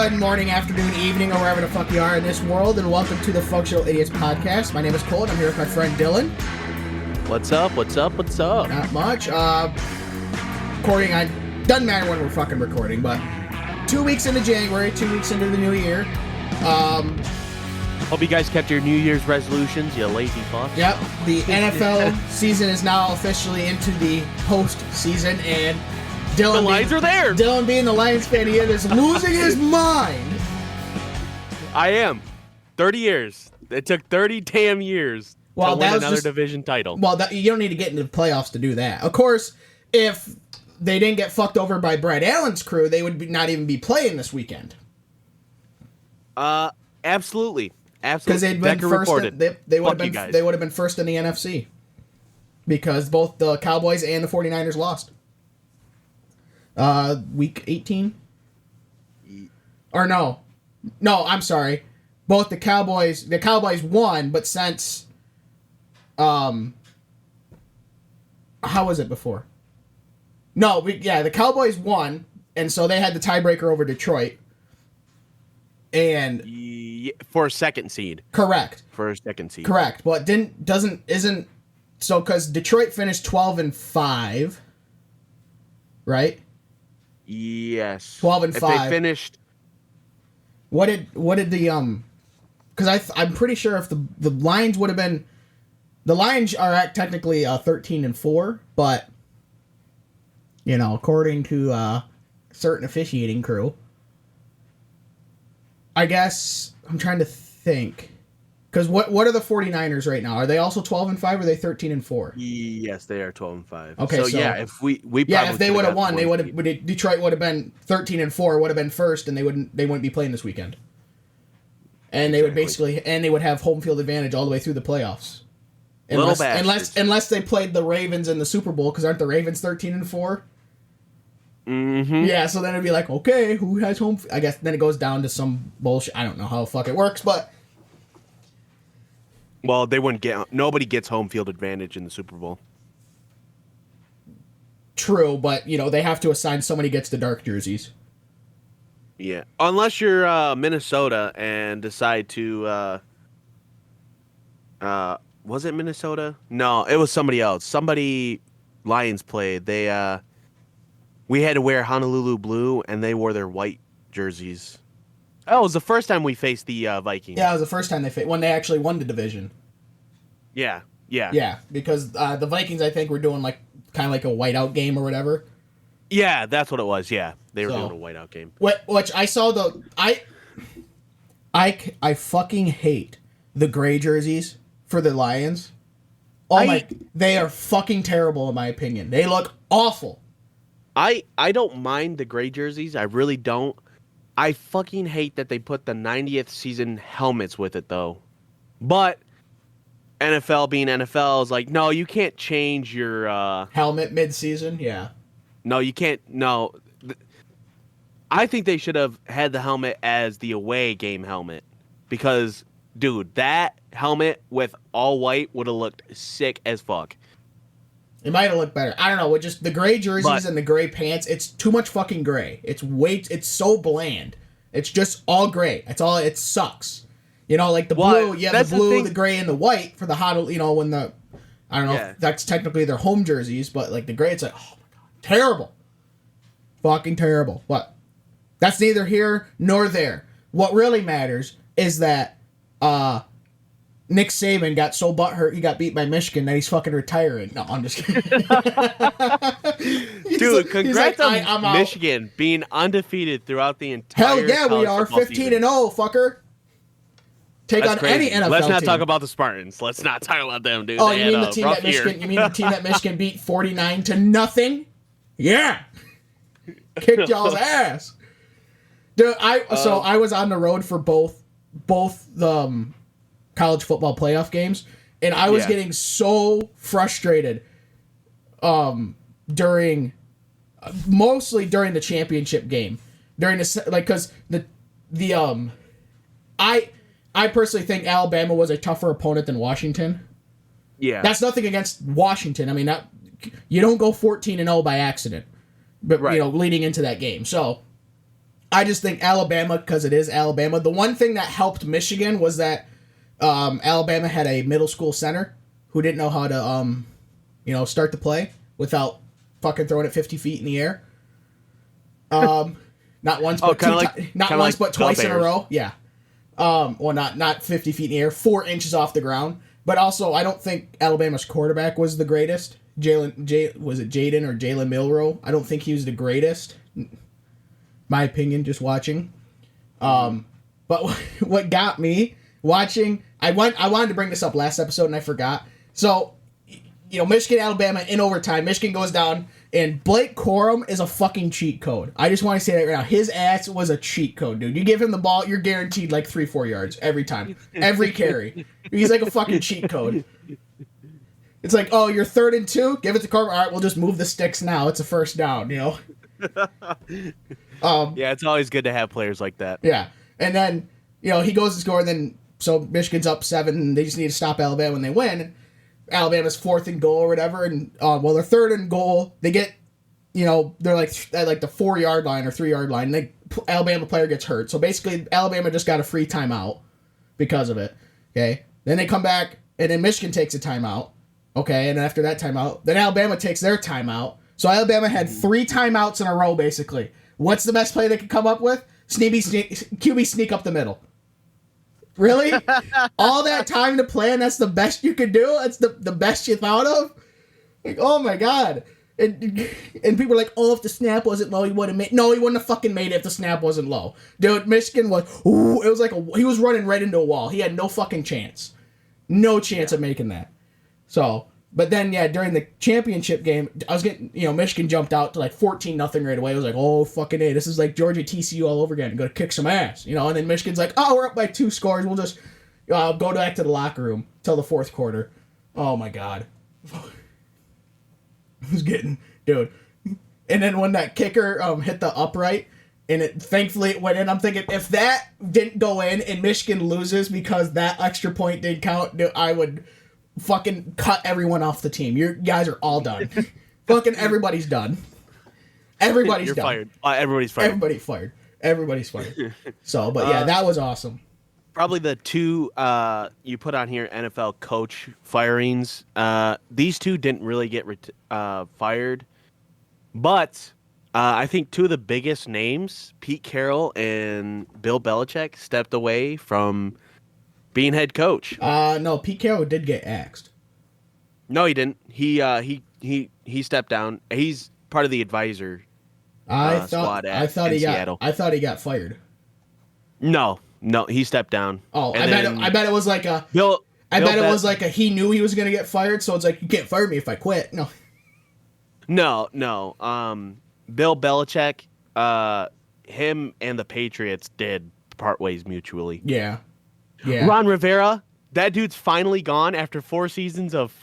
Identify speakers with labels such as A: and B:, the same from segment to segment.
A: Good morning, afternoon, evening, or wherever the fuck you are in this world, and welcome to the Functional Idiots Podcast. My name is Cole, and I'm here with my friend Dillon.
B: What's up?
A: Not much. Recording, doesn't matter when we're fucking recording, but 2 weeks into January, 2 weeks into the new year.
B: Hope you guys kept your New Year's resolutions, you lazy fucks.
A: Yep, the NFL season is now officially into the postseason, and Dillon,
B: the Lions are there.
A: Dillon, being the Lions fan he is, losing his mind.
B: I am. 30 years. It took 30 damn years to win another division title.
A: Well, you don't need to get into the playoffs to do that. Of course, if they didn't get fucked over by Brad Allen's crew, they would not even be playing this weekend.
B: Absolutely.
A: Because they'd been first. They would have been first in the NFC. Because both the Cowboys and the 49ers lost. Week 18? Or no, I'm sorry. Both the Cowboys won, but since, how was it before? No, the Cowboys won, and so they had the tiebreaker over Detroit. And
B: for a second seed.
A: Correct. Correct. But because Detroit finished 12-5, right?
B: Yes.
A: 12-5.
B: If they finished.
A: What did the because I'm pretty sure if the Lions would have been, the Lions are at technically 13-4, but according to a certain officiating crew, I guess I'm trying to think. Because what are the 49ers right now? Are they also 12-5 or are they 13-4?
B: Yes, they are 12-5.
A: Okay,
B: so yeah, if
A: if they would have won, Detroit would have been 13-4, would have been first, and they wouldn't be playing this weekend. And they would they would have home field advantage all the way through the playoffs. Unless they played the Ravens in the Super Bowl, because aren't the Ravens 13-4?
B: Mm-hmm.
A: Yeah, so then it'd be like, okay, who has home? I guess then it goes down to some bullshit. I don't know how the fuck it works, but.
B: Well, nobody gets home field advantage in the Super Bowl.
A: True, but, they have to assign somebody gets the dark jerseys.
B: Yeah. Unless you're Minnesota and decide to, was it Minnesota? No, it was somebody else. Somebody Lions played. We had to wear Honolulu blue, and they wore their white jerseys. Oh, it was the first time we faced the Vikings.
A: Yeah, it was the first time when they actually won the division.
B: Yeah.
A: Yeah, because the Vikings, I think, were doing kind of like a whiteout game or whatever.
B: Yeah, that's what it was. Yeah, they were doing a whiteout game.
A: Which I saw I fucking hate the gray jerseys for the Lions. They are fucking terrible in my opinion. They look awful.
B: I don't mind the gray jerseys. I really don't. I fucking hate that they put the 90th season helmets with it, though. But NFL being NFL is like, no, you can't change your...
A: helmet mid-season? Yeah.
B: No, you can't... No. I think they should have had the helmet as the away game helmet. Because, dude, that helmet with all white would have looked sick as fuck.
A: It might have looked better. I don't know. With just the gray jerseys and the gray pants, it's too much fucking gray. It's so bland. It's just all gray. It's all. It sucks. Like the blue. Yeah, the blue, the gray, and the white for the hot. When the, I don't know if that's technically their home jerseys, but the gray, it's like, oh my god, terrible, fucking terrible. What? That's neither here nor there. What really matters is that Nick Saban got so butthurt he got beat by Michigan that he's fucking retiring. No, I'm just kidding.
B: Dude, congrats on Michigan being undefeated throughout the entire
A: Hell yeah, we are 15-0, fucker. That's on crazy. Any NFL
B: Let's not
A: team.
B: Talk about the Spartans. Let's not talk about them, dude.
A: Oh, you mean the team that Michigan beat 49-0? Yeah. Kicked y'all's ass. Dude, I was on the road for both the college football playoff games, and I was getting so frustrated mostly during the championship game, because I personally think Alabama was a tougher opponent than Washington.
B: Yeah,
A: that's nothing against Washington. I mean, you don't go 14-0 by accident, but leading into that game. So I just think Alabama, because it is Alabama. The one thing that helped Michigan was that Alabama had a middle school center who didn't know how to, start the play without fucking throwing it 50 feet in the air. Not once, but but twice in a row. Yeah. Well, not 50 feet in the air, 4 inches off the ground. But also, I don't think Alabama's quarterback was the greatest. Was it Jaden or Jalen Milroe? I don't think he was the greatest. My opinion, just watching. But what got me watching, I wanted to bring this up last episode and I forgot. So, Michigan, Alabama in overtime. Michigan goes down, and Blake Corum is a fucking cheat code. I just want to say that right now. His ass was a cheat code, dude. You give him the ball, you're guaranteed like 3-4 yards every time. Every carry. He's like a fucking cheat code. It's like, oh, you're 3rd and 2? Give it to Corum. All right, we'll just move the sticks now. It's a first down, Yeah,
B: it's always good to have players like that.
A: Yeah. And then, he goes to score, and then, so Michigan's up 7, and they just need to stop Alabama when they win. Alabama's 4th and goal or whatever, and they're 3rd and goal. They get, they're like at like the 4-yard line or 3-yard line. And Alabama player gets hurt, so basically Alabama just got a free timeout because of it. Okay, then they come back, and then Michigan takes a timeout. Okay, and after that timeout, then Alabama takes their timeout. So Alabama had 3 timeouts in a row basically. What's the best play they could come up with? QB sneak up the middle. Really? All that time to play, and that's the best you could do? That's the best you thought of? Like, oh my god. And people are like, oh, if the snap wasn't low, he wouldn't have made. No, he wouldn't have fucking made it if the snap wasn't low. Dude, Michigan was, it was like, he was running right into a wall. He had no fucking chance. No chance of making that. So, but then, during the championship game, I was getting, Michigan jumped out to like 14-0 right away. I was like, oh, fucking A, this is like Georgia TCU all over again. Gonna kick some ass, and then Michigan's like, oh, we're up by 2 scores. We'll just go back to the locker room till the 4th quarter. Oh my god. I was getting, dude. And then when that kicker hit the upright, and thankfully it went in, I'm thinking, if that didn't go in and Michigan loses because that extra point didn't count, dude, I would fucking cut everyone off the team. You guys are all done. Fucking everybody's done. Everybody's done.
B: Fired. Everybody's fired.
A: Everybody's fired. So, but that was awesome.
B: Probably the 2 you put on here, NFL coach firings. These 2 didn't really get fired, but I think 2 of the biggest names, Pete Carroll and Bill Belichick, stepped away from being head coach.
A: No, Pete Carroll did get axed.
B: No, he didn't. He stepped down. He's part of the advisor squad at Seattle.
A: I thought he got fired.
B: No, he stepped down.
A: Oh, I bet it was like a Bill. I bet it was like a he knew he was gonna get fired, so it's like, you can't fire me if I quit. No.
B: Bill Belichick, him and the Patriots did part ways mutually.
A: Yeah.
B: Ron Rivera, that dude's finally gone after 4 seasons of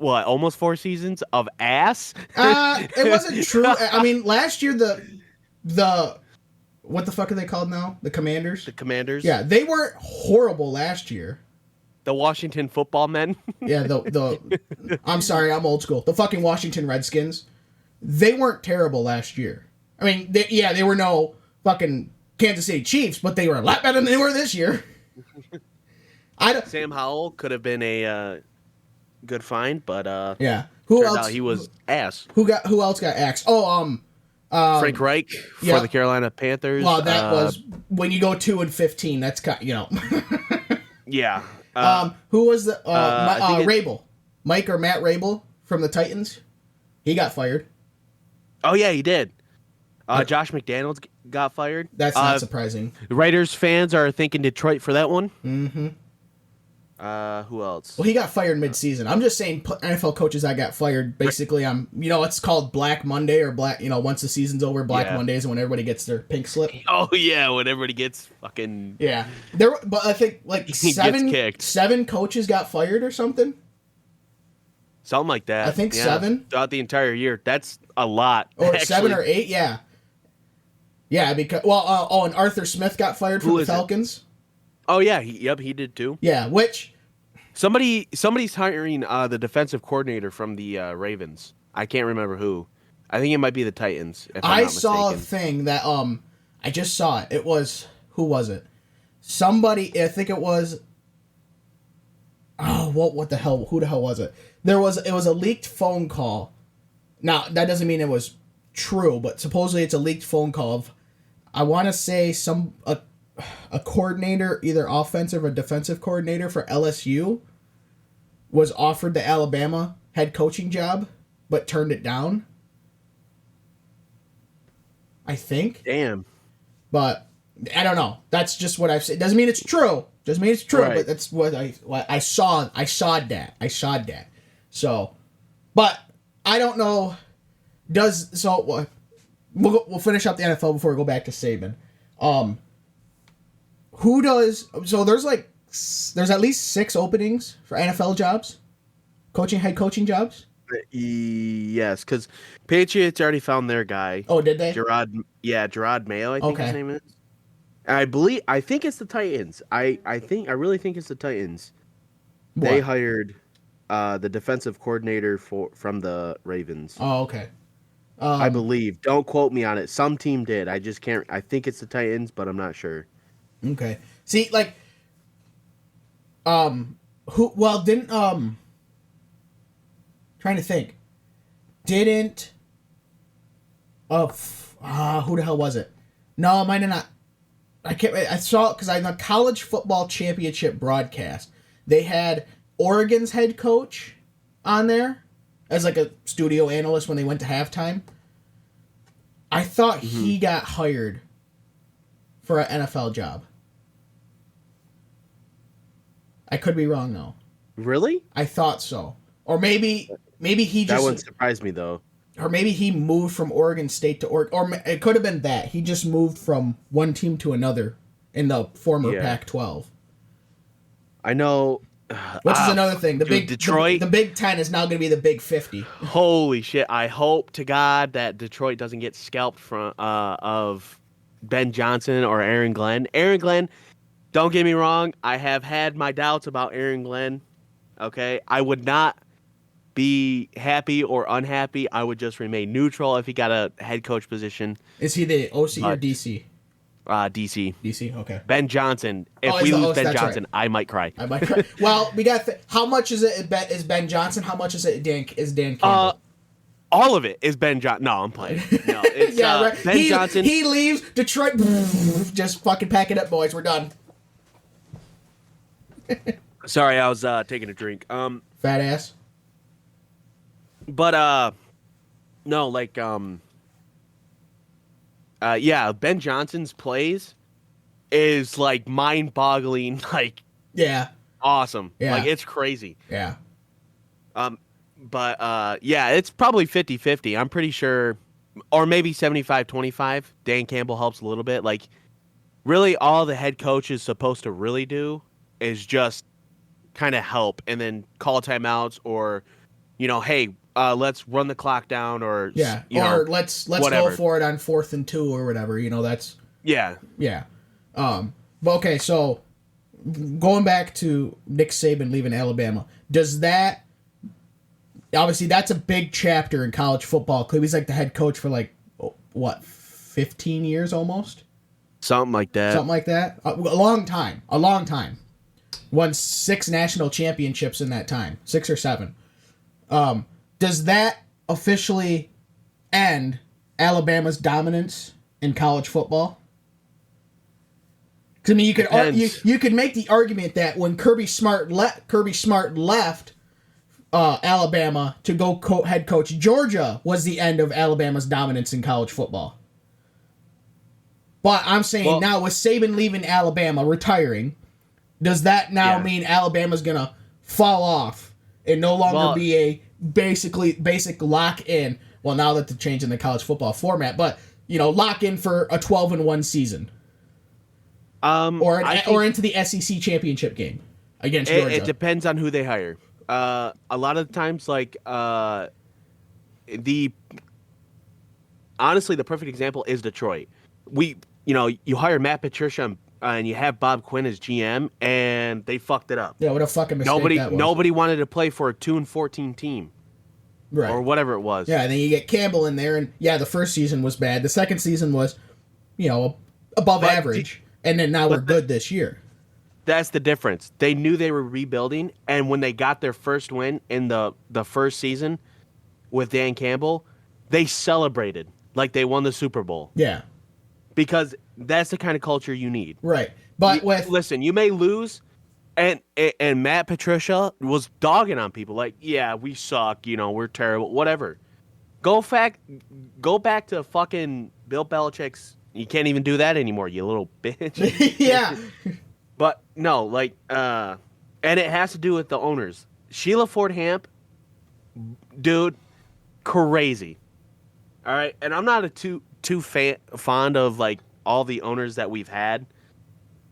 B: almost 4 seasons of ass.
A: It wasn't true. I mean, last year the what the fuck are they called now? The Commanders.
B: The Commanders.
A: Yeah, they weren't horrible last year.
B: The Washington Football Men.
A: Yeah, I'm sorry, I'm old school. The fucking Washington Redskins. They weren't terrible last year. I mean, they were no fucking Kansas City Chiefs, but they were a lot better than they were this year.
B: Sam Howell could have been a good find, but
A: yeah. Who else?
B: He was ass.
A: Who else got axed? Oh,
B: Frank Reich for the Carolina Panthers.
A: Well, that was when you go 2-15. That's
B: Yeah.
A: Who was the Rabel? Mike or Matt Rabel from the Titans? He got fired.
B: Oh yeah, he did. Josh McDaniels got fired.
A: That's not surprising.
B: Raiders fans are thinking Detroit for that one.
A: Mm-hmm.
B: Who else?
A: Well, he got fired mid-season. I'm just saying NFL coaches that got fired, basically, it's called Black Monday or once the season's over, Black Mondays, and when everybody gets their pink slip.
B: Oh, yeah, when everybody gets fucking...
A: Yeah. But I think, seven coaches got fired or something.
B: Something like that.
A: I think 7.
B: Throughout the entire year. That's a lot.
A: Or actually. 7 or 8, yeah. Yeah, because... Well, and Arthur Smith got fired from the Falcons.
B: Oh, yeah. He did too.
A: Yeah, which...
B: Somebody's hiring the defensive coordinator from the Ravens. I can't remember who. I think it might be the Titans, if I'm not mistaken.
A: I saw a thing that I just saw it. It was, who was it? Somebody, I think it was, oh, what the hell? Who the hell was it? It was a leaked phone call. Now, that doesn't mean it was true, but supposedly it's a leaked phone call of, I want to say a coordinator, either offensive or defensive coordinator for LSU, was offered the Alabama head coaching job, but turned it down. I think.
B: Damn.
A: But I don't know. That's just what I've said. Doesn't mean it's true. Doesn't mean it's true. Right. But that's what I saw. I saw that. So, but I don't know. We'll finish up the NFL before we go back to Saban. Who does? So there's at least 6 openings for NFL jobs, head coaching jobs.
B: Yes, because Patriots already found their guy.
A: Oh, did they?
B: Gerard Mayo, I think his name is. I think it's the Titans. I really think it's the Titans. What? They hired the defensive coordinator from the Ravens.
A: Oh, okay.
B: I believe. Don't quote me on it. Some team did. I just can't. I think it's the Titans, but I'm not sure.
A: Okay. See, who? Well, didn't trying to think. Didn't. Who the hell was it? No, it might have not. I can't. I saw it because on the college football championship broadcast, they had Oregon's head coach on there as like a studio analyst when they went to halftime. I thought he got hired for an NFL job. I could be wrong though.
B: Really?
A: I thought so. Or maybe he just...
B: That wouldn't surprise me though.
A: Or maybe he moved from Oregon State to Oregon. Or it could have been that. He just moved from one team to another in the former Pac-12.
B: I know...
A: Which is another thing.
B: Detroit.
A: The Big Ten is now going to be the Big 50.
B: Holy shit! I hope to God that Detroit doesn't get scalped from of Ben Johnson or Aaron Glenn. Aaron Glenn, don't get me wrong. I have had my doubts about Aaron Glenn. Okay, I would not be happy or unhappy. I would just remain neutral if he got a head coach position.
A: Is he the OC or DC?
B: DC.
A: DC, okay.
B: Ben Johnson. If we lose Ben Johnson, right. I might cry.
A: Well, we got. How much is it? Is Ben Johnson? How much is it? Dan Campbell.
B: All of it is Ben Johnson. No, I'm playing. No, it's right. Ben Johnson.
A: He leaves Detroit. Just fucking pack it up, boys. We're done.
B: Sorry, I was taking a drink.
A: Fat ass.
B: But no, like Ben Johnson's plays is like mind-boggling, like awesome. Yeah. Like it's crazy.
A: Yeah.
B: But it's probably 50-50. I'm pretty sure, or maybe 75-25. Dan Campbell helps a little bit. Like really all the head coach is supposed to really do is just kind of help and then call timeouts or, hey, let's run the clock down or
A: let's go for it on 4th and 2 or whatever. That's
B: yeah.
A: But okay, so going back to Nick Saban leaving Alabama, does that obviously that's a big chapter in college football? He's like the head coach for 15 years almost,
B: something like that.
A: A long time. Won 6 national championships in that time, 6 or 7. Does that officially end Alabama's dominance in college football? Because I mean, you could make the argument that when Kirby Smart left Alabama to go head coach Georgia was the end of Alabama's dominance in college football. But I'm saying now with Saban leaving Alabama, retiring, does that now mean Alabama's gonna fall off and no longer be a basic lock in? Well, now that they're changing the college football format, but lock in for a 12-1 season, or into the SEC championship game against Georgia.
B: It depends on who they hire. A lot of the times, honestly, the perfect example is Detroit. You hire Matt Patricia and you have Bob Quinn as GM, and they fucked it up.
A: Yeah, what a fucking mistake that was.
B: Nobody wanted to play for a 2-14 team.
A: Right.
B: Or whatever it was.
A: Yeah, and then you get Campbell in there, and the first season was bad. The second season was, above average, and then now we're good this year.
B: That's the difference. They knew they were rebuilding, and when they got their first win in the first season with Dan Campbell, they celebrated like they won the Super Bowl.
A: Yeah.
B: Because that's the kind of culture you need.
A: Right. But
B: listen, you may lose, and Matt Patricia was dogging on people like, yeah, we suck, we're terrible, whatever. Go back to fucking Bill Belichick's. You can't even do that anymore, you little bitch.
A: Yeah.
B: But no, and it has to do with the owners. Sheila Ford Hamp, dude, crazy. All right, and I'm not too fond of like all the owners that we've had.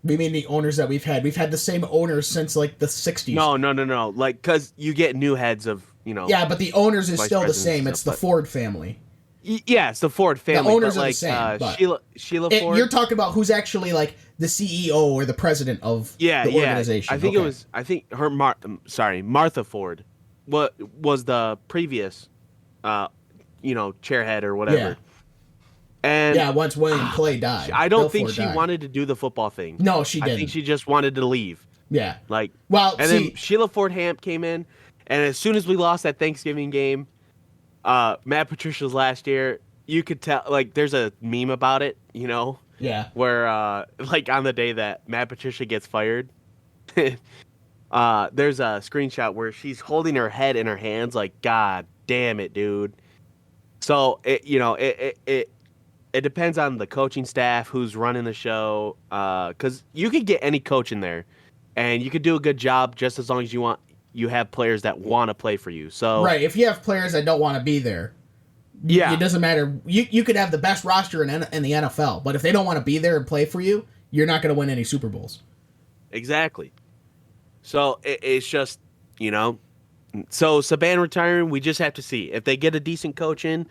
A: We mean the owners that we've had? We've had the same owners since like the 60s.
B: No. Like, because you get new heads of,
A: Yeah, but the owners is still the same. It's the Ford family.
B: Yeah, it's the Ford family.
A: The owners
B: are
A: the same.
B: Sheila Ford.
A: You're talking about who's actually like the CEO or the president of the organization.
B: I think Martha Ford was the previous, chairhead or whatever.
A: Yeah.
B: And
A: once William Clay died.
B: I don't think she wanted to do the football thing.
A: No, she didn't.
B: I think she just wanted to leave.
A: Yeah.
B: Then Sheila Ford Hamp came in, and as soon as we lost that Thanksgiving game, Matt Patricia's last year, you could tell, like, there's a meme about it,
A: Yeah.
B: Where, like, on the day that Matt Patricia gets fired, there's a screenshot where she's holding her head in her hands, like, God damn it, dude. So, it depends on the coaching staff, who's running the show, because you could get any coach in there, and you could do a good job just as long as you have players that want to play for you. So
A: right, if you have players that don't want to be there, it doesn't matter. You could have the best roster in the NFL, but if they don't want to be there and play for you, you're not going to win any Super Bowls.
B: Exactly. So it's just, so Saban retiring, we just have to see if they get a decent coach in.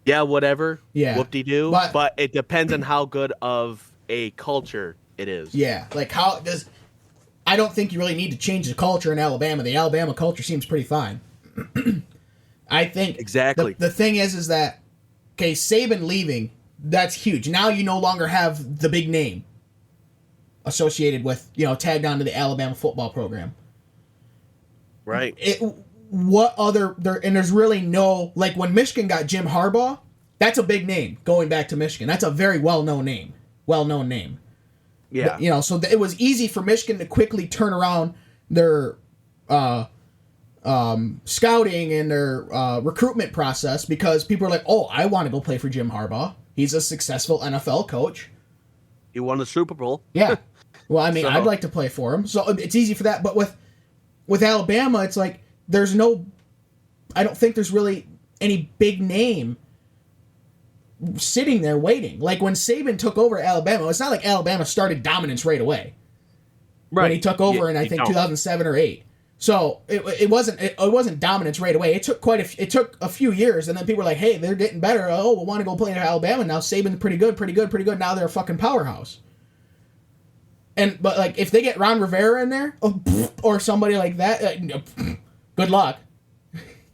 B: Yeah, whatever.
A: Yeah.
B: Whoop-de-doo. But it depends on how good of a culture it is.
A: Yeah. Like, I don't think you really need to change the culture in Alabama. The Alabama culture seems pretty fine. I think...
B: Exactly.
A: The thing is that, okay, Saban leaving, that's huge. Now you no longer have the big name associated with, tagged onto the Alabama football program.
B: Right.
A: And there's really no, like when Michigan got Jim Harbaugh, that's a big name going back to Michigan. That's a very well-known name.
B: Yeah.
A: So it was easy for Michigan to quickly turn around their scouting and their recruitment process because people are like, oh, I want to go play for Jim Harbaugh. He's a successful NFL coach.
B: He won the Super Bowl.
A: Yeah. Well, I mean, I'd like to play for him. So it's easy for that. But with Alabama, it's like, I don't think there's really any big name sitting there waiting. Like when Saban took over Alabama, it's not like Alabama started dominance right away. Right. When he took over in I think 2007 or 8. So it wasn't dominance right away. It took a few years, and then people were like, hey, they're getting better. Oh, we want to go play in Alabama now. Saban's pretty good. Now they're a fucking powerhouse. But like if they get Ron Rivera in there or somebody like that. Good luck.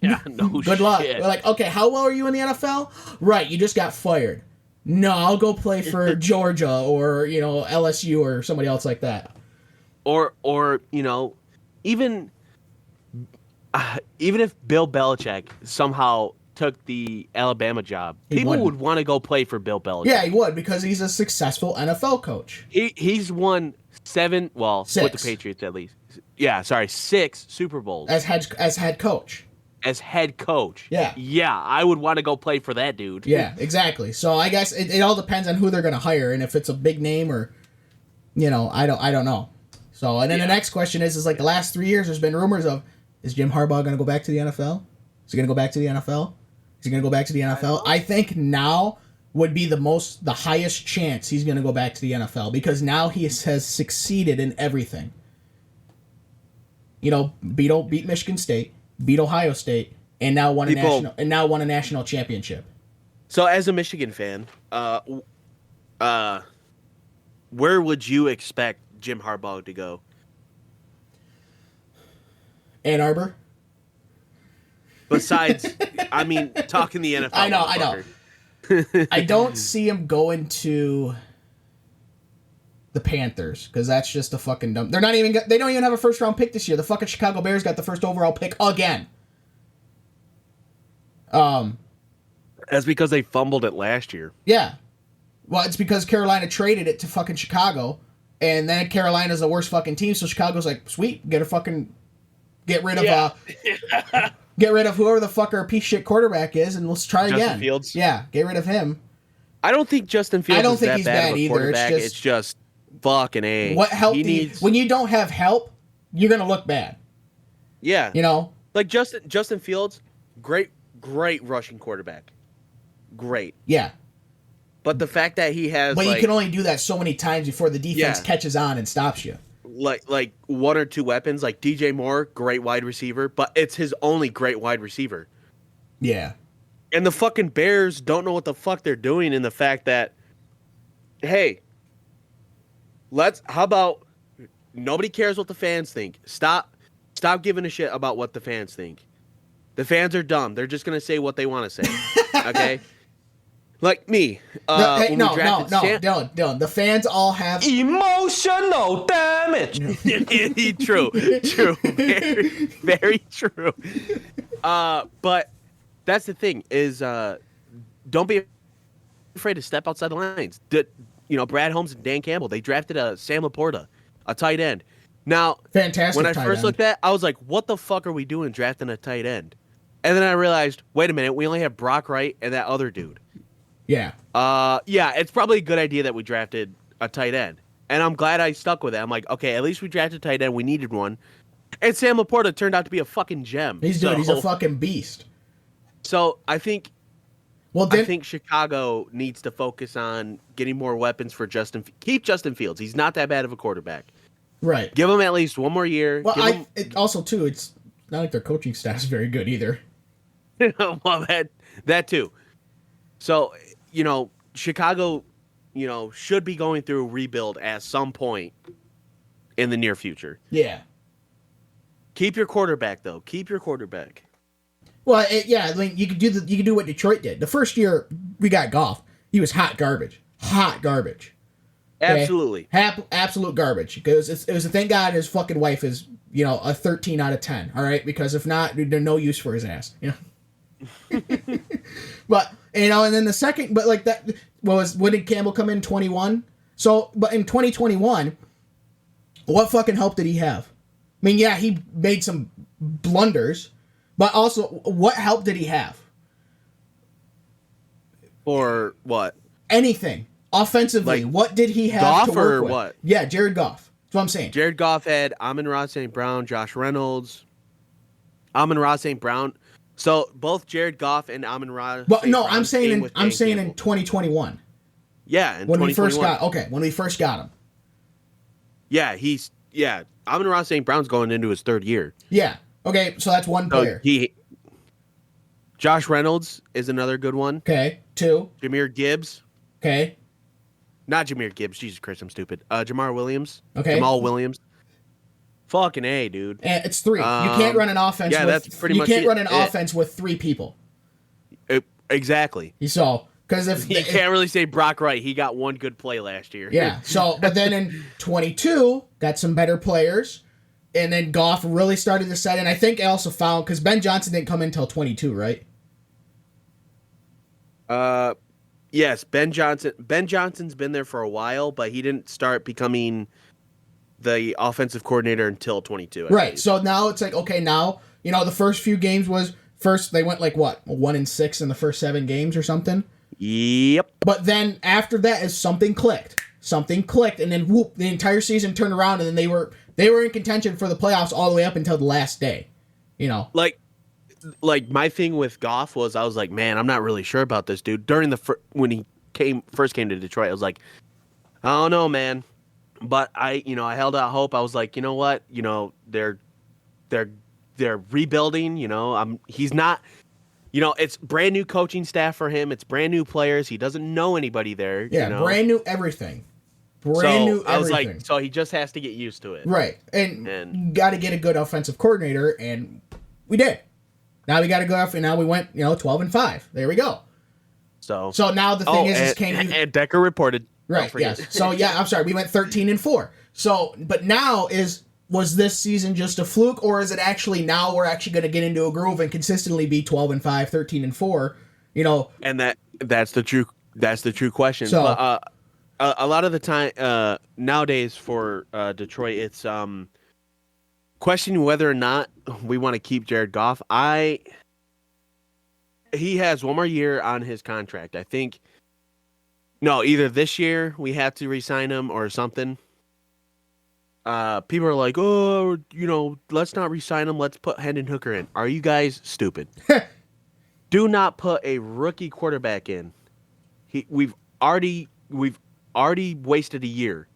B: Yeah, no
A: Good luck. We're like, okay, how well are you in the NFL? Right, you just got fired. No, I'll go play for Georgia or, LSU or somebody else like that.
B: Or even if Bill Belichick somehow took the Alabama job, people would want to go play for Bill Belichick.
A: Yeah, he would because he's a successful NFL coach.
B: He's won 7,
A: Six.
B: with the Patriots at least. Yeah, sorry, 6 Super Bowls.
A: As head coach.
B: As head coach.
A: Yeah.
B: Yeah, I would want to go play for that dude.
A: Yeah, exactly. So I guess it all depends on who they're going to hire and if it's a big name or, I don't know. So, and then the next question is like the last 3 years there's been rumors of, is Jim Harbaugh going to go back to the NFL? Is he going to go back to the NFL? Is he going to go back to the NFL? I think now would be the highest chance he's going to go back to the NFL because now he has succeeded in everything. Beat Michigan State, beat Ohio State, and now won a national championship.
B: So, as a Michigan fan, where would you expect Jim Harbaugh to go?
A: Ann Arbor.
B: Besides, talking the NFL.
A: I know. I don't see him going to. the Panthers, because that's just a fucking dumb. They don't even have a first round pick this year. The fucking Chicago Bears got the first overall pick again.
B: That's because they fumbled it last year.
A: Yeah. Well, it's because Carolina traded it to fucking Chicago, and then Carolina's the worst fucking team, so Chicago's like, sweet, get rid of get rid of whoever the fuck our piece of shit quarterback is, and let's try again.
B: Justin Fields.
A: Yeah, get rid of him.
B: I don't think Justin Fields is that bad of a quarterback.
A: It's
B: just fucking A.
A: What help when you don't have help, you're gonna look bad.
B: Yeah.
A: You know?
B: Like Justin Fields, great rushing quarterback. Great.
A: Yeah.
B: But the fact that he has
A: But you can only do that so many times before the defense catches on and stops you.
B: Like one or two weapons, like DJ Moore, great wide receiver, but it's his only great wide receiver.
A: Yeah.
B: And the fucking Bears don't know what the fuck they're doing in the fact that, hey, how about nobody cares what the fans think. Stop giving a shit about what the fans think. The fans are dumb. They're just going to say what they want to say. Okay? Like me.
A: Dylan. The fans all have
C: emotional damage.
B: True. Very, very true. But that's the thing is, don't be afraid to step outside the lines. Brad Holmes and Dan Campbell, they drafted Sam Laporta, a tight end. Now,
A: fantastic.
B: When I first looked at it, I was like, what the fuck are we doing drafting a tight end? And then I realized, wait a minute, we only have Brock Wright and that other dude.
A: Yeah.
B: It's probably a good idea that we drafted a tight end. And I'm glad I stuck with it. I'm like, okay, at least we drafted a tight end. We needed one. And Sam Laporta turned out to be a fucking gem.
A: He's a fucking beast.
B: So I think Chicago needs to focus on getting more weapons for keep Justin Fields. He's not that bad of a quarterback.
A: Right.
B: Give him at least one more year.
A: Well, it's not like their coaching staff is very good either.
B: Well, that too. So, Chicago, should be going through a rebuild at some point in the near future.
A: Yeah.
B: Keep your quarterback, though. Keep your quarterback.
A: Well, you could do what Detroit did. The first year we got Goff, he was hot garbage. Hot garbage. Okay?
B: Absolutely.
A: Absolute garbage. Because it was a thank God his fucking wife is, a 13 out of 10. All right? Because if not, there's no use for his ass. But, and then the second, but like that, when did Campbell come in? 21? So, but in 2021, what fucking help did he have? I mean, yeah, he made some blunders, but also, what help did he have?
B: For what?
A: Anything. Offensively,
B: like,
A: what did he have
B: Goff
A: to work
B: or
A: with?
B: what?
A: Yeah, Jared Goff. That's what I'm saying.
B: Jared Goff had Amon-Ra St. Brown, Josh Reynolds, Amon-Ra St. Brown. So both Jared Goff and Amon-Ra.
A: But no, I'm saying in 2021.
B: Yeah,
A: when we first got him.
B: Yeah, Amon-Ra St. Brown's going into his third year.
A: Yeah. Okay, so that's one player.
B: Josh Reynolds is another good one.
A: Okay, 2.
B: Jahmyr Gibbs.
A: Okay.
B: Not Jahmyr Gibbs. Jesus Christ, I'm stupid. Jamar Williams.
A: Okay.
B: Jamal Williams. Fucking A, dude.
A: And it's 3. You can't run an offense.
B: Yeah, that's pretty much it.
A: You can't run an offense with 3 people.
B: Exactly.
A: So, because if
B: you can't really say Brock Wright, he got one good play last year.
A: Yeah. So, but then in 22, got some better players, and then Goff really started to set in. I think I also found because Ben Johnson didn't come in until 22, right?
B: Yes, Ben Johnson. Ben Johnson's been there for a while, but he didn't start becoming the offensive coordinator until 22.
A: Right. So now it's like, okay, now, the first few games they went like what? 1-6 in the first 7 games or something?
B: Yep.
A: But then after that is something clicked. And then whoop, the entire season turned around, and then they were in contention for the playoffs all the way up until the last day.
B: Like my thing with Goff was I was like, man, I'm not really sure about this dude. During when he first came to Detroit, I was like, I don't know, man. But I held out hope. I was like, you know what? They're rebuilding. He's not. It's brand new coaching staff for him. It's brand new players. He doesn't know anybody there.
A: Yeah, brand new everything. New everything.
B: I was like, so he just has to get used to it.
A: Right, and got to get a good offensive coordinator, and we did. Now we got to go off, and now we went 12-5. There we go.
B: So
A: now the thing is can you?
B: And Decker reported
A: Right. Yes. So yeah, I'm sorry. We went 13-4. So, but now was this season just a fluke, or is it actually now we're actually going to get into a groove and consistently be 12-5, 13-4? You know,
B: and that's the true question.
A: So,
B: but a lot of the time nowadays for Detroit, it's questioning whether or not we want to keep Jared Goff. He has one more year on his contract. I think. No, either this year we have to re-sign him or something. People are like, oh, let's not re-sign him. Let's put Hendon Hooker in. Are you guys stupid? Do not put a rookie quarterback in. We've already wasted a year.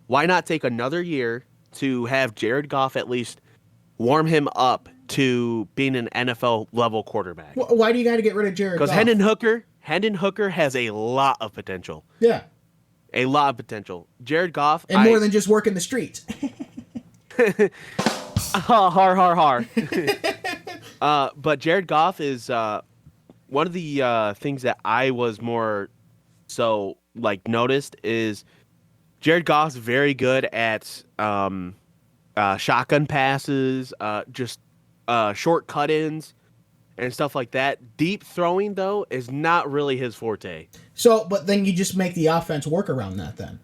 B: Why not take another year to have Jared Goff at least warm him up to being an NFL level quarterback?
A: Why do you got to get rid of Jared Goff?
B: Because Hendon Hooker has a lot of potential.
A: Yeah.
B: A lot of potential. Jared Goff.
A: And more than just working the streets.
B: Har. But Jared Goff is one of the things that I was more so noticed is Jared Goff's very good at shotgun passes, just short cut-ins, and stuff like that. Deep throwing, though, is not really his forte.
A: So, but then you just make the offense work around that then.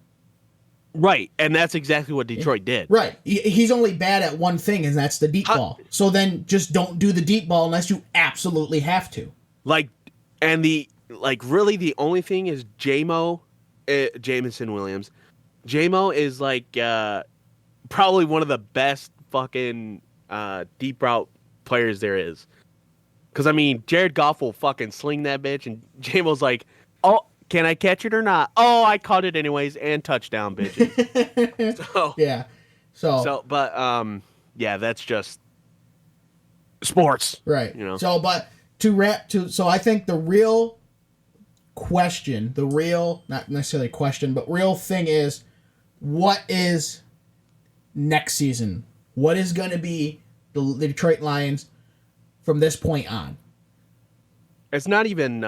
B: Right, and that's exactly what Detroit did.
A: Right. He's only bad at one thing, and that's the deep ball. So then just don't do the deep ball unless you absolutely have to.
B: Really the only thing is Jameson Williams. J-Mo is probably one of the best fucking deep route players there is. Because, Jared Goff will fucking sling that bitch, and J-Mo's like, oh, can I catch it or not? Oh, I caught it anyways, and touchdown, bitch. So,
A: yeah.
B: Yeah, that's just sports.
A: Right. So, but so I think the real question, not necessarily question, but real thing is, what is next season? What is going to be the Detroit Lions from this point on?
B: It's not even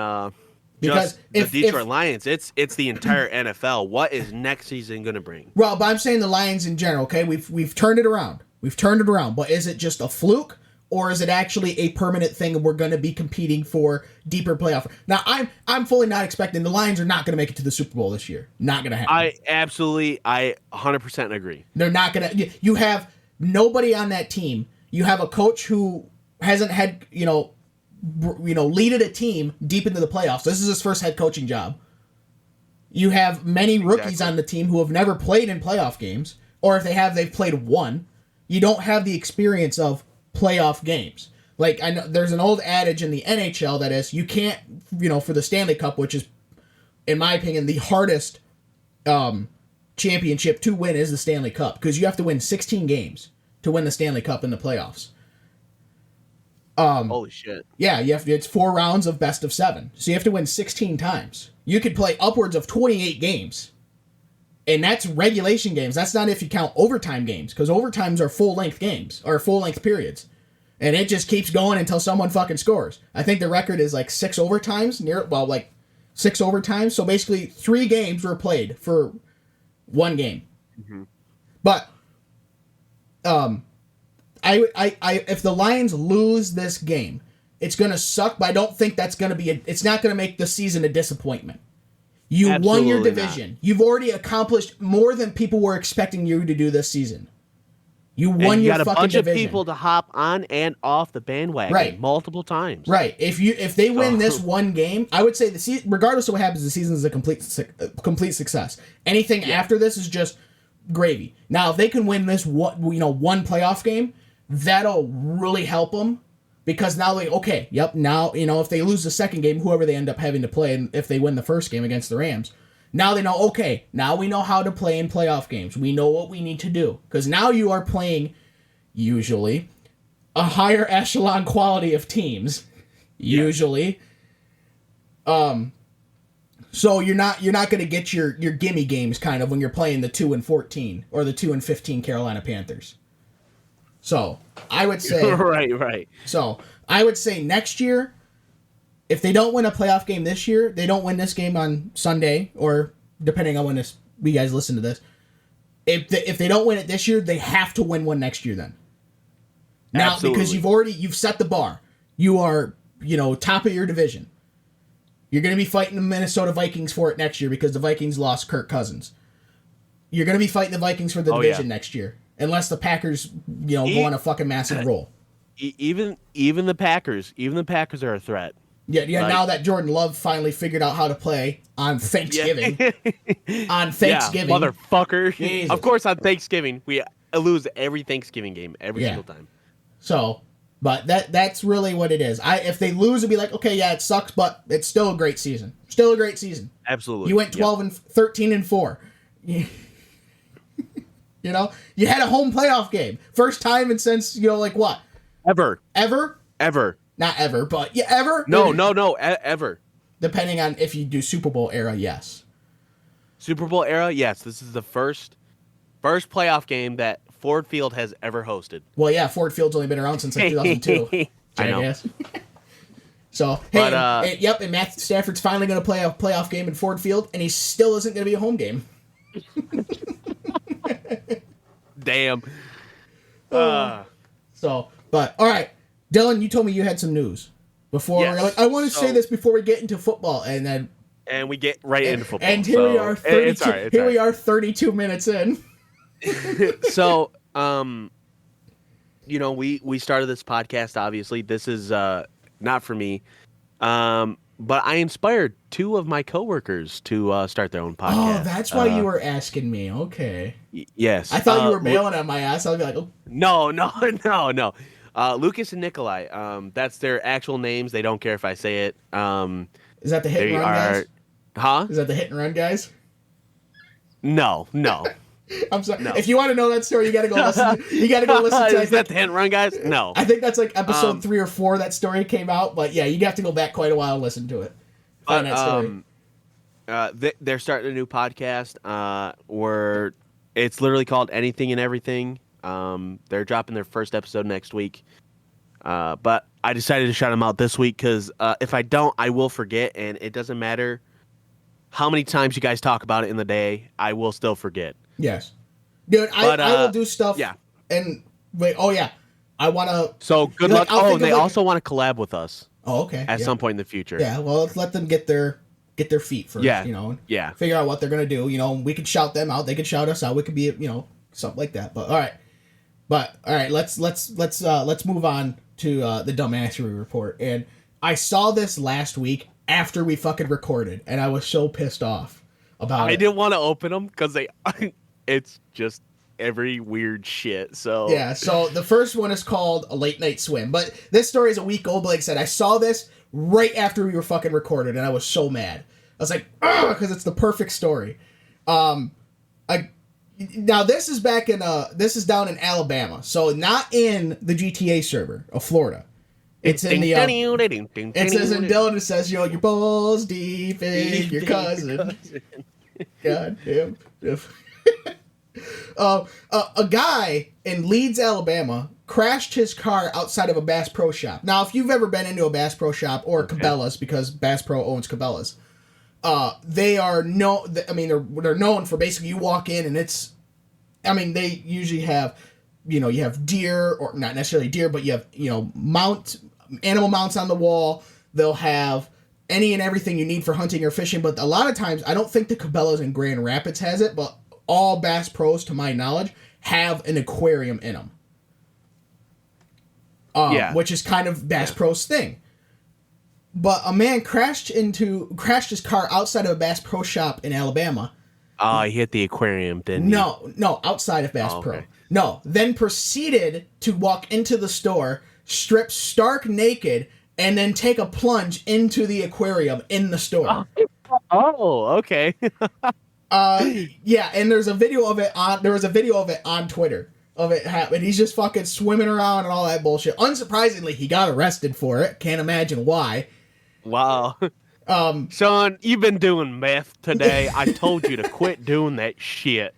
A: because
B: just the Detroit Lions. It's the entire NFL. What is next season going to bring?
A: Well, but I'm saying the Lions in general. Okay, we've turned it around. But is it just a fluke, or is it actually a permanent thing, and we're going to be competing for deeper playoff? Now, I'm fully not expecting the Lions are not going to make it to the Super Bowl this year. Not going to happen.
B: I 100% agree.
A: They're not going to. You have nobody on that team. You have a coach who hasn't had leaded a team deep into the playoffs. This is his first head coaching job. You have many rookies on the team who have never played in playoff games, or if they have, they've played one. You don't have the experience of playoff games. I know there's an old adage in the NHL that is, you can't, for the Stanley Cup, which is, in my opinion, the hardest championship to win is the Stanley Cup, because you have to win 16 games to win the Stanley Cup in the playoffs.
B: Holy shit.
A: Yeah, it's 4 rounds of best of 7. So you have to win 16 times. You could play upwards of 28 games. And that's regulation games. That's not if you count overtime games, because overtimes are full-length games, or full-length periods. And it just keeps going until someone fucking scores. I think the record is 6 overtimes, 6 overtimes. So basically 3 games were played for 1 game. Mm-hmm. But if the Lions lose this game, it's going to suck, but I don't think that's going to be it's not going to make the season a disappointment. You won your division. Not. You've already accomplished more than people were expecting you to do this season. You won your fucking division. You got a bunch of
B: people to hop on and off the bandwagon multiple times.
A: Right. If they win this one game, I would say regardless of what happens, the season is a complete success. Anything after this is just gravy. Now, if they can win this one playoff game, that'll really help them, because now now, if they lose the second game, whoever they end up having to play, and if they win the first game against the Rams, now they know, now we know how to play in playoff games. We know what we need to do, because now you are playing, usually, a higher echelon quality of teams, usually. So you're not going to get your gimme games kind of when you're playing the 2-14 or the 2-15 Carolina Panthers. So I would say
B: right.
A: So I would say next year, if they don't win a playoff game this year, they don't win this game on Sunday or depending on when you guys listen to this. If they don't win it this year, they have to win one next year then. Now,
B: Absolutely.
A: because you've set the bar. You are, top of your division. You're going to be fighting the Minnesota Vikings for it next year because the Vikings lost Kirk Cousins. You're going to be fighting the Vikings for the division next year. Unless the Packers, go on a fucking massive roll.
B: Even the Packers are a threat.
A: Yeah. Now that Jordan Love finally figured out how to play on Thanksgiving. On Thanksgiving.
B: Yeah, motherfucker.
A: Jesus.
B: Of course, on Thanksgiving. We lose every Thanksgiving game, every single time.
A: So, but that's really what it is. If they lose, it'd be like, okay, yeah, it sucks, but it's still a great season. Still a great season.
B: Absolutely.
A: You went 12 and 13-4. You had a home playoff game. First time and since, like what?
B: Ever.
A: Not ever, but yeah, ever?
B: No, ever.
A: Depending on if you do Super Bowl era, yes.
B: Super Bowl era, yes. This is the first playoff game that Ford Field has ever hosted.
A: Well, yeah, Ford Field's only been around since like 2002.
B: I know.
A: So, and Matthew Stafford's finally going to play a playoff game in Ford Field, and he still isn't going to be a home game.
B: Damn.
A: But all right, Dillon, you told me you had some news before.
B: Yes.
A: You're like, I want to say this before we get into football, and
B: we get right into football.
A: And here we are, 32. We are 32 minutes in.
B: So, we started this podcast. Obviously, this is not for me, but I inspired two of my coworkers to start their own podcast.
A: Oh, that's why you were asking me. Okay.
B: Yes.
A: I thought you were bailing on my ass. I'll be like, oh.
B: No. Lucas and Nikolai. That's their actual names. They don't care if I say it.
A: Is that the hit and run guys?
B: Huh?
A: Is that the hit and run guys?
B: No.
A: I'm sorry.
B: No.
A: If you want to know that story, you gotta go listen. You gotta go listen to.
B: Is that the hit and run guys? No.
A: I think that's like episode 3 or 4 that story came out. But yeah, you have to go back quite a while and listen to it. Find that story.
B: They're starting a new podcast. Where it's literally called Anything and Everything. They're dropping their first episode next week. But I decided to shout them out this week because if I don't, I will forget, and it doesn't matter how many times you guys talk about it in the day, I will still forget.
A: Yes. Dude, I will do stuff.
B: Yeah.
A: And wait, I want to.
B: So good luck. They also want to collab with us.
A: Oh, okay.
B: At some point in the future.
A: Yeah, well, let's let them get their feet first.
B: Yeah.
A: Yeah. Figure out what they're gonna do. We can shout them out. They can shout us out. We could be, something like that. But all right. Let's move on to the dumbassery report. And I saw this last week after we fucking recorded, and I was so pissed off about it.
B: I didn't want to open them because it's just every weird shit. So
A: yeah. So the first one is called A Late Night Swim, but this story is a week old. Like I said, I saw this right after we were fucking recorded, and I was so mad. I was like, because it's the perfect story. Now this is down in Alabama, so not in the GTA server of Florida. It's in the. It says in Dillon. It says, your balls deep in your cousin. God damn. A guy in Leeds, Alabama, crashed his car outside of a Bass Pro Shop. Now, if you've ever been into a Bass Pro Shop or Cabela's, because Bass Pro owns Cabela's, they are they're known for basically you walk in and they usually have, you have deer, or not necessarily deer, but you have, animal mounts on the wall. They'll have any and everything you need for hunting or fishing, but a lot of times, I don't think the Cabela's in Grand Rapids has it, but all Bass Pros, to my knowledge, have an aquarium in them. Which is kind of Bass Pro's thing. But a man crashed his car outside of a Bass Pro Shop in Alabama.
B: Oh, he hit the aquarium, didn't he?
A: No, outside of Bass Pro. No, then proceeded to walk into the store, strip stark naked, and then take a plunge into the aquarium in the store.
B: Oh, okay.
A: Yeah, and there was a video of it on Twitter of it happening. He's just fucking swimming around and all that bullshit. Unsurprisingly, he got arrested for it. Can't imagine why.
B: Wow. Sean, you've been doing meth today. I told you to quit doing that shit.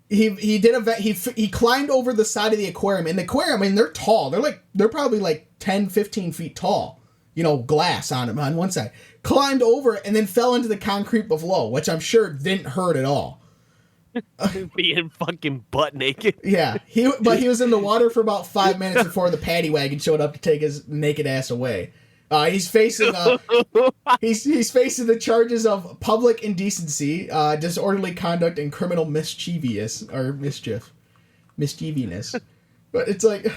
B: He climbed over the side of the aquarium. And the aquarium, they're tall. They're probably like 10, 15 feet tall. Glass on one side.
A: climbed over it, and then fell into the concrete below, which I'm sure didn't hurt at all.
B: Being fucking butt naked.
A: Yeah, he was in the water for about 5 minutes before the paddy wagon showed up to take his naked ass away. He's facing he's facing the charges of public indecency, disorderly conduct, and criminal mischievousness. But it's like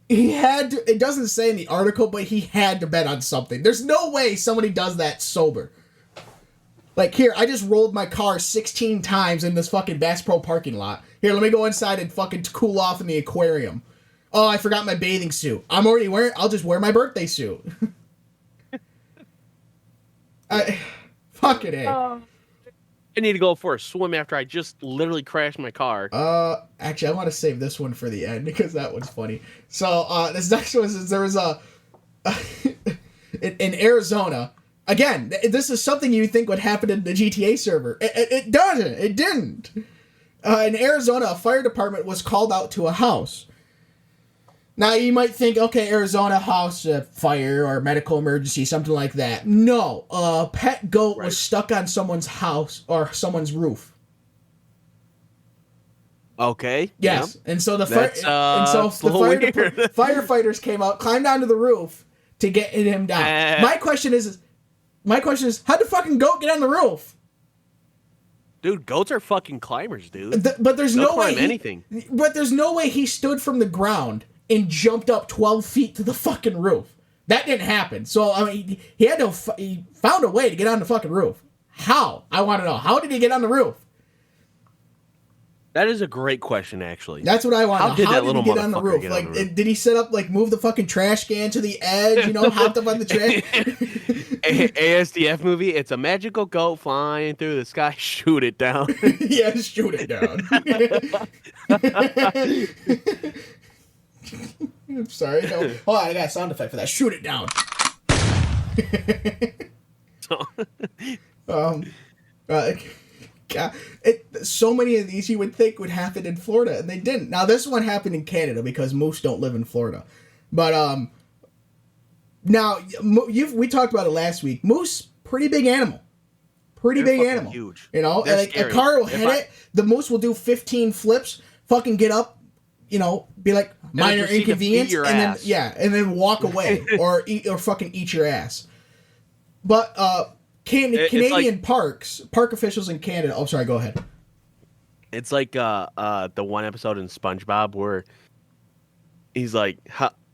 A: he had to. It doesn't say in the article, but he had to bet on something. There's no way somebody does that sober. Like, here, I just rolled my car 16 times in this fucking Bass Pro parking lot. Here, let me go inside and fucking cool off in the aquarium. Oh, I forgot my bathing suit. I'll just wear my birthday suit. Fucking A.
B: I need to go for a swim after I just literally crashed my car.
A: Actually, I want to save this one for the end because that one's funny. So, this next one is there was in Arizona. Again, this is something you think would happen in the GTA server. It doesn't. It didn't. In Arizona, a fire department was called out to a house. Now, you might think, okay, Arizona house, fire or medical emergency, something like that. No, a pet goat was stuck on someone's house or someone's roof.
B: Okay.
A: Yes,
B: yeah.
A: And so the firefighters came out, climbed onto the roof to get him down. My question is, how'd the fucking goat get on the roof?
B: Dude, goats are fucking climbers, dude.
A: But there's
B: They'll
A: no way
B: anything.
A: But there's no way he stood from the ground and jumped up 12 feet to the fucking roof. That didn't happen. So I mean, he found a way to get on the fucking roof. How? I want to know. How did he get on the roof?
B: That is a great question, actually.
A: That's what I want to know.
B: How did he get
A: on the roof? Did he set up, move the fucking trash can to the edge, hopped up on the trash?
B: ASDF movie, it's a magical goat flying through the sky. Shoot it down.
A: Yeah, shoot it down. I'm sorry. No. Hold on, I got a sound effect for that. Shoot it down. God, so many of these you would think would happen in Florida, and they didn't. Now, this one happened in Canada because moose don't live in Florida. But, now, we talked about it last week. Moose, pretty big animal. They're big animal.
B: Huge.
A: And a car will hit it. The moose will do 15 flips, fucking get up, be like, minor inconvenience, and then walk away or fucking eat your ass. But, Canadian park officials in Canada. Oh, sorry. Go ahead.
B: It's like the one episode in SpongeBob where he's like,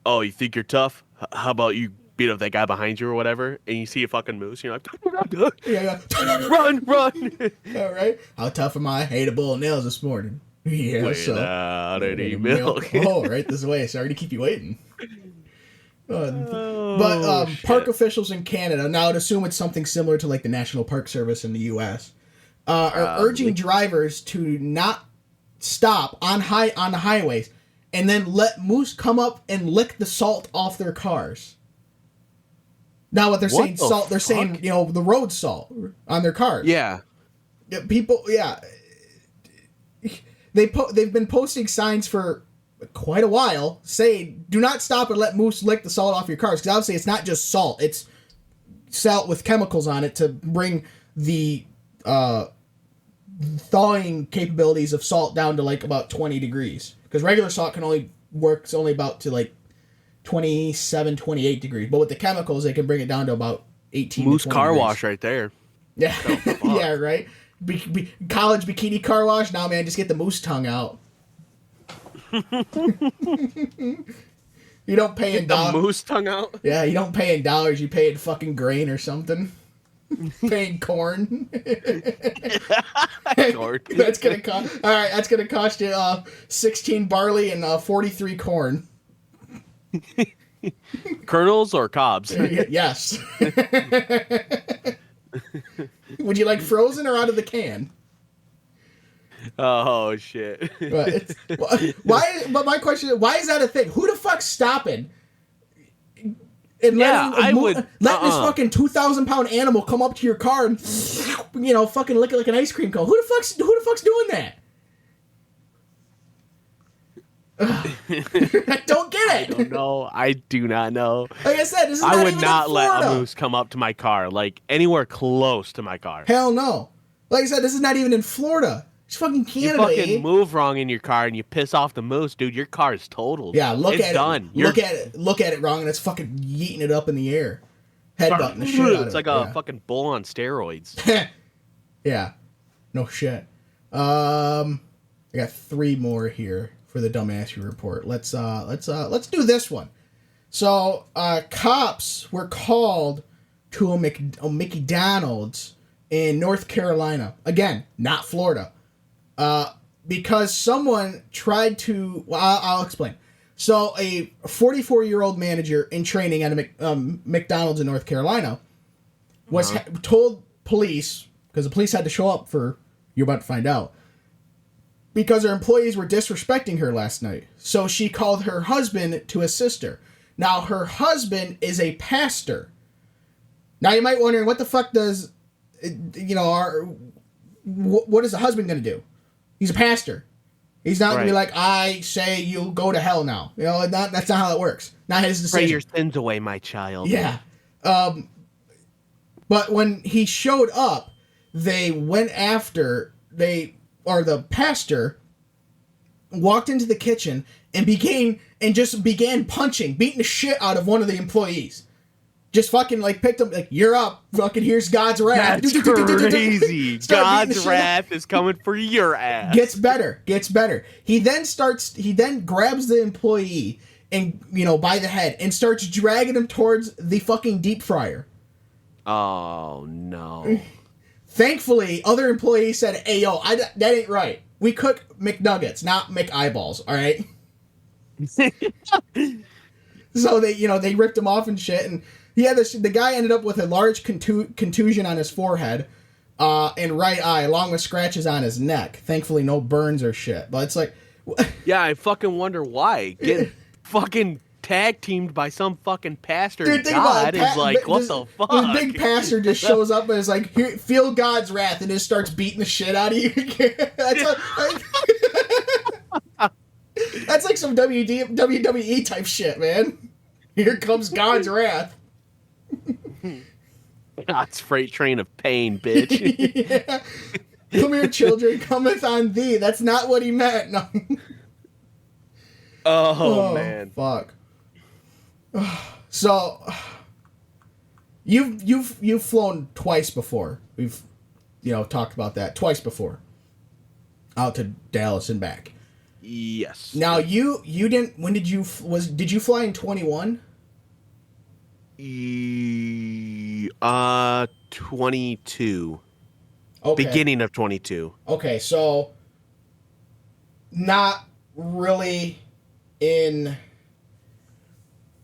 B: "Oh, you think you're tough? How about you beat up that guy behind you or whatever?" And you see a fucking moose, and you're like, "Run!"
A: All right. How tough am I? Ate a bowl of nails this morning. Yeah.
B: Without any milk.
A: Oh, right this way. Sorry to keep you waiting. Park officials in Canada, now I'd assume it's something similar to the National Park Service in the U.S., are urging drivers to not stop on the highways and then let moose come up and lick the salt off their cars. Now, what they're saying, they're saying, the road salt on their cars.
B: Yeah.
A: People, they've been posting signs for quite a while say, do not stop and let moose lick the salt off your cars, because obviously it's not just salt, it's salt with chemicals on it to bring the thawing capabilities of salt down to about 20 degrees, because regular salt works only about to 27, 28 degrees, but with the chemicals they can bring it down to about 18
B: moose
A: to 20
B: car
A: degrees.
B: wash right there.
A: Yeah. Yeah, right. College bikini car wash. Now, man, just get the moose tongue out. You don't pay in dollars.
B: The moose tongue out?
A: Yeah, you don't pay in dollars. You pay in fucking grain or something. Paying corn. That's gonna cost. All right, that's gonna cost you 16 barley and 43 corn.
B: Kernels or cobs?
A: Yes. Would you like frozen or out of the can?
B: Oh shit!
A: But my question is, why is that a thing? Who the fuck's stopping? And letting this fucking 2,000-pound animal come up to your car and fucking lick it like an ice cream cone. Who the fuck's doing that? I don't get
B: I
A: it.
B: don't know. I do not know.
A: Like I said, this is
B: I
A: not
B: would
A: even
B: not
A: in
B: let
A: Florida.
B: a moose come up to my car, like anywhere close to my car.
A: Hell no. Like I said, this is not even in Florida. It's fucking
B: You
A: Canada.
B: fucking move wrong in your car and you piss off the moose, dude. Your car is totaled.
A: Yeah,
B: it's done.
A: Look at it. Look at it wrong, and it's fucking yeeting it up in the air, headbutting the shit out of it.
B: It's like a fucking bull on steroids.
A: Yeah, no shit. I got 3 more here for the dumbass report. Let's do this one. So, cops were called to a McDonald's in North Carolina. Again, not Florida. Because someone tried to... Well, I'll explain. So, a 44-year-old manager in training at a McDonald's in North Carolina was told police, because the police had to show up for... You're about to find out. Because her employees were disrespecting her last night. So she called her husband to assist her. Now, her husband is a pastor. Now, you might be wondering, what the fuck does... what is the husband going to do? He's a pastor. He's not going to be like, I say you'll go to hell now. That's not how it works. Not his decision.
B: Pray your sins away, my child.
A: Yeah. But when he showed up, they went after... the pastor walked into the kitchen and began punching, beating the shit out of one of the employees. Just fucking picked up, you're up. Fucking here's God's wrath.
B: That's crazy. God's wrath is coming for your ass.
A: Gets better. He then grabs the employee and, by the head and starts dragging him towards the fucking deep fryer.
B: Oh, no.
A: Thankfully, other employees said, hey, yo, that ain't right. We cook McNuggets, not McEyeballs, all right? So they ripped him off and shit, and the guy ended up with a large contusion on his forehead and right eye, along with scratches on his neck. Thankfully, no burns or shit. But it's like...
B: Yeah, I fucking wonder why. Getting fucking tag teamed by some fucking pastor. Dude, God is like, what the fuck?
A: This big pastor just shows up and is like, here, feel God's wrath, and just starts beating the shit out of you. That's like some WWE type shit, man. Here comes God's wrath.
B: God's freight train of pain, bitch.
A: Yeah. Come here, children, cometh on thee. That's not what he meant. No.
B: Oh, man.
A: Fuck. So, you've flown twice before. We've, talked about that twice before. Out to Dallas and back.
B: Yes.
A: Now you didn't. When did you fly in 21?
B: 22.
A: Okay.
B: Beginning of 22.
A: Okay, so not really in.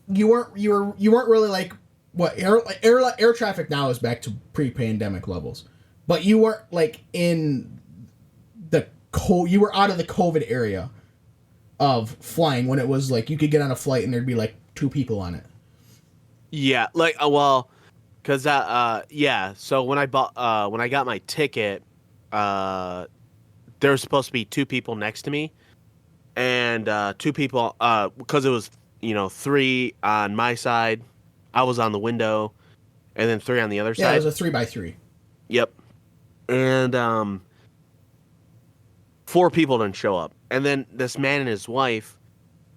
A: You weren't really like what air traffic now is back to pre-pandemic levels, but you weren't like in the you were out of the COVID area of flying when it was like you could get on a flight and there'd be like 2 people on it.
B: Yeah, so when I got my ticket, there was supposed to be 2 people next to me, and 2 people because it was 3 on my side, I was on the window, and then 3 on the other side.
A: Yeah, it was a 3x3.
B: Yep. And 4 people didn't show up, and then this man and his wife.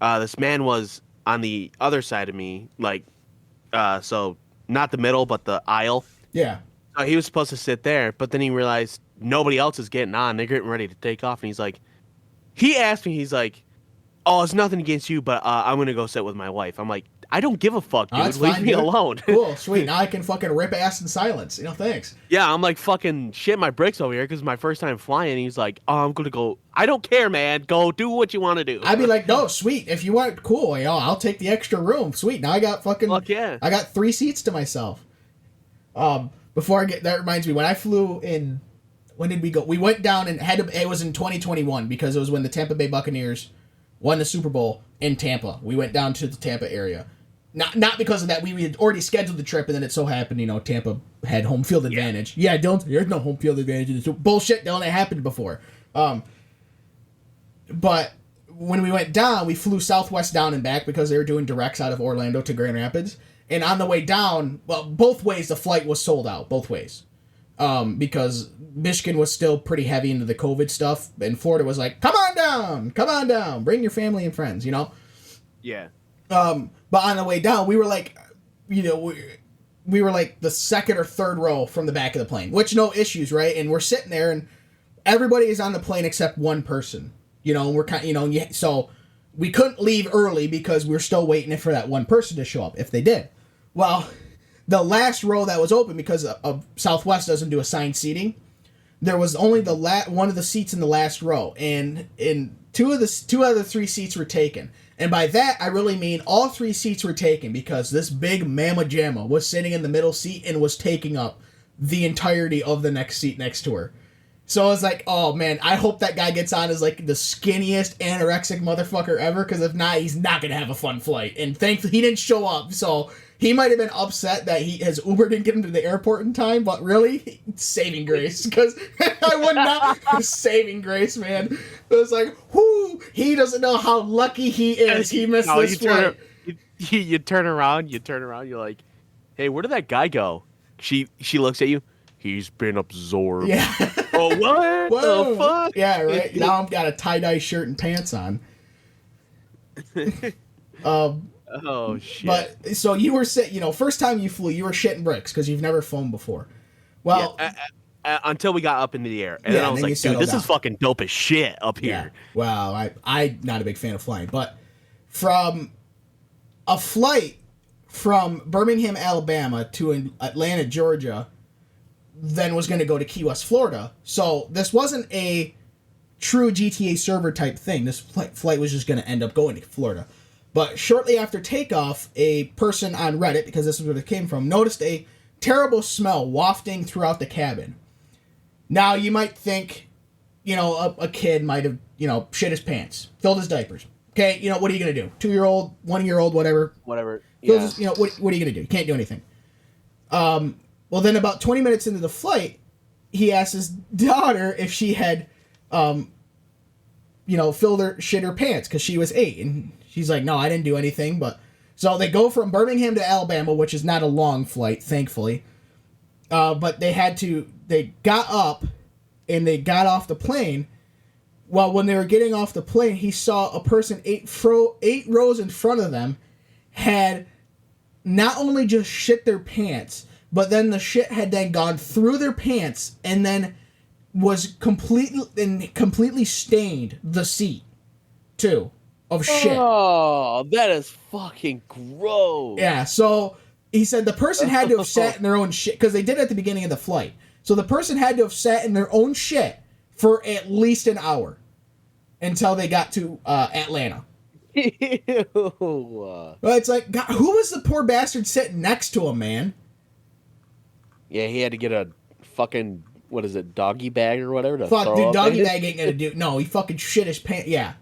B: This man was on the other side of me, so not the middle, but the aisle.
A: Yeah.
B: He was supposed to sit there, but then he realized nobody else is getting on. They're getting ready to take off, and he asked me, he's like, oh, it's nothing against you, but I'm going to go sit with my wife. I'm like, I don't give a fuck, dude. Leave me alone.
A: Cool, sweet. Now I can fucking rip ass in silence. Thanks.
B: Yeah, I'm like fucking shit my bricks over here because it's my first time flying. He's like, oh, I'm going to go. I don't care, man. Go do what you want to do.
A: I'd be like, no, sweet. If you want, cool. I'll take the extra room. Sweet. Now I got fucking...
B: Fuck yeah.
A: I got 3 seats to myself. Before I get... That reminds me, when I flew in... When did we go? We went down and it was in 2021 because it was when the Tampa Bay Buccaneers won the Super Bowl in Tampa. We went down to the Tampa area. Not because of that. We had already scheduled the trip, and then it so happened, Tampa had home field advantage. Yeah, there's no home field advantage. Bullshit, don't. It happened before. But when we went down, we flew Southwest down and back because they were doing directs out of Orlando to Grand Rapids. And on the way down, well, both ways, the flight was sold out, both ways. Because Michigan was still pretty heavy into the COVID stuff, and Florida was like, come on down, bring your family and friends, you know?
B: Yeah.
A: But on the way down, we were like, you know, we were like the second or third row from the back of the plane, which no issues, right? And we're sitting there, and everybody is on the plane except one person, you know, and we're kind of, you know, so we couldn't leave early because we were still waiting for that one person to show up, if they did. Well, the last row that was open, because of Southwest doesn't do assigned seating, there was only the one of the seats in the last row, and two out of the three seats were taken. And by that, I really mean all three seats were taken because this big mamma jamma was sitting in the middle seat and was taking up the entirety of the next seat next to her. So I was like, oh man, I hope that guy gets on as like the skinniest anorexic motherfucker ever, because if not, he's not going to have a fun flight. And thankfully, he didn't show up, so he might have been upset that his Uber didn't get him to the airport in time, but really, saving grace, because I would not, saving grace, man. It was like, whoo, he doesn't know how lucky he is. He missed this flight.
B: You turn around, you're like, hey, where did that guy go? She looks at you. He's been absorbed.
A: Yeah.
B: Oh, what?
A: Whoa.
B: The fuck?
A: Yeah, right. Now I've got a tie-dye shirt and pants on.
B: Oh, shit.
A: But, so you were first time you flew, you were shitting bricks because you've never flown before. Well...
B: Yeah, until we got up into the air. And then I was like, dude, this is fucking dope as shit up here.
A: Yeah. Well, I'm not a big fan of flying. But from a flight from Birmingham, Alabama to Atlanta, Georgia, then was going to go to Key West, Florida. So this wasn't a true GTA server type thing. This flight was just going to end up going to Florida. But shortly after takeoff, a person on Reddit, because this is where it came from, noticed a terrible smell wafting throughout the cabin. Now, you might think, a kid might have, shit his pants, filled his diapers. Okay, what are you going to do? 2-year-old, 1-year-old, whatever.
B: Whatever. Yeah.
A: What are you going to do? You can't do anything. Well, then about 20 minutes into the flight, he asked his daughter if she had, shit her pants because she was 8. And she's like, no, I didn't do anything. But so they go from Birmingham to Alabama, which is not a long flight, thankfully. But they got up and they got off the plane. Well, when they were getting off the plane, he saw a person 8 rows in front of them had not only just shit their pants, but then the shit had then gone through their pants and then was completely stained the seat, too, of shit.
B: Oh, that is fucking gross.
A: Yeah, so he said the person had to have sat in their own shit, because they did it at the beginning of the flight. So the person had to have sat in their own shit for at least an hour until they got to Atlanta.
B: Ew.
A: Well, it's like, God, who was the poor bastard sitting next to him, man?
B: Yeah, he had to get a fucking, what is it, doggy bag or whatever?
A: Fuck, dude, doggy bag ain't gonna do. No, he fucking shit his pants. Yeah.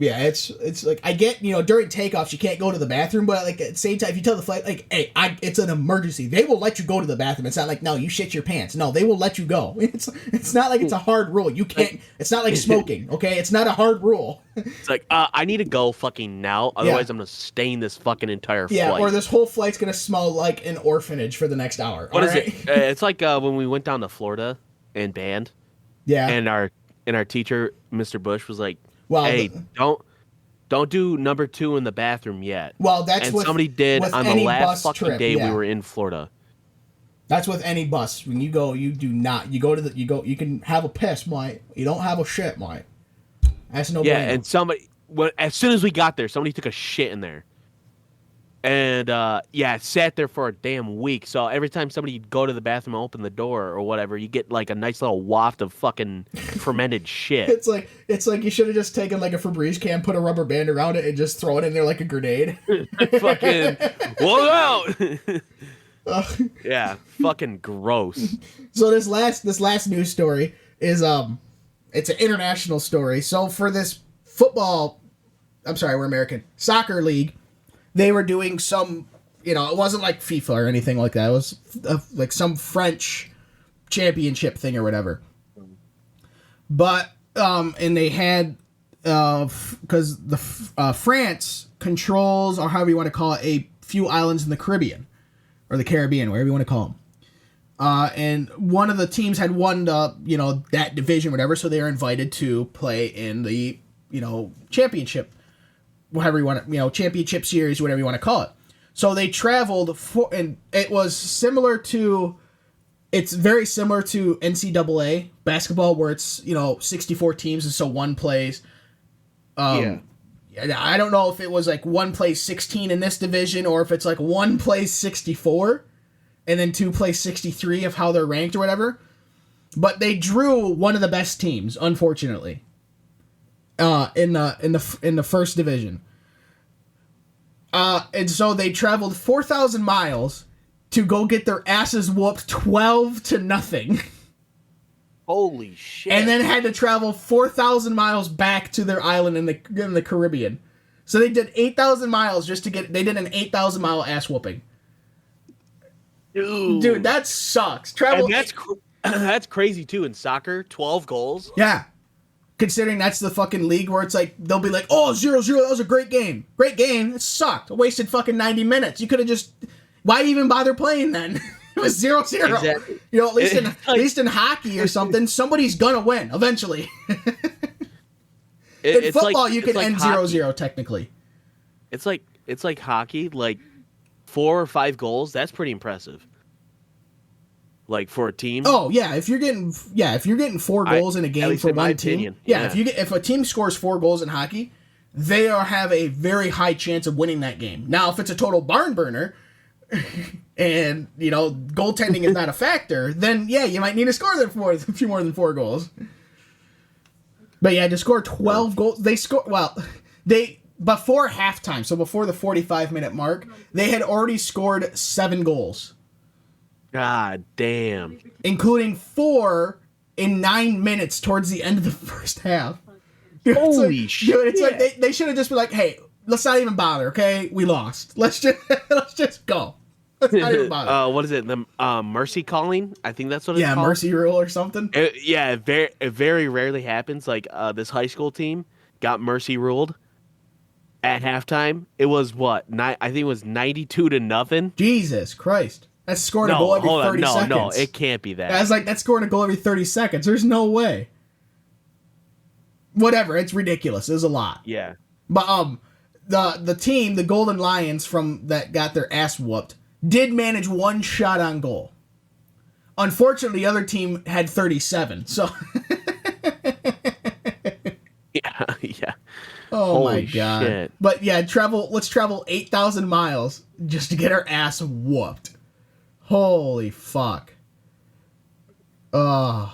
A: Yeah, it's like, I get, during takeoffs, you can't go to the bathroom, but like at the same time, if you tell the flight, like, hey, it's an emergency, they will let you go to the bathroom. It's not like, no, you shit your pants. No, they will let you go. It's not like it's a hard rule. You can't, it's not like smoking, okay? It's not a hard rule.
B: It's like, I need to go fucking now, otherwise I'm gonna stain this fucking entire flight.
A: Yeah, or this whole flight's gonna smell like an orphanage for the next hour.
B: What is it? It's like when we went down to Florida in band.
A: Yeah.
B: And our teacher, Mr. Bush, was like,
A: well,
B: hey, don't do number 2 in the bathroom yet.
A: Well, that's what
B: somebody did on the last fucking trip, day we were in Florida.
A: That's with any bus. When you go, you do not. You can have a piss, mate. You don't have a shit, mate. That's no.
B: Yeah, blame. And as soon as we got there, somebody took a shit in there. And it sat there for a damn week. So every time somebody would go to the bathroom and open the door or whatever, you get like a nice little waft of fucking fermented shit.
A: It's like you should have just taken like a Febreze can, put a rubber band around it, and just throw it in there like a grenade.
B: Fucking blow out. Yeah, fucking gross.
A: So this last news story is it's an international story. So for this we're American soccer league. They were doing some, it wasn't like FIFA or anything like that. It was like some French championship thing or whatever. But, and they had because France controls, or however you want to call it, a few islands in the Caribbean, or the Caribbean, whatever you want to call them. And one of the teams had won that division, whatever, so they are invited to play in the, championship, whatever you want to, championship series, whatever you want to call it. So they traveled and it was it's very similar to NCAA basketball, where it's, 64 teams, and so one plays. I don't know if it was like one plays 16 in this division, or if it's like one plays 64 and then two plays 63 of how they're ranked or whatever. But they drew one of the best teams, unfortunately, in the first division. And so they traveled 4,000 miles to go get their asses whooped 12-0.
B: Holy shit.
A: And then had to travel 4,000 miles back to their island in the Caribbean. So they did 8,000 miles they did an 8,000 mile ass whooping. Dude, that sucks.
B: And that's crazy too in soccer, 12 goals.
A: Yeah. Considering that's the fucking league where it's like, they'll be like, oh, 0-0, that was a great game. Great game. It sucked. I wasted fucking 90 minutes. You could have just, why even bother playing then? It was 0-0.
B: Exactly.
A: At least in hockey or something, somebody's gonna win eventually. In football, you can end 0-0 technically.
B: It's like hockey, like 4 or 5 goals. That's pretty impressive. Like for a team.
A: Oh yeah, if you're getting 4 goals in a game for one team. If a team scores 4 goals in hockey, they have a very high chance of winning that game. Now, if it's a total barn burner, and goaltending is not a factor, then yeah, you might need to score a few more than 4 goals. But yeah, to score 12 goals, before halftime, so before the 45-minute mark, they had already scored 7 goals.
B: God damn.
A: Including 4 in 9 minutes towards the end of the first half.
B: Holy shit.
A: Dude, it's like they should have just been like, hey, let's not even bother, okay? We lost. Let's just go. Let's not even bother.
B: What is it? The mercy calling? I think that's what it's called.
A: Yeah, mercy rule or something.
B: It very rarely happens. Like this high school team got mercy ruled at halftime. It was what? I think it was 92-0.
A: Jesus Christ. That's scoring a goal every 30 seconds.
B: No, it can't be that.
A: That's scoring a goal every 30 seconds. There's no way. Whatever, it's ridiculous. It was a lot.
B: Yeah.
A: But the team, the Golden Lions that got their ass whooped, did manage 1 shot on goal. Unfortunately, the other team had 37. So
B: Yeah.
A: Oh
B: Holy
A: my god.
B: Shit.
A: But yeah, let's travel 8,000 miles just to get our ass whooped. Holy fuck. So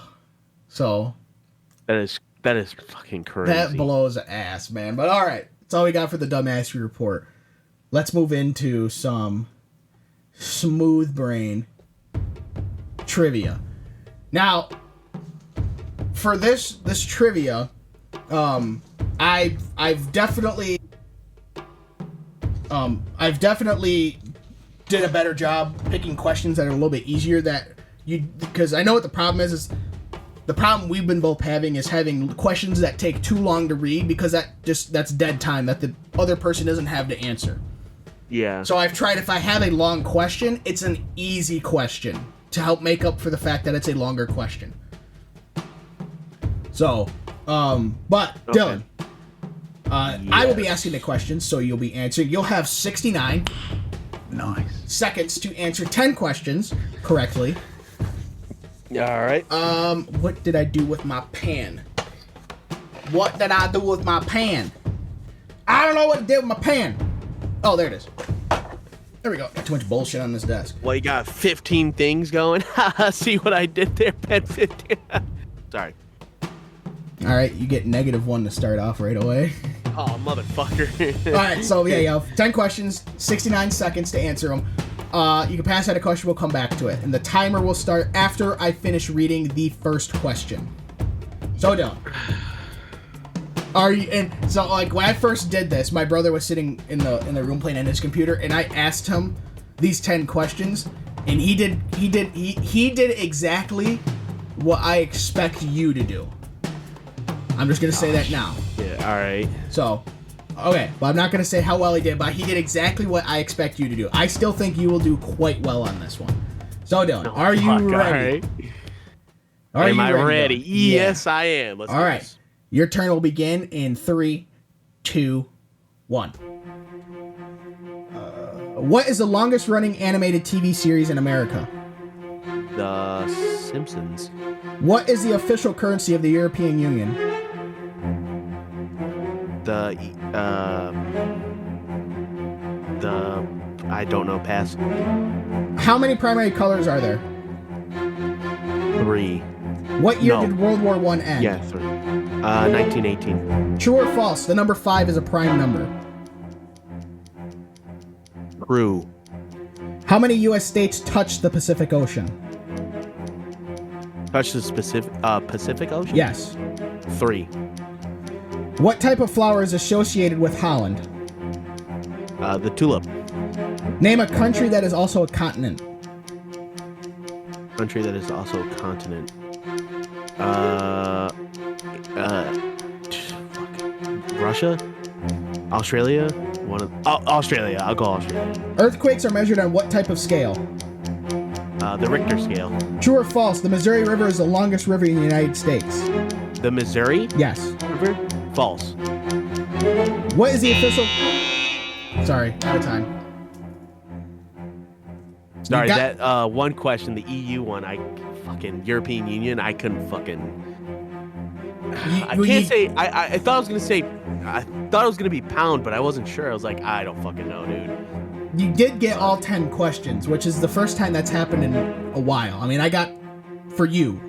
B: that is fucking crazy.
A: That blows ass, man. But all right, that's all we got for the Dumbassery Report. Let's move into some smooth brain trivia. Now, for this trivia, I've definitely did a better job picking questions that are a little bit easier because I know what the problem is the problem we've been both having is having questions that take too long to read, because that's dead time that the other person doesn't have to answer.
B: Yeah.
A: So I've tried, if I have a long question, it's an easy question to help make up for the fact that it's a longer question. So, but okay. Dylan, yes. I will be asking the questions, so you'll be answering. You'll have 69 seconds to answer 10 questions correctly.
B: All right.
A: What did I do with my pen? What did I do with my pen? I don't know what I did with my pen. Oh, there it is. There we go. Got too much bullshit on this desk.
B: Well, you got 15 things going. See what I did there, pen 15. Sorry.
A: All right, you get -1 to start off right away.
B: Oh, motherfucker.
A: All right, so yeah, you have 10 questions, 69 seconds to answer them. You can pass out a question, we'll come back to it. And the timer will start after I finish reading the first question. So, Dylan. So when I first did this, my brother was sitting in the room playing on his computer, and I asked him these 10 questions, and he did exactly what I expect you to do. I'm just going to say that now.
B: Yeah, all right.
A: So, okay, but I'm not going to say how well he did, but he did exactly what I expect you to do. I still think you will do quite well on this one. So, Dillon, are you ready?
B: Am I ready? Yes, I am. Let's
A: all right. This. Your turn will begin in 3, 2, 1. What is the longest running animated TV series in America?
B: The Simpsons.
A: What is the official currency of the European Union?
B: I don't know, pass.
A: How many primary colors are there?
B: 3.
A: What year did World War I end?
B: Yeah, 3. 1918.
A: True or false? The number 5 is a prime number.
B: True.
A: How many U.S. states touch the Pacific Ocean?
B: Touch the Pacific Ocean?
A: Yes.
B: 3.
A: What type of flower is associated with Holland?
B: The tulip.
A: Name a country that is also a continent.
B: Country that is also a continent. Russia? Australia? Australia. I'll go Australia.
A: Earthquakes are measured on what type of scale?
B: The Richter scale.
A: True or false? The Missouri River is the longest river in the United States.
B: The Missouri?
A: Yes.
B: River? False.
A: What is the official... Sorry, out of time.
B: Sorry, that one question, the EU one, European Union, I couldn't fucking... I thought it was gonna be pound, but I wasn't sure. I was like, I don't fucking know, dude.
A: You did get all 10 questions, which is the first time that's happened in a while. I mean, I got for you.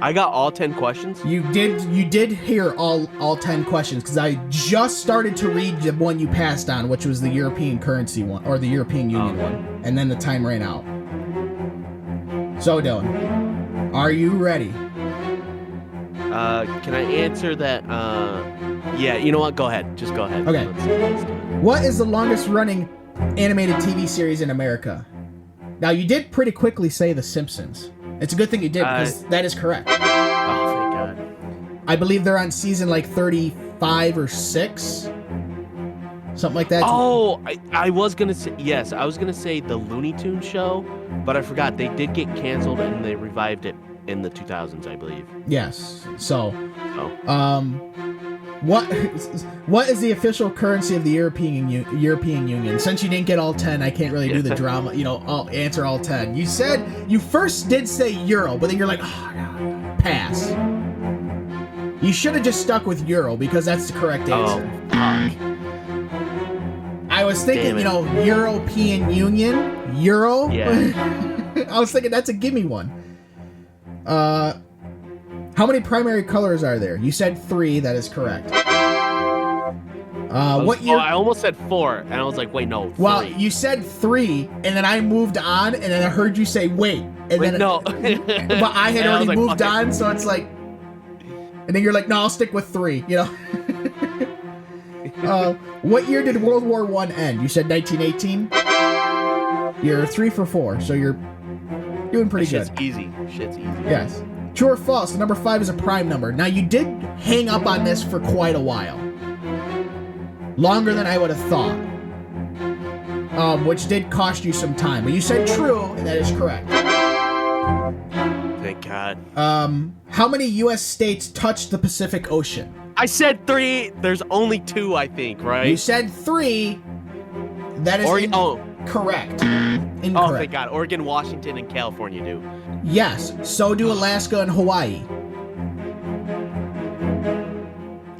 B: I got all 10 questions?
A: You did hear all 10 questions, because I just started to read the one you passed on, which was the European currency one, or the European Union one, and then the time ran out. So, Dillon, are you ready?
B: Can I answer that? Yeah, you know what? Go ahead. Just go ahead.
A: Okay.
B: Let's do it.
A: What is the longest running animated TV series in America? Now, you did pretty quickly say The Simpsons. It's a good thing you did, because that is correct.
B: Oh, thank God.
A: I believe they're on season like 35 or 6. Something like that.
B: Oh, I was going to say, yes, I was going to say the Looney Tunes show, but I forgot. They did get canceled and they revived it in the 2000s, I believe.
A: Yes. So, what is the official currency of the European Union? Since you didn't get all 10, I can't really do the drama. I'll answer all 10. You first did say euro, but then you're like, oh, God, pass. You should have just stuck with euro, because that's the correct answer.
B: Oh,
A: I was thinking, European Union, euro.
B: Yeah.
A: I was thinking that's a gimme one. How many primary colors are there? You said 3. That is correct. What year?
B: I almost said 4, and I was like, wait, no. 3.
A: Well, you said 3, and then I moved on, and then I heard you say wait, and then
B: no.
A: But I had already moved on, so it's like, and then you're like, no, I'll stick with 3. What year did World War I end? You said 1918. You're 3 for 4, so you're doing pretty good.
B: Shit's easy.
A: Yes. True or false? The number 5 is a prime number. Now, you did hang up on this for quite a while. Longer than I would have thought. Which did cost you some time. But you said true, and that is correct.
B: Thank God.
A: How many U.S. states touch the Pacific Ocean?
B: I said 3. There's only 2, I think, right?
A: You said 3. That is correct. Incorrect.
B: Oh, thank God. Oregon, Washington, and California do.
A: Yes. So do Alaska and Hawaii.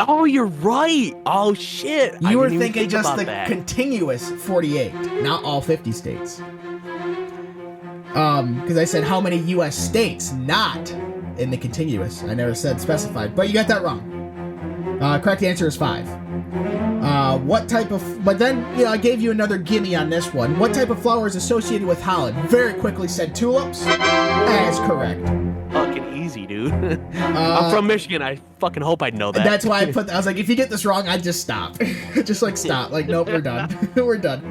B: Oh, you're right. Oh, shit.
A: You were thinking just the continuous 48, not all 50 states. Because I said how many U.S. states, not in the continuous. I never said specified, but you got that wrong. Correct answer is 5. What type of... But then, I gave you another gimme on this one. What type of flower is associated with Holland? Very quickly said tulips. That is correct.
B: Fucking easy, dude. I'm from Michigan. I fucking hope I know that.
A: That's why I was like, if you get this wrong, I'd just stop. Just stop. Nope, we're done. We're done.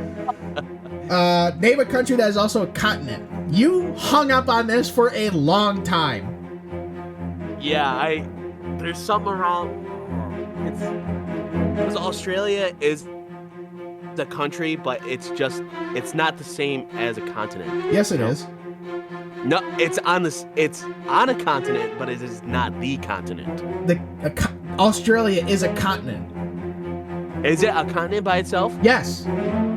A: Name a country that is also a continent. You hung up on this for a long time.
B: Yeah, there's something wrong. It's because Australia is the country, but it's not the same as a continent.
A: Yes, it is.
B: No, it's on a continent, but it is not the continent.
A: Australia is a continent.
B: Is it a continent by itself?
A: Yes.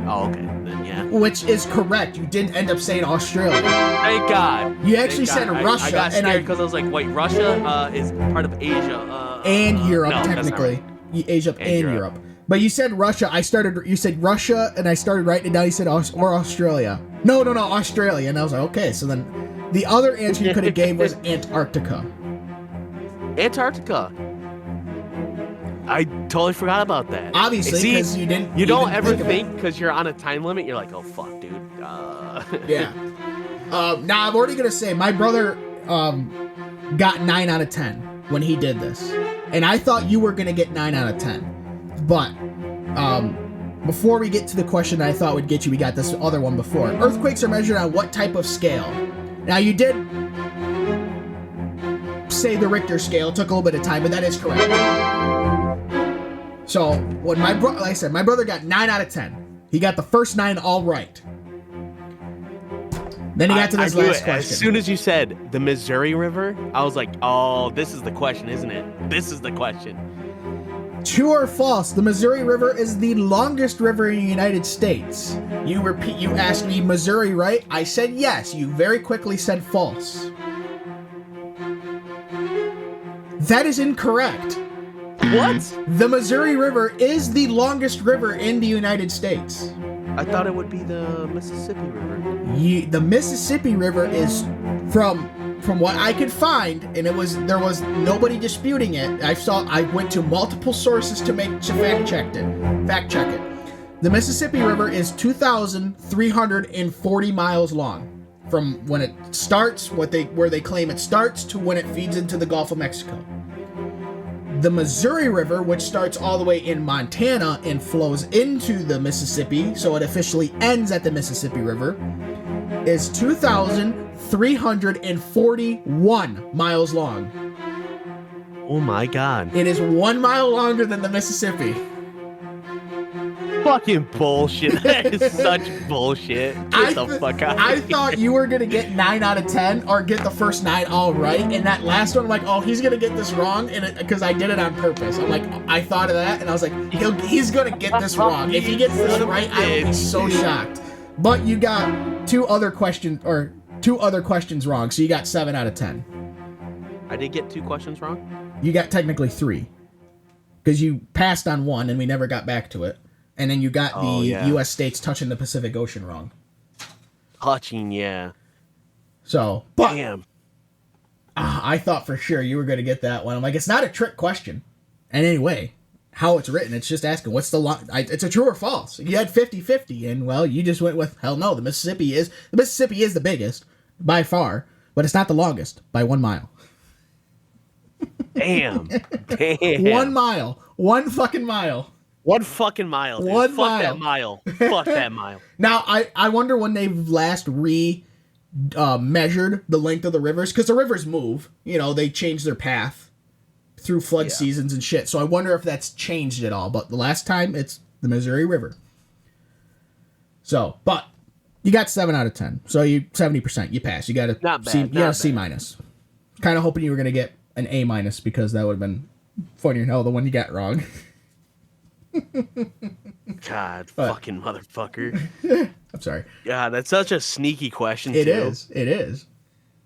B: Oh, okay. Then yeah.
A: Which is correct. You didn't end up saying Australia.
B: Thank God.
A: You actually said Russia.
B: I got scared because I was like, wait, Russia is part of Asia.
A: And Europe,
B: no,
A: technically.
B: Right.
A: Asia and Europe. But you said Russia. You said Russia, and I started writing it down. You said or Australia. No, Australia. And I was like, okay. So then the other answer you could have gave was Antarctica.
B: Antarctica. I totally forgot about that.
A: Obviously, because you didn't.
B: You don't ever think because you're on a time limit. You're like, oh fuck, dude.
A: Yeah. Now I'm already gonna say my brother got 9 out of 10 when he did this, and I thought you were gonna get 9 out of 10. But before we get to the question I thought would get you, we got this other one before. Earthquakes are measured on what type of scale? Now you did say the Richter scale. It took a little bit of time, but that is correct. So when like I said, my brother got 9 out of 10. He got the first 9 all right. Then he got to this last question.
B: As soon as you said the Missouri River, I was like, oh, this is the question, isn't it? This is the question.
A: True or false? The Missouri River is the longest river in the United States. You asked me Missouri, right? I said yes. You very quickly said false. That is incorrect.
B: What?
A: The Missouri River is the longest river in the United States.
B: I thought it would be the Mississippi River.
A: The Mississippi River is from what I could find, and there was nobody disputing it. I went to multiple sources to fact check it. The Mississippi River is 2,340 miles long from when it starts, where they claim it starts, to when it feeds into the Gulf of Mexico. The Missouri River, which starts all the way in Montana and flows into the Mississippi, so it officially ends at the Mississippi River, is 2,341 miles long.
B: Oh my God.
A: It is 1 mile longer than the Mississippi.
B: Fucking bullshit. That is such bullshit. Get the fuck out.
A: I thought you were going to get 9 out of 10 or get the first 9 all right. And that last one, I'm like, oh, he's going to get this wrong. And because I did it on purpose. I'm like, I thought of that. And I was like, he's going to get this wrong. If he gets this right, I will be so shocked. But you got two other questions wrong. So you got 7 out of 10.
B: I did get 2 questions wrong?
A: You got technically 3. Because you passed on 1 and we never got back to it. And then you got U.S. states touching the Pacific Ocean wrong.
B: Touching, yeah.
A: So, but
B: damn.
A: I thought for sure you were going to get that one. I'm like, it's not a trick question. And anyway, how it's written, it's just asking, what's the it's a true or false. You had 50-50, and well, you just went with, hell no, the Mississippi is the biggest, by far, but it's not the longest, by 1 mile.
B: Damn.
A: 1 mile. 1 fucking mile.
B: 1 fucking mile. Dude.
A: Fuck
B: that mile. Fuck that mile.
A: Now, I wonder when they've last measured the length of the rivers, because the rivers move. You know, they change their path through flood seasons and shit. So I wonder if that's changed at all. But the last time, it's the Missouri River. So, but you got 7 out of 10. So you 70%. You passed. You got a C minus. Kind of hoping you were going to get an A minus, because that would have been funnier than hell, the one you got wrong.
B: God, fucking motherfucker.
A: I'm sorry.
B: God, that's such a sneaky question,
A: It is.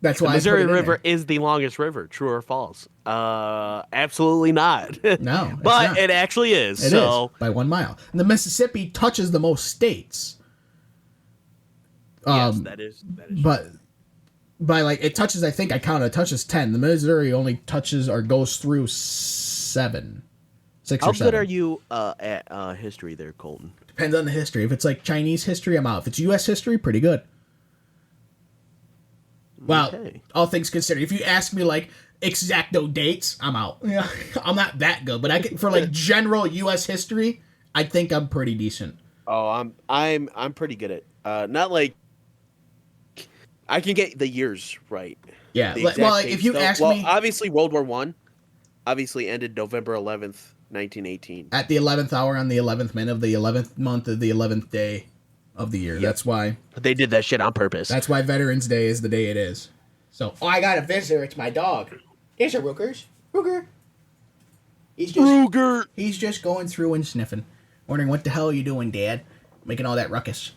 A: That's why
B: the Missouri River is the longest river. True or false? Absolutely not.
A: No,
B: but
A: not.
B: It actually is.
A: It is by 1 mile. And the Mississippi touches the most states.
B: Yes, that is.
A: But by it touches. I think I counted. It touches 10. The Missouri only touches or goes through 7. 6 or 7.
B: How good are you at history there, Colton?
A: Depends on the history. If it's like Chinese history, I'm out. If it's U.S. history, pretty good. Well, all things considered. If you ask me exacto dates, I'm out. Yeah, I'm not that good, but I can, for general U.S. history, I think I'm pretty decent.
B: Oh, I'm pretty good at not I can get the years right.
A: Yeah. Well, if you ask me,
B: obviously World War I. obviously ended November 11th, 1918.
A: At the 11th hour on the 11th minute of the 11th month of the 11th day of the year. Yep. That's why.
B: They did that shit on purpose.
A: That's why Veterans Day is the day it is. So, I got a visitor. It's my dog. There's a Ruger's. Ruger. He's just going through and sniffing. Wondering what the hell are you doing, Dad? Making all that ruckus.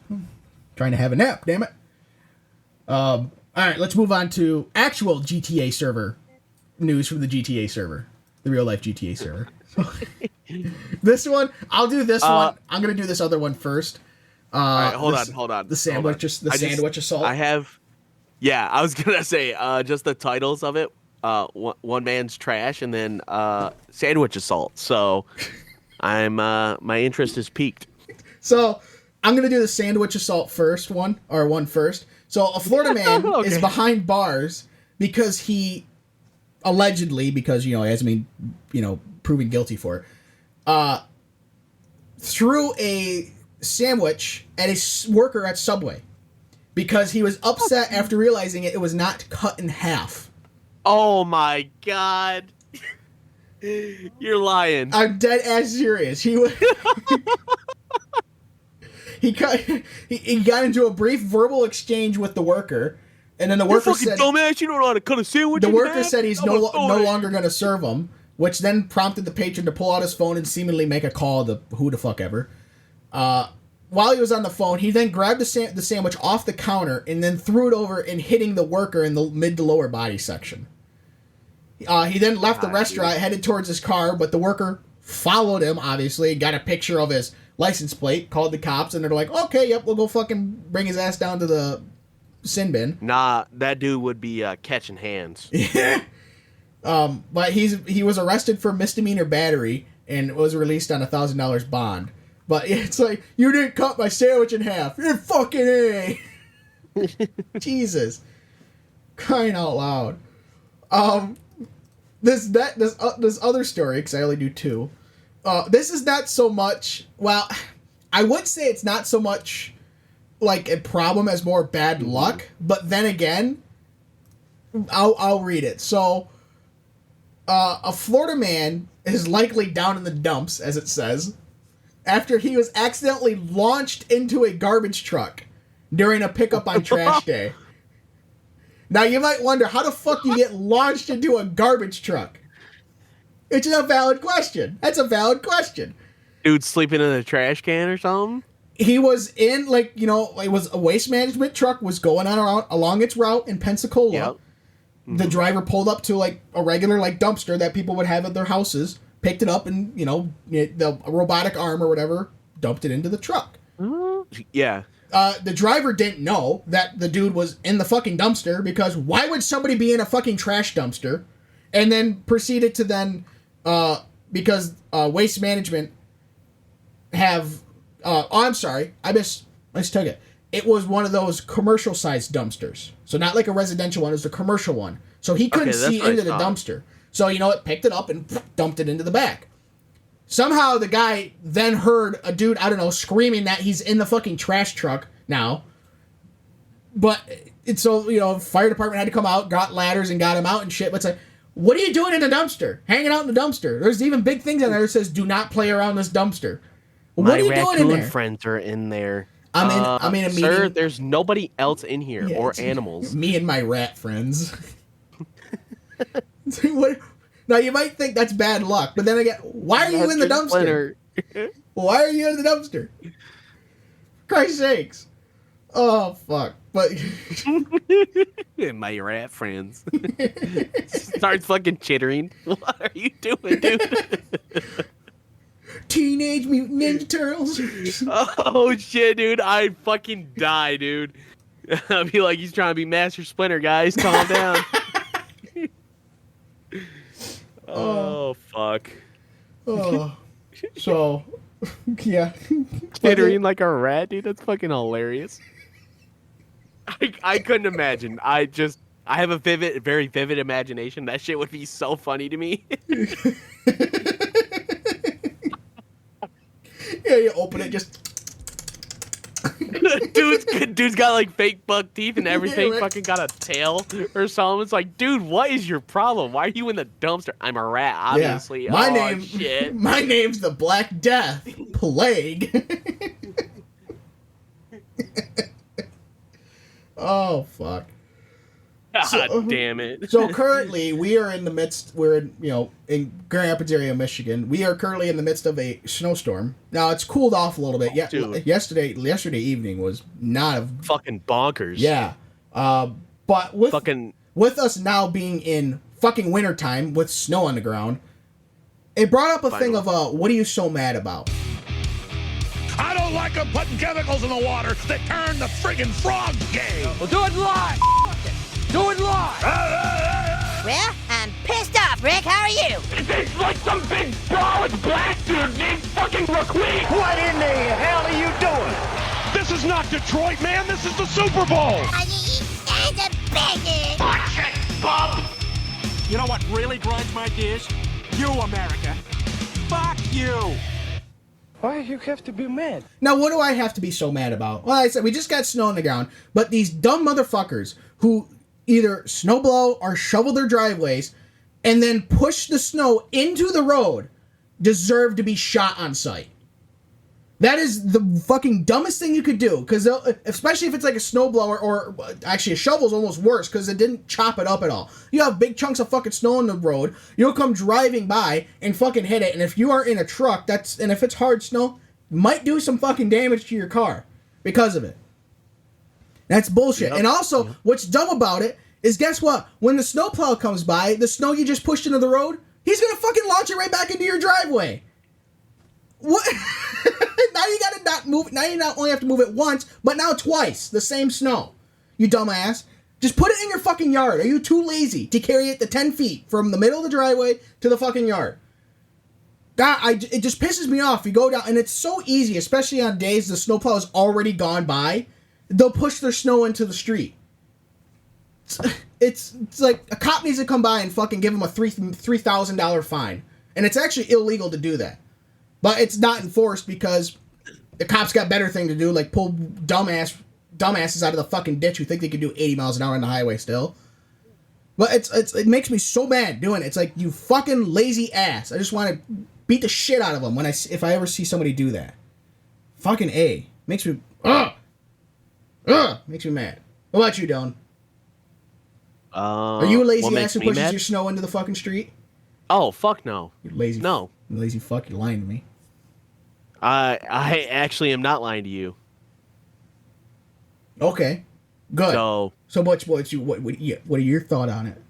A: Trying to have a nap, damn it. Alright, let's move on to actual GTA server news from the GTA server. The real life GTA server. This one, I'll do this one. I'm going to do this other one first.
B: Alright, hold on.
A: The sandwich assault.
B: I was going to say, just the titles of it. One man's trash and then sandwich assault. So my interest is piqued.
A: So I'm gonna do the sandwich assault one first. So a Florida man
B: okay.
A: is behind bars because he allegedly, because he hasn't been proven guilty for it, threw a sandwich at a worker at Subway because he was upset after realizing it was not cut in half.
B: Oh my god. You're lying.
A: I'm dead ass serious. He got into a brief verbal exchange with the worker, and then the worker said,
B: "Dumbass, you don't know how to cut a sandwich."
A: The worker said he's no longer going to serve him, which then prompted the patron to pull out his phone and seemingly make a call to who the fuck ever. While he was on the phone, he then grabbed the sandwich off the counter and then threw it over and hitting the worker in the mid to lower body section. He then left the restaurant, headed towards his car, but the worker followed him, obviously, got a picture of his license plate, called the cops, and they're like, okay, yep, we'll go fucking bring his ass down to the sin bin.
B: Nah, that dude would be catching hands.
A: Yeah. But he was arrested for misdemeanor battery and was released on $1,000 bond. But it's like, you didn't cut my sandwich in half. You're fucking A. Jesus. Crying out loud. This other story, because I only do two. This is not so much, well, I would say it's not so much like a problem as more bad luck, but then again, I'll read it. So, a Florida man is likely down in the dumps, as it says, after he was accidentally launched into a garbage truck during a pickup on trash day. Now, you might wonder, how the fuck do you get launched into a garbage truck? It's a valid question. That's a valid question.
B: Dude sleeping in a trash can or something?
A: He was in, it was a waste management truck was going on along its route in Pensacola. Yep. Mm-hmm. The driver pulled up to, a regular, dumpster that people would have at their houses, picked it up, and, the robotic arm or whatever, dumped it into the truck.
B: Yeah.
A: The driver didn't know that the dude was in the fucking dumpster, because why would somebody be in a fucking trash dumpster? And then proceeded to then, because Waste Management have, I'm sorry, I mistook it. It was one of those commercial-sized dumpsters. So not like a residential one, it was a commercial one. So he couldn't see into the dumpster. So, it picked it up and dumped it into the back. Somehow the guy then heard a dude, I don't know, screaming that he's in the fucking trash truck now. But, fire department had to come out, got ladders and got him out and shit. But it's like, what are you doing in the dumpster? Hanging out in the dumpster. There's even big things on there that says, do not play around this dumpster. What are you doing in there?
B: My raccoon friends are in there.
A: I'm in a meeting.
B: Sir, there's nobody else in here, or animals.
A: Me and my rat friends. Now, you might think that's bad luck, but then again, why are you in the dumpster? Why are you in the dumpster? Christ's sakes. Oh, fuck. But
B: my rat friends. Starts fucking chittering. What are you doing, dude?
A: Teenage Mutant Ninja Turtles.
B: Oh, shit, dude. I'd fucking die, dude. I'd be like, he's trying to be Master Splinter, guys. Calm down. Oh, fuck.
A: Oh. So, yeah.
B: Chittering like a rat, dude. That's fucking hilarious. I couldn't imagine. I have a very vivid imagination. That shit would be so funny to me.
A: Yeah, you open it, just...
B: dude's got like fake buck teeth and everything.
A: Yeah, right.
B: Fucking got a tail or something. It's like, dude, what is your problem? Why are you in the dumpster? I'm a rat, obviously.
A: Yeah. My
B: oh,
A: name.
B: Shit.
A: My name's the Black Death. Plague. Oh fuck.
B: God damn it.
A: So currently we're in Grand Rapids area, Michigan. We are currently in the midst of a snowstorm. Now it's cooled off a little bit. Yeah,
B: Dude.
A: yesterday evening was not a
B: Fucking bonkers.
A: yeah. But with us now being in fucking wintertime with snow on the ground, it brought up a thing of what are you so mad about?
D: I don't like them putting chemicals in the water that turn the friggin' frogs gay.
C: Well, do it live. Do it live.
E: Well, I'm pissed off, Rick. How are you?
D: It's like some big brolic black dude named fucking McQueen.
C: What in the hell are you doing?
D: This is not Detroit, man. This is the Super Bowl.
E: That's a biggie.
D: Watch it, bub.
F: You know what really grinds my gears? You, America. Fuck you.
C: Why you have to be mad?
A: Now, what do I have to be so mad about? Well, I said we just got snow on the ground, but these dumb motherfuckers who either snowblow or shovel their driveways and then push the snow into the road deserve to be shot on sight. That is the fucking dumbest thing you could do, because especially if it's like a snowblower, or actually a shovel's almost worse because it didn't chop it up at all. You have big chunks of fucking snow on the road, you'll come driving by and fucking hit it, and if you are in a truck, and if it's hard snow, might do some fucking damage to your car because of it. That's bullshit.
B: Yep.
A: And also, what's dumb about it is, guess what? When the snowplow comes by, the snow you just pushed into the road, he's gonna fucking launch it right back into your driveway. What? Now you gotta not move it. Now you not only have to move it once, but now twice. The same snow. You dumbass. Just put it in your fucking yard. Are you too lazy to carry it the 10 feet from the middle of the driveway to the fucking yard? God, it just pisses me off. You go down, and it's so easy, especially on days the snowplow has already gone by. They'll push their snow into the street. It's like a cop needs to come by and fucking give them a $3,000 fine. And it's actually illegal to do that. But it's not enforced because the cops got better thing to do, like pull dumbasses out of the fucking ditch who think they can do 80 miles an hour on the highway still. But it makes me so mad doing it. It's like, you fucking lazy ass. I just want to beat the shit out of them if I ever see somebody do that. Fucking A. Makes me makes me mad. What about you, Dillon? Are you a lazy ass who pushes your snow into the fucking street?
B: Oh, fuck no.
A: You lazy.
B: No.
A: You lazy fuck. You're lying to me.
B: I actually am not lying to you.
A: Okay. Good.
B: So
A: what are your thoughts on it?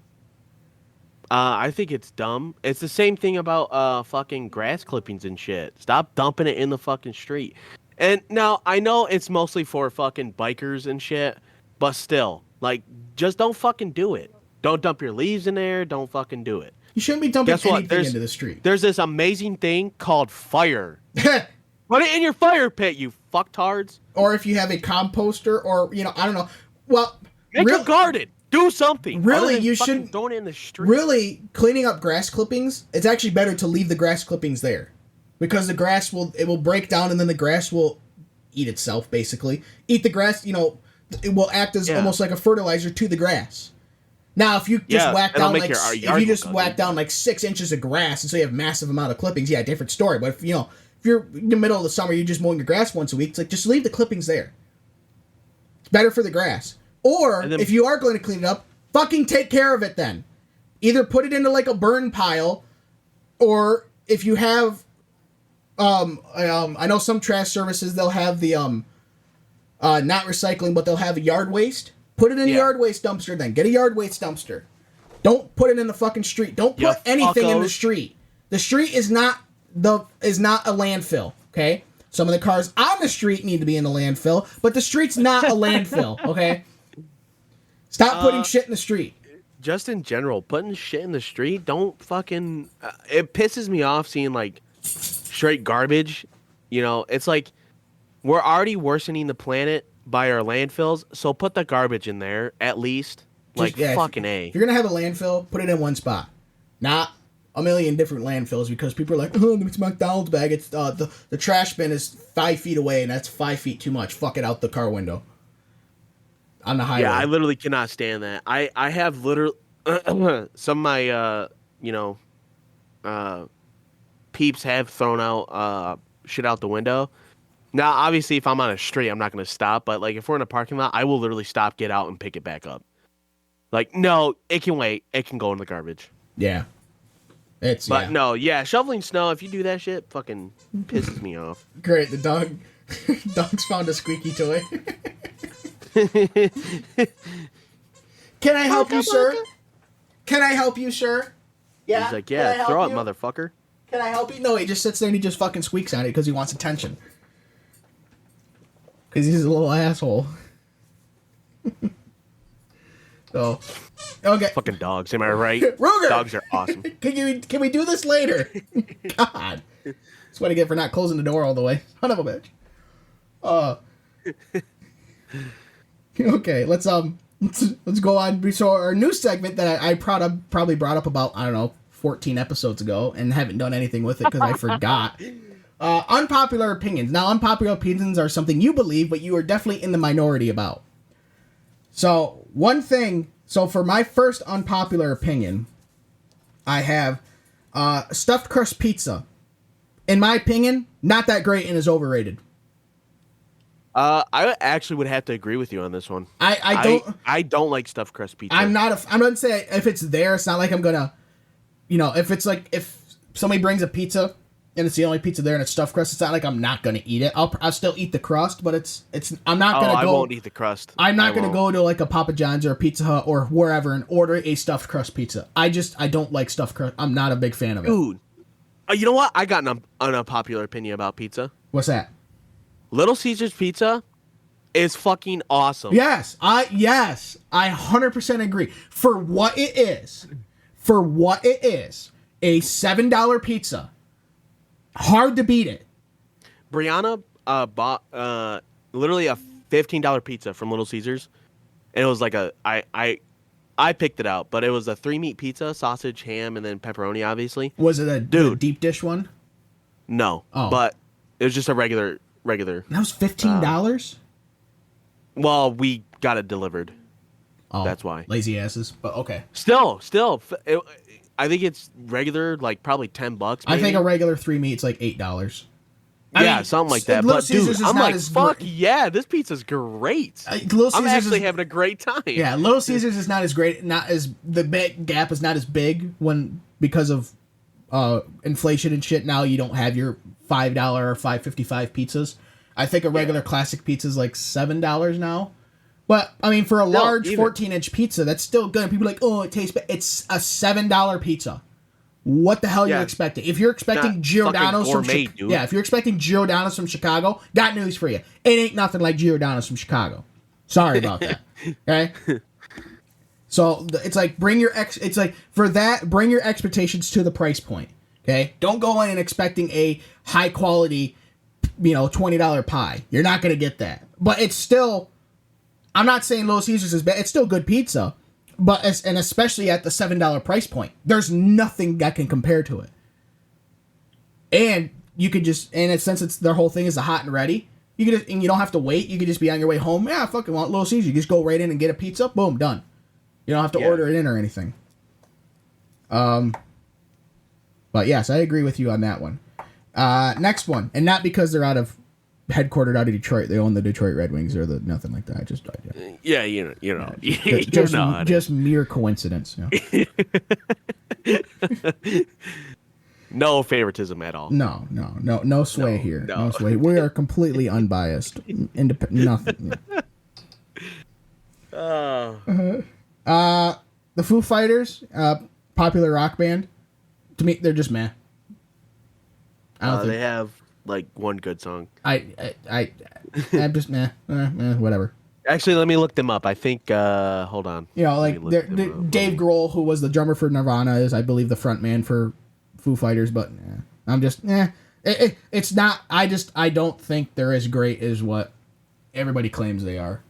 B: I think it's dumb. It's the same thing about fucking grass clippings and shit. Stop dumping it in the fucking street. And now I know it's mostly for fucking bikers and shit, but still, like, just don't fucking do it. Don't dump your leaves in there. Don't fucking do it.
A: You shouldn't be dumping anything into the street.
B: There's this amazing thing called fire. Put it in your fire pit, you fucktards.
A: Or if you have a composter, or, I don't know. Well,
B: make a garden. Do something.
A: Really, you shouldn't.
B: Throwing it in the street.
A: Really, cleaning up grass clippings, it's actually better to leave the grass clippings there. Because the grass will break down, and then the grass will eat itself, basically. Eat the grass, it will act as almost like a fertilizer to the grass. Now, if you just whack down like 6 inches of grass, and so you have massive amount of clippings, yeah, different story. But if you're in the middle of the summer, you're just mowing your grass once a week, it's like, just leave the clippings there. It's better for the grass. Or, if you are going to clean it up, fucking take care of it then. Either put it into like a burn pile, or if you have, I know some trash services, they'll have the, not recycling, but they'll have a yard waste. Put it in a yard waste dumpster then. Get a yard waste dumpster. Don't put it in the fucking street. Don't put anything in the street. The street is not a landfill, okay? Some of the cars on the street need to be in the landfill, but the street's not a landfill, okay? Stop putting shit in the street.
B: Just in general, putting shit in the street, don't fucking... it pisses me off seeing, like, straight garbage. It's like, we're already worsening the planet by our landfills, so put the garbage in there, at least. Fucking A.
A: If you're going to have a landfill, put it in one spot. Not a million different landfills because people are like, oh, it's McDonald's bag. It's the trash bin is 5 feet away, and that's 5 feet too much. Fuck it out the car window. On the highway.
B: Yeah, I literally cannot stand that. I have literally some of my peeps have thrown out shit out the window. Now, obviously, if I'm on a street, I'm not going to stop. But like if we're in a parking lot, I will literally stop, get out, and pick it back up. Like, no, it can wait. It can go in the garbage.
A: Yeah.
B: No, shoveling snow, if you do that shit, fucking pisses me off.
A: Great, the dog's found a squeaky toy. Can I help you, sir? Can I help you, sir? Yeah.
B: He's like, yeah, throw it, motherfucker.
A: Can I help you? No, he just sits there and he just fucking squeaks on it because he wants attention. Because he's a little asshole. So, okay.
B: Fucking dogs, am I right?
A: Ruger!
B: Dogs are awesome.
A: Can we do this later? God. That's what I get for not closing the door all the way. Son of a bitch. Okay, let's go on. So our new segment that I probably brought up about, I don't know, 14 episodes ago and haven't done anything with it because I forgot. Unpopular opinions. Now, unpopular opinions are something you believe, but you are definitely in the minority about. So, for my first unpopular opinion, I have stuffed crust pizza. In my opinion, not that great and is overrated.
B: I actually would have to agree with you on this one. I don't like stuffed crust pizza.
A: I'm not saying if it's there, it's not like I'm gonna, if it's like if somebody brings a pizza and it's the only pizza there and it's stuffed crust, it's not like I'm not gonna eat it. I'll still eat the crust, but I'm not gonna go.
B: I won't eat the crust.
A: I'm not gonna go to like a Papa John's or a Pizza Hut or wherever and order a stuffed crust pizza. I don't like stuffed crust. I'm not a big fan of it.
B: Dude, you know what? I got an unpopular opinion about pizza.
A: What's that?
B: Little Caesars pizza is fucking awesome.
A: Yes, I 100% agree. For what it is, a $7 pizza, hard to beat it.
B: Brianna bought literally a $15 pizza from Little Caesars, and it was like I picked it out, but it was a 3-meat pizza, sausage, ham, and then pepperoni. Obviously,
A: was it a deep dish one?
B: No, but it was just a regular.
A: That was $15.
B: Well, we got it delivered.
A: Oh,
B: that's why.
A: Lazy asses. But okay.
B: Still, I think it's regular, like probably $10. Maybe.
A: I think a regular 3-meat's like $8.
B: Yeah, something like that. But dude, I'm like, fuck yeah, this pizza's great. I'm actually having a great time.
A: Yeah, Little Caesars is not as great. The big gap is not as big because of inflation and shit. Now you don't have your $5 or $5.55 pizzas. I think a regular classic pizza is like $7 now. But I mean, for a large 14-inch pizza, that's still good. People are like, oh, it tastes bad. It's a $7 pizza. What the hell are you expecting? If you're expecting Giordano's if you're expecting Giordano's from Chicago, got news for you. It ain't nothing like Giordano's from Chicago. Sorry about that. Okay. So it's like bring your expectations to the price point. Okay, don't go in and expecting a high quality, $20 pie. You're not gonna get that. But it's still, I'm not saying Little Caesars is bad. It's still good pizza, but especially at the $7 price point, there's nothing that can compare to it. And you could just, since it's their whole thing is a hot and ready, you could just, and you don't have to wait. You could just be on your way home. Yeah, I fucking want Little Caesars. You just go right in and get a pizza. Boom, done. You don't have to order it in or anything. But yes, I agree with you on that one. Next one, and not because they're headquartered out of Detroit. They own the Detroit Red Wings or nothing like that. Just mere coincidence.
B: No favoritism at all.
A: No sway here. No sway. We are completely unbiased. Nothing. The Foo Fighters, popular rock band. To me, they're just meh.
B: They have like one good song.
A: I'm just meh, whatever.
B: Actually, let me look them up. I think. Hold on.
A: Dave Grohl, who was the drummer for Nirvana, is I believe the front man for Foo Fighters. But I'm just it's not. I don't think they're as great as what everybody claims they are.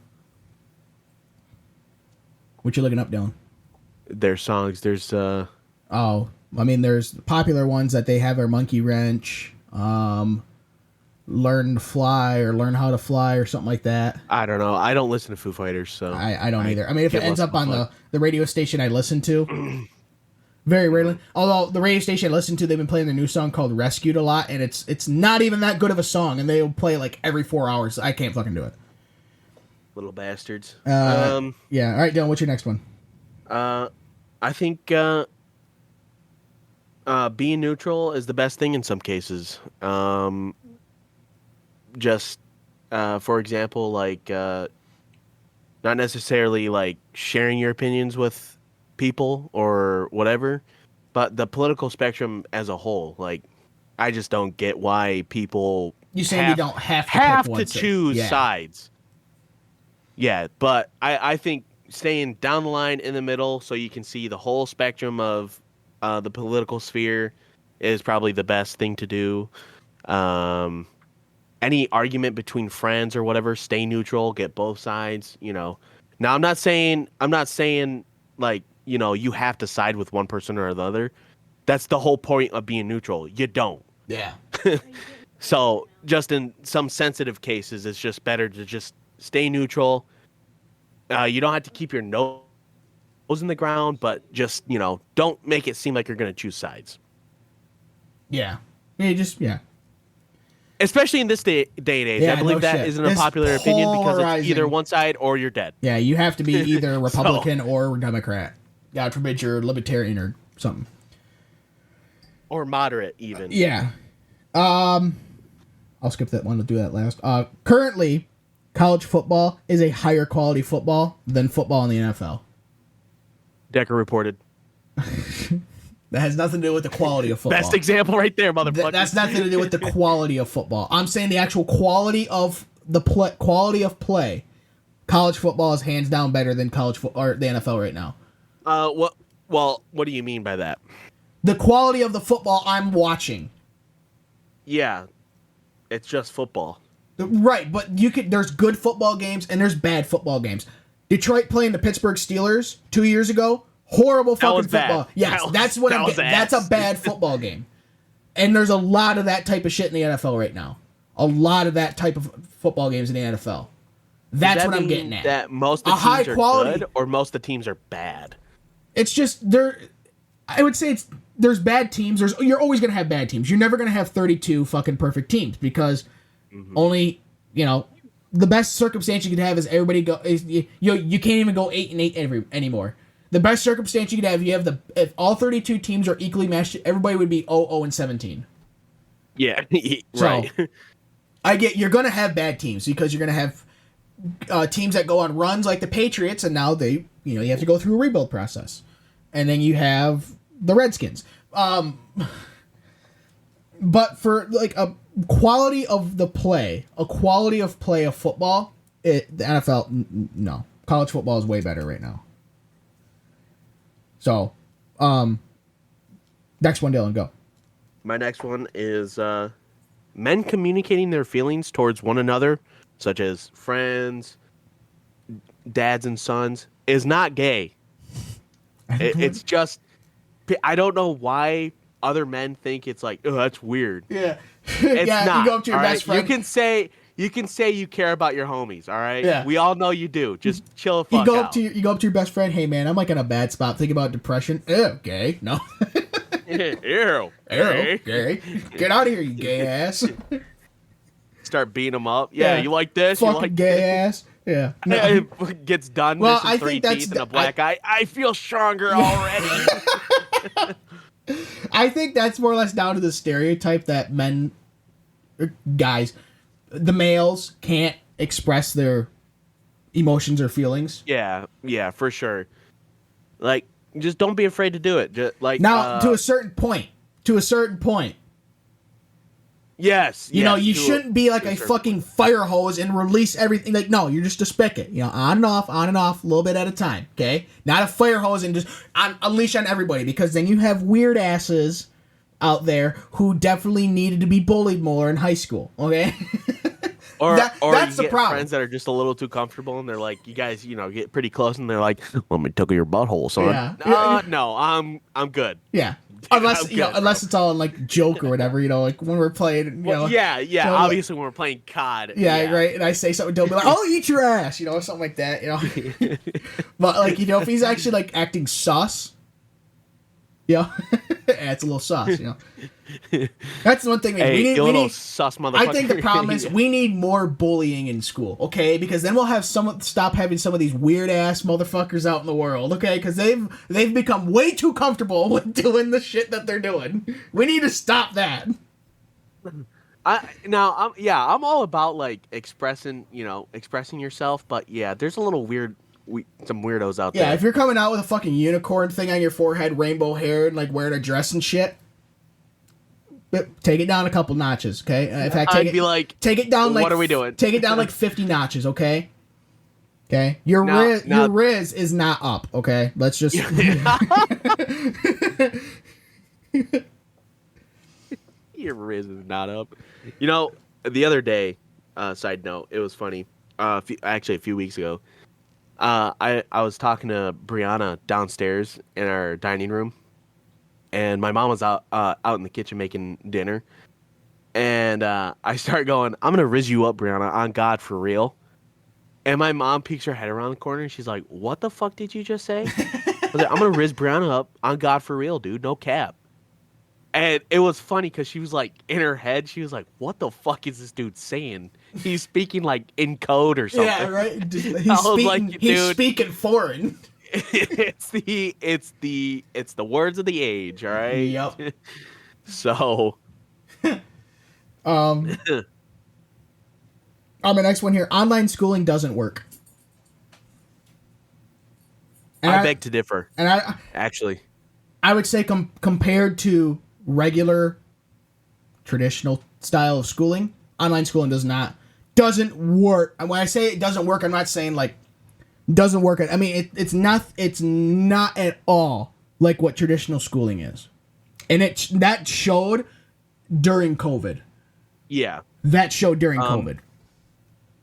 A: What you looking up, Dillon?
B: Their songs. There's
A: I mean, there's popular ones that they have are Monkey Wrench, Learn to Fly or Learn How to Fly or something like that.
B: I don't know. I don't listen to Foo Fighters, so
A: I don't either. I mean, if it
B: give
A: ends
B: us
A: up on
B: a
A: the radio station I listen to, very rarely. Although the radio station I listen to, they've been playing the new song called Rescued a lot, and it's not even that good of a song, and they'll play like every 4 hours. I can't fucking do it.
B: little bastards.
A: Yeah. All right, Dylan, what's your next one?
B: I think being neutral is the best thing in some cases. Just for example, like not necessarily like sharing your opinions with people or whatever, but the political spectrum as a whole. Like, I just don't get why people
A: You saying you don't have to
B: choose sides. Yeah, but I think staying down the line in the middle so you can see the whole spectrum of the political sphere is probably the best thing to do. Any argument between friends or whatever, stay neutral, get both sides, you know. Now, I'm not saying like, you know, you have to side with one person or the other. That's the whole point of being neutral. You don't.
A: Yeah.
B: So just in some sensitive cases, it's just better to just stay neutral. You don't have to keep your nose in the ground, but just, you know, don't make it seem like you're going to choose sides.
A: Yeah. Yeah.
B: Especially in this day and age.
A: Yeah,
B: I believe that isn't a popular opinion because it's either one side or you're dead.
A: Yeah, you have to be either Republican or Democrat. God forbid you're libertarian or something.
B: Or moderate, even.
A: Yeah. I'll skip that one. We'll do that last. Currently, college football is a higher quality football than football in the NFL.
B: Decker reported.
A: That has nothing to do with the quality of football.
B: Best example right there, motherfucker.
A: That's nothing to do with the quality of football. I'm saying the actual quality of the quality of play. College football is hands down better than or the NFL right now.
B: What do you mean by that?
A: The quality of the football I'm watching.
B: Yeah, it's just football.
A: Right, but there's good football games and there's bad football games. Detroit playing the Pittsburgh Steelers 2 years ago. Horrible fucking football.
B: Bad.
A: Yes, that's what I'm getting. That's a bad football game. And there's a lot of that type of shit in the NFL right now. A lot of that type of football games in the NFL. That's what I'm getting at.
B: That most of the teams are good or most of the teams are bad?
A: It's just I would say there's bad teams. You're always going to have bad teams. You're never going to have 32 fucking perfect teams because only, you know, the best circumstance you could have is everybody you can't even go 8-8 anymore. The best circumstance you could have, if all 32 teams are equally matched, everybody would be 0-17.
B: Yeah,
A: right. So, you're going to have bad teams because you're going to have teams that go on runs like the Patriots, and now you have to go through a rebuild process. And then you have the Redskins. But for like a quality of play of football, the NFL, no. College football is way better right now. So, next one, Dylan, go.
B: My next one is men communicating their feelings towards one another, such as friends, dads and sons, is not gay. It's just, I don't know why other men think it's like, oh, that's weird.
A: Yeah.
B: It's not.
A: You go up to your best friend.
B: You can say you care about your homies, all right?
A: Yeah.
B: We all know you do. Just chill the fuck out.
A: You go up to your best friend, hey man, I'm like in a bad spot. Think about depression. Ew, gay. No.
B: Ew.
A: Gay. Get out of here, you gay ass.
B: Start beating them up. Yeah, you like this?
A: Fucking
B: you like
A: gay
B: this?
A: ass. Yeah.
B: No. It gets done.
A: Well,
B: missing
A: I
B: 3
A: think that's
B: teeth and a black eye. I feel stronger already.
A: I think that's more or less down to the stereotype that guys, the males can't express their emotions or feelings.
B: Yeah, for sure. Like, just don't be afraid to do it. Just like
A: now, to a certain point.
B: Yes.
A: You know, you shouldn't be like a fucking fire hose and release everything. Like, no, you're just a spigot. You know, on and off, a little bit at a time. Okay, not a fire hose and just unleash on everybody, because then you have weird asses out there who definitely needed to be bullied more in high school. Okay.
B: Or
A: that's
B: you
A: the problem.
B: Friends that are just a little too comfortable, and they're like, you guys, get pretty close, and they're like, let me tickle your butthole, son.
A: Yeah.
B: No, I'm good.
A: Yeah. Unless unless it's all in like joke or whatever, like when we're playing.
B: Yeah.
A: so,
B: Obviously, when we're playing COD.
A: Yeah, right. And I say something, don't be like, "I'll eat your ass," or something like that. But like if he's actually like acting sus, it's a little sus. That's one thing.
B: We need sus motherfucker.
A: I think the problem is we need more bullying in school, okay? Because then we'll have stop having some of these weird ass motherfuckers out in the world, okay? Because they've become way too comfortable with doing the shit that they're doing. We need to stop that.
B: I'm all about like expressing yourself, but yeah, there's a little some weirdos out there.
A: Yeah, if you're coming out with a fucking unicorn thing on your forehead, rainbow hair, and like wearing a dress and shit. Take it down a couple notches, okay? In fact, take it down. Like,
B: what are we doing?
A: Take it down like 50 notches, okay? Okay, your Riz is not up, okay? Let's just.
B: Your Riz is not up. The other day, side note, it was funny. A few weeks ago, I was talking to Brianna downstairs in our dining room. And my mom was out in the kitchen making dinner. And I start going, "I'm going to Riz you up, Brianna, on God, for real." And my mom peeks her head around the corner and she's like, "What the fuck did you just say?" I was like, "I'm going to Riz Brianna up on God, for real, dude. No cap." And it was funny because she was like, in her head, she was like, "What the fuck is this dude saying? He's speaking like in code or something."
A: Yeah, right? He's speaking foreign.
B: It's the words of the age, all right?
A: Yep.
B: So
A: my next one here. Online schooling doesn't work. And
B: I beg to differ.
A: And I would say compared to regular traditional style of schooling, online schooling doesn't work. And when I say it doesn't work, I'm not saying like doesn't work. I mean, it's not at all like what traditional schooling is, and that showed during COVID.
B: Yeah,
A: that showed during COVID.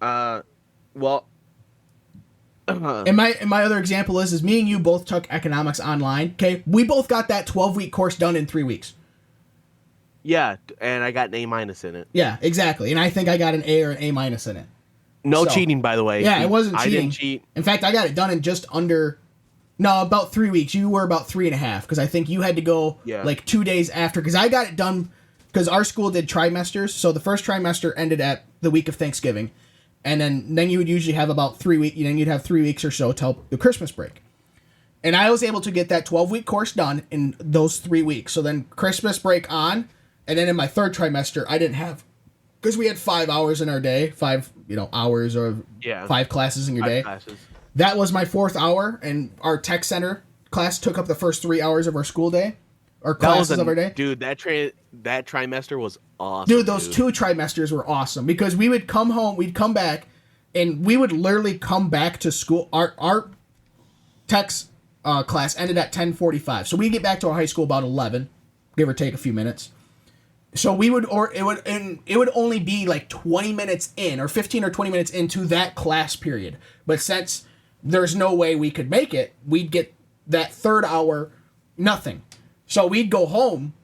B: Well,
A: and my other example is me and you both took economics online. Okay, we both got that 12-week course done in 3 weeks.
B: Yeah, and I got an A- in it.
A: Yeah, exactly, and I think I got an A or an A- in it.
B: No cheating, by the way.
A: Yeah, it wasn't cheating.
B: I didn't cheat.
A: In fact, I got it done in about 3 weeks. You were about 3.5 because I think you had to go like 2 days after. Because I got it done because our school did trimesters. So the first trimester ended at the week of Thanksgiving, and then you would usually have about 3 weeks. Then you'd have 3 weeks or so till the Christmas break. And I was able to get that 12-week course done in those 3 weeks. So then Christmas break on, and then in my third trimester, I didn't have. Because we had 5 hours in our day, 5 hours or 5 classes in your day.
B: Classes.
A: That was my 4th hour, and our tech center class took up the first 3 hours of our school day, or classes of our day.
B: Dude, that trimester was awesome.
A: Dude, those 2 trimesters were awesome because we would come home, we'd come back, and we would literally come back to school. Our tech's class ended at 10:45, so we get back to our high school about 11, give or take a few minutes. So it would only be like 20 minutes in, or 15 or 20 minutes into that class period. But since there's no way we could make it, we'd get that 3rd hour nothing. So we'd go home,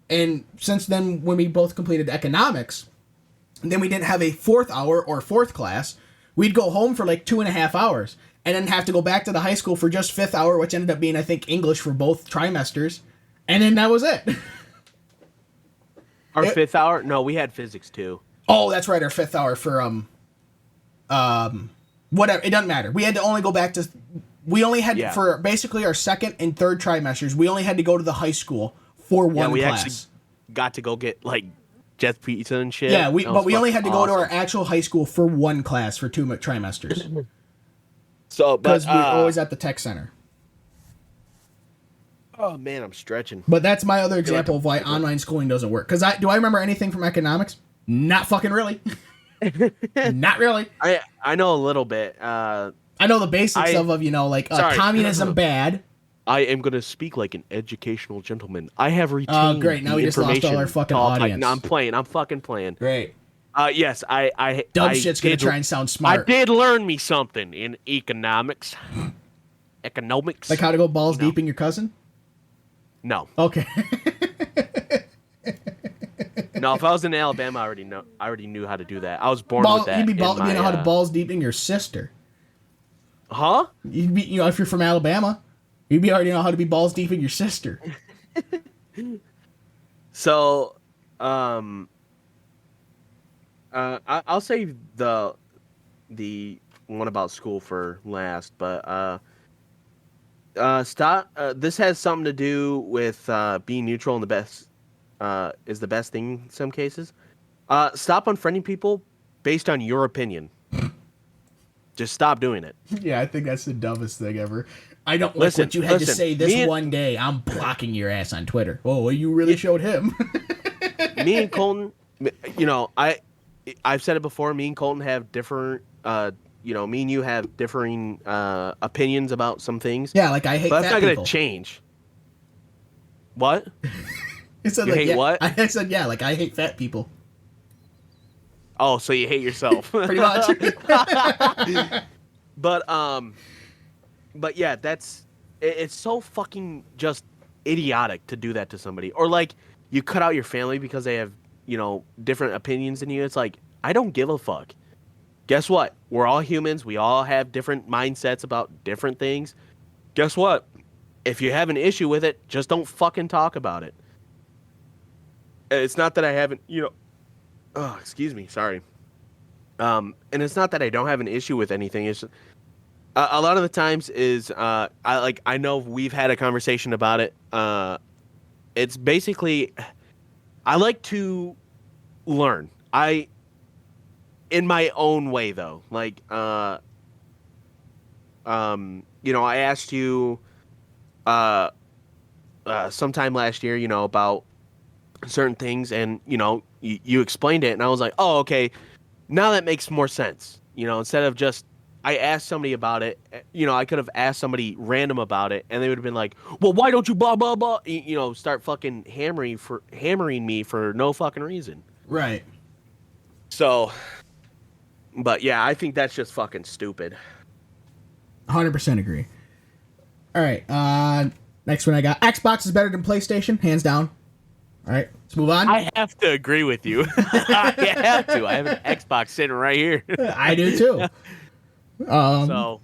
A: and since then when we both completed economics, then we didn't have a 4th hour or 4th class. We'd go home for like 2.5 hours, and then have to go back to the high school for just 5th hour, which ended up being I think English for both trimesters, and then that was it.
B: Our 5th hour? No, we had physics too.
A: Oh, that's right. Our 5th hour for whatever. It doesn't matter. We had to only go back to. We only had for basically our 2nd and 3rd trimesters. We only had to go to the high school for one class. We actually
B: got to go get like Jets pizza and shit.
A: Yeah, we only had to go to our actual high school for one class for 2 trimesters.
B: So,
A: because we were always at the tech center.
B: Oh man, I'm stretching.
A: But that's my other example of why online schooling doesn't work. Because do I remember anything from economics? Not fucking really. Not really.
B: I know a little bit.
A: I know the basics of communism bad.
B: I am going to speak like an educational gentleman. I have retained.
A: Oh, great! Now we just lost all our fucking audience.
B: No, I'm playing. I'm fucking playing.
A: Great.
B: Yes, I
A: dumb shit's gonna try and sound smart.
B: I did learn me something in economics. Economics.
A: Like how to go balls deep in your cousin.
B: No.
A: Okay.
B: No, if I was in Alabama, I already knew how to do that. I was born with that.
A: You know how to balls deep in your sister.
B: Huh?
A: You'd be, if you're from Alabama, you'd be already know how to be balls deep in your sister.
B: So, I'll save the one about school for last, but stop. This has something to do with being neutral and the best is the best thing in some cases. Stop unfriending people based on your opinion. Just stop doing it.
A: Yeah, I think that's the dumbest thing ever. I don't like what you had to say this one day. I'm blocking your ass on Twitter. Oh, well, you really showed him.
B: Me and Colton, I've said it before. Me and Colton have different, me and you have differing opinions about some things.
A: Yeah, like I hate
B: but
A: fat
B: that's not
A: people.
B: going to change. What?
A: It said,
B: you
A: like,
B: hate
A: yeah,
B: what?
A: I said, yeah, like I hate fat people.
B: Oh, so you hate yourself.
A: Pretty much.
B: But yeah, it's so fucking just idiotic to do that to somebody. Or like you cut out your family because they have, different opinions than you. It's like, I don't give a fuck. Guess what? We're all humans. We all have different mindsets about different things. Guess what? If you have an issue with it, just don't fucking talk about it. It's not that I haven't, oh, excuse me, sorry. And it's not that I don't have an issue with anything. It's a lot of the times is I know we've had a conversation about it. It's basically I like to learn. In my own way though. Like I asked you sometime last year, about certain things, and you explained it, and I was like, oh, okay, now that makes more sense. Instead of just I asked somebody about it, I could have asked somebody random about it, and they would have been like, well, why don't you blah blah blah, start fucking hammering me for no fucking reason.
A: Right.
B: So, but yeah, I think that's just fucking stupid.
A: 100% agree. All right, next one I got. Xbox is better than PlayStation, hands down. All right, let's move on.
B: I have to agree with you. I have to. I have an Xbox sitting right here.
A: I do too.
B: So,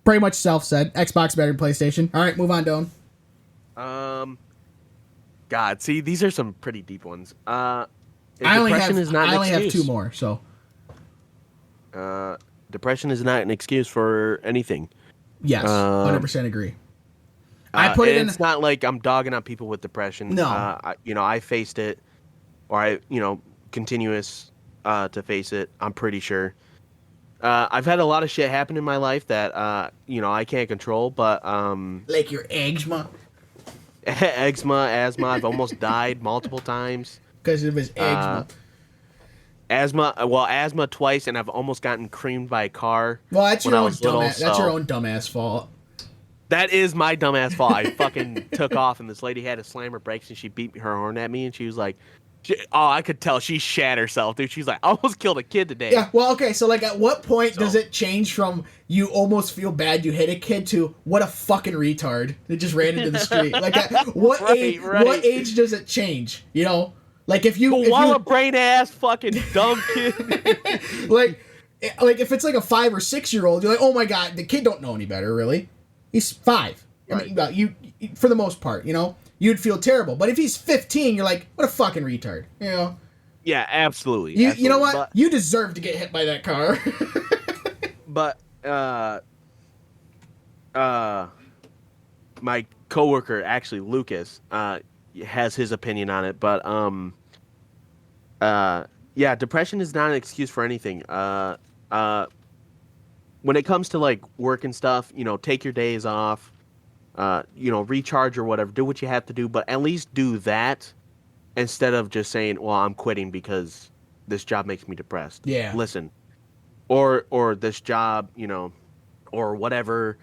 A: pretty much self-said. Xbox better than PlayStation. All right, move on, Dylan.
B: God, see, these are some pretty deep ones.
A: I only have two more, so.
B: Depression is not an excuse for anything.
A: Yes, 100% agree. I put it in.
B: It's not like I'm dogging on people with depression.
A: No.
B: I faced it, or continuous to face it. I'm pretty sure. I've had a lot of shit happen in my life that I can't control, but
A: like your eczema.
B: asthma. I've almost died multiple times
A: because of his eczema.
B: Asthma twice, and I've almost gotten creamed by a car.
A: Well, that's your own
B: dumbass.
A: That's your own dumbass fault.
B: That is my dumbass fault. I fucking took off, and this lady had to slam her brakes, and she beat her horn at me, and she was like, I could tell she shat herself, dude. She's like, I almost killed a kid today.
A: Yeah, well, okay, so like at what point does it change from you almost feel bad you hit a kid to what a fucking retard that just ran into the street? Like at what what age does it change? Like if you
B: a brain ass fucking dumb kid.
A: like if it's like a 5 or 6 year old, you're like, oh my god, the kid don't know any better, really. He's 5.
B: Right.
A: I mean, you for the most part, you'd feel terrible. But if he's 15, you're like, what a fucking retard,
B: Yeah, absolutely.
A: You know what? But you deserve to get hit by that car.
B: But my coworker, actually Lucas, has his opinion on it. But yeah, depression is not an excuse for anything. When it comes to like work and stuff, take your days off, recharge or whatever, do what you have to do, but at least do that instead of just saying, well, I'm quitting because this job makes me depressed.
A: Yeah.
B: Listen, or this job, or whatever,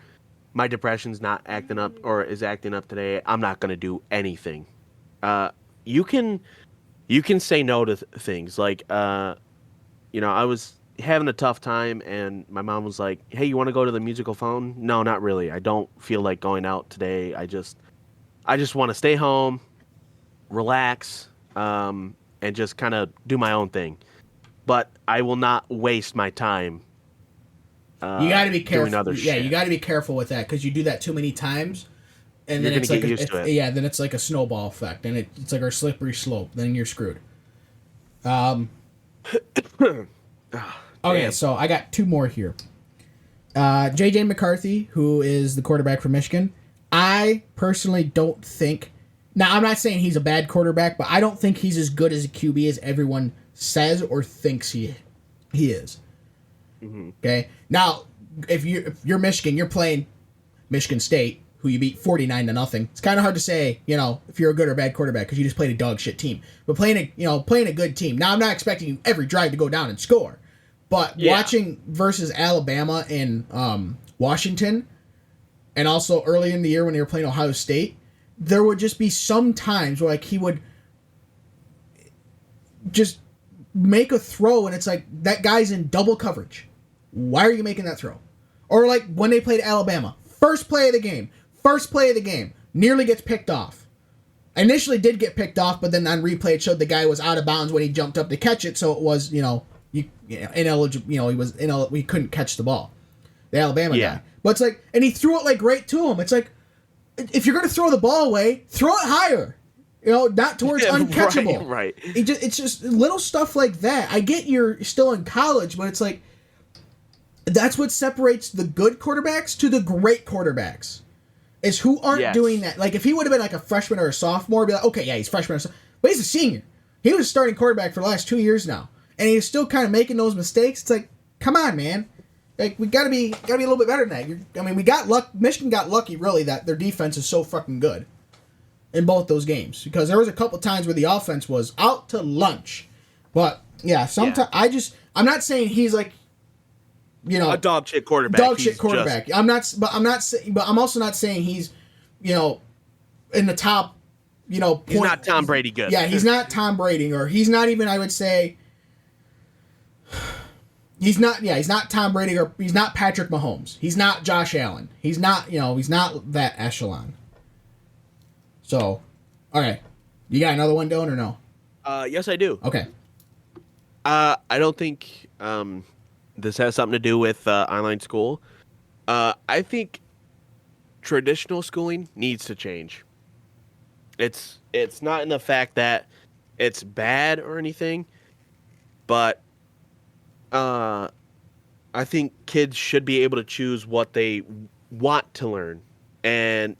B: my depression's not acting up or is acting up today. I'm not going to do anything. You can say no to things like, I was having a tough time, and my mom was like, hey, you want to go to the musical phone? No, not really. I don't feel like going out today. I just want to stay home, relax, and just kind of do my own thing. But I will not waste my time.
A: You got to be careful.
B: Doing other shit.
A: You got to be careful with that because you do that too many times, and
B: You're
A: then it's
B: gonna
A: like
B: get used to it.
A: Yeah, then it's like a snowball effect, and it's like a slippery slope. Then you're screwed. Okay, so I got two more here. J.J. McCarthy, who is the quarterback for Michigan. I personally don't think. Now, I'm not saying he's a bad quarterback, but I don't think he's as good as a QB as everyone says or thinks he is. Mm-hmm. Okay. Now, if you're Michigan, you're playing Michigan State, who you beat 49-0. It's kind of hard to say, if you're a good or bad quarterback because you just played a dog shit team. But playing a good team. Now, I'm not expecting you every drive to go down and score, but watching versus Alabama and Washington, and also early in the year when they were playing Ohio State, there would just be some times where he would just make a throw and it's like that guy's in double coverage. Why are you making that throw? Or when they played Alabama, first play of the game, nearly gets picked off. Initially did get picked off, but then on replay it showed the guy was out of bounds when he jumped up to catch it, so it was ineligible. We couldn't catch the ball. The Alabama guy, but it's and he threw it right to him. It's if you're gonna throw the ball away, throw it higher. Not towards uncatchable.
B: Right.
A: It's just little stuff like that. I get you're still in college, but it's that's what separates the good quarterbacks to the great quarterbacks. Is who aren't doing that. If he would have been a freshman or a sophomore, be like, okay, yeah, he's freshman, but he's a senior. He was a starting quarterback for the last 2 years now, and he's still kind of making those mistakes. It's come on, man. We gotta be a little bit better than that. We got luck. Michigan got lucky, really, that their defense is so fucking good in both those games, because there was a couple times where the offense was out to lunch. But yeah, sometimes I'm not saying he's a
B: dog shit quarterback.
A: I'm also not saying he's in the top
B: He's not Tom Brady good.
A: Yeah, he's not Tom Brady, or he's not even, I would say, he's not Tom Brady, or he's not Patrick Mahomes. He's not Josh Allen. He's not that echelon. So, okay. You got another one, Dillon, or no?
B: Yes, I do.
A: Okay.
B: I don't think this has something to do with online school. I think traditional schooling needs to change. It's not in the fact that it's bad or anything, but I think kids should be able to choose what they want to learn. And,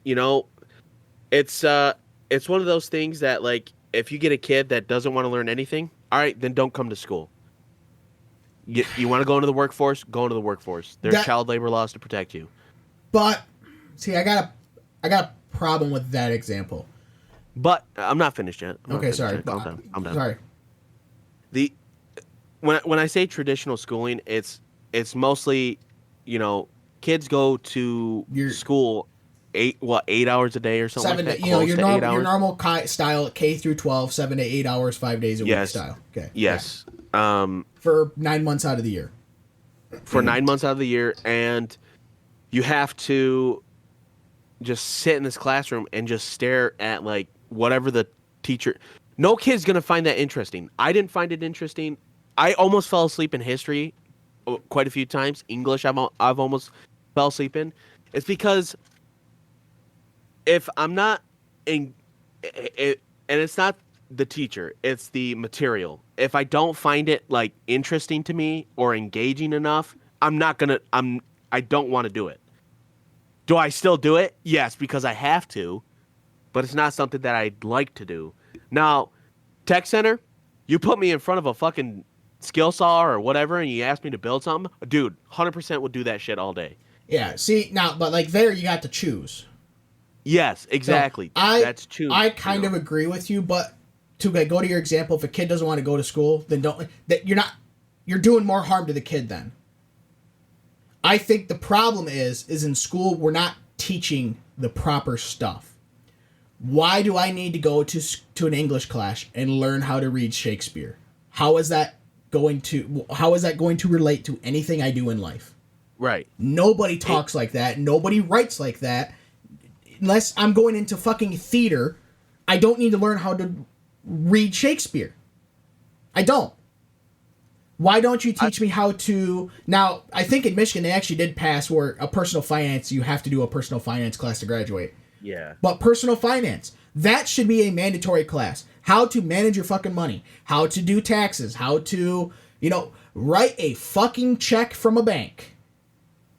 B: it's one of those things that, if you get a kid that doesn't want to learn anything, all right, then don't come to school. You want to go into the workforce? Go into the workforce. There's child labor laws to protect you.
A: But, see, I got a problem with that example.
B: But I'm not finished yet.
A: Sorry.
B: Calm down.
A: Sorry.
B: When I say traditional schooling, it's mostly, kids go to school 8 hours a day or something
A: 7
B: like that.
A: Your normal style K through 12, 7 to 8 hours, 5 days a week style. Okay.
B: Yes.
A: Yeah. For 9 months out of the year.
B: For 9 months out of the year, and you have to just sit in this classroom and just stare at whatever the teacher. No kid's gonna find that interesting. I didn't find it interesting. I almost fell asleep in history quite a few times. English, I've almost fell asleep in. It's because if I'm not in it, and it's not the teacher, it's the material. If I don't find it interesting to me or engaging enough, I don't want to do it. Do I still do it? Yes, because I have to, but it's not something that I'd like to do. Now, Tech Center, you put me in front of a fucking skill saw or whatever, and you ask me to build something, dude, 100% would do that shit all day.
A: Yeah, see, now, but there you got to choose.
B: Yes, exactly.
A: So
B: that's true.
A: I kind of agree with you, but to go to your example, if a kid doesn't want to go to school, then you're doing more harm to the kid then. I think the problem is in school we're not teaching the proper stuff. Why do I need to go to an English class and learn how to read Shakespeare? How is that going to relate to anything I do in life?
B: Right.
A: Nobody talks like that. Nobody writes like that. unless I'm going into fucking theater, I don't need to learn how to read Shakespeare. I don't. Why don't you teach me how to... Now, I think in Michigan they actually did pass where a personal finance, you have to do a personal finance class to graduate.
B: Yeah.
A: But personal finance, that should be a mandatory class. How to manage your fucking money. How to do taxes. How to, write a fucking check from a bank.